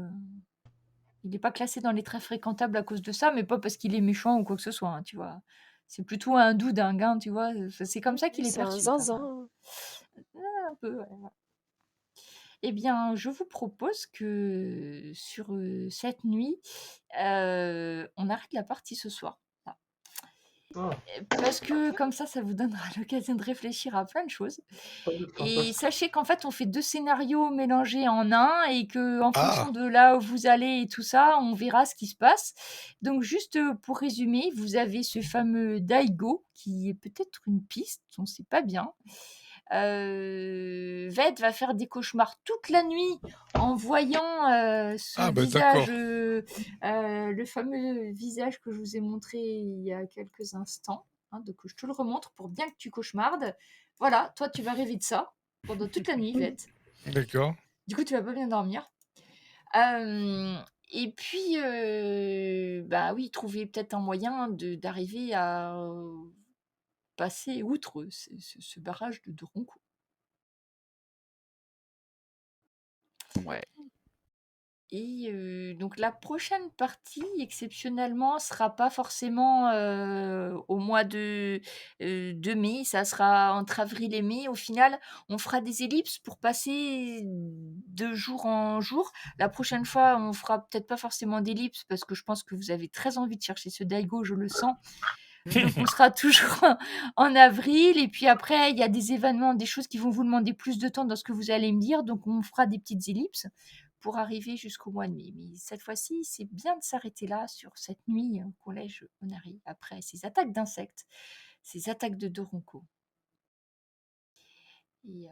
B: il est pas classé dans les très fréquentables à cause de ça, mais pas parce qu'il est méchant ou quoi que ce soit, hein, tu vois. C'est plutôt un doux dingue, tu vois. C'est comme
E: Oui,
B: ça
E: oui,
B: qu'il est
E: c'est un
B: perçu, quoi.
E: zinzin.
B: Un peu, ouais. Eh bien, je vous propose que sur cette nuit, on arrête la partie ce soir. Voilà.
C: Ah,
B: Parce que comme ça vous donnera l'occasion de réfléchir à plein de choses. Et
C: fantastique.
B: sachez qu'en fait, on fait 2 scénarios mélangés en un et qu'en fonction
D: Ah,
B: de là où vous allez et tout ça, on verra ce qui se passe. Donc juste pour résumer, vous avez ce fameux Daigo qui est peut-être une piste, on ne sait pas bien. Ved va faire des cauchemars toute la nuit en voyant ce
D: ah bah
B: visage,
D: d'accord.
B: le fameux visage que je vous ai montré il y a quelques instants. Hein, donc je te le remontre pour bien que tu cauchemardes. Voilà, toi tu vas rêver de ça pendant toute la nuit, Ved.
D: D'accord.
B: Du coup, tu vas pas bien dormir. Euh, et puis, bah oui, trouver peut-être un moyen d'arriver à passer outre ce barrage de Doronco.
A: Ouais.
B: Et donc la prochaine partie, exceptionnellement, sera pas forcément au mois de mai, ça sera entre avril et mai. Au final, on fera des ellipses pour passer de jour en jour. La prochaine fois, on fera peut-être pas forcément d'ellipses parce que je pense que vous avez très envie de chercher ce Daigo, je le sens. Donc on sera toujours en avril et puis après il y a des événements, des choses qui vont vous demander plus de temps dans ce que vous allez me dire, donc on fera des petites ellipses pour arriver jusqu'au mois de mai. Mais cette fois-ci, c'est bien de s'arrêter là sur cette nuit au collège Onari après ces attaques d'insectes, ces attaques de Doronko. Et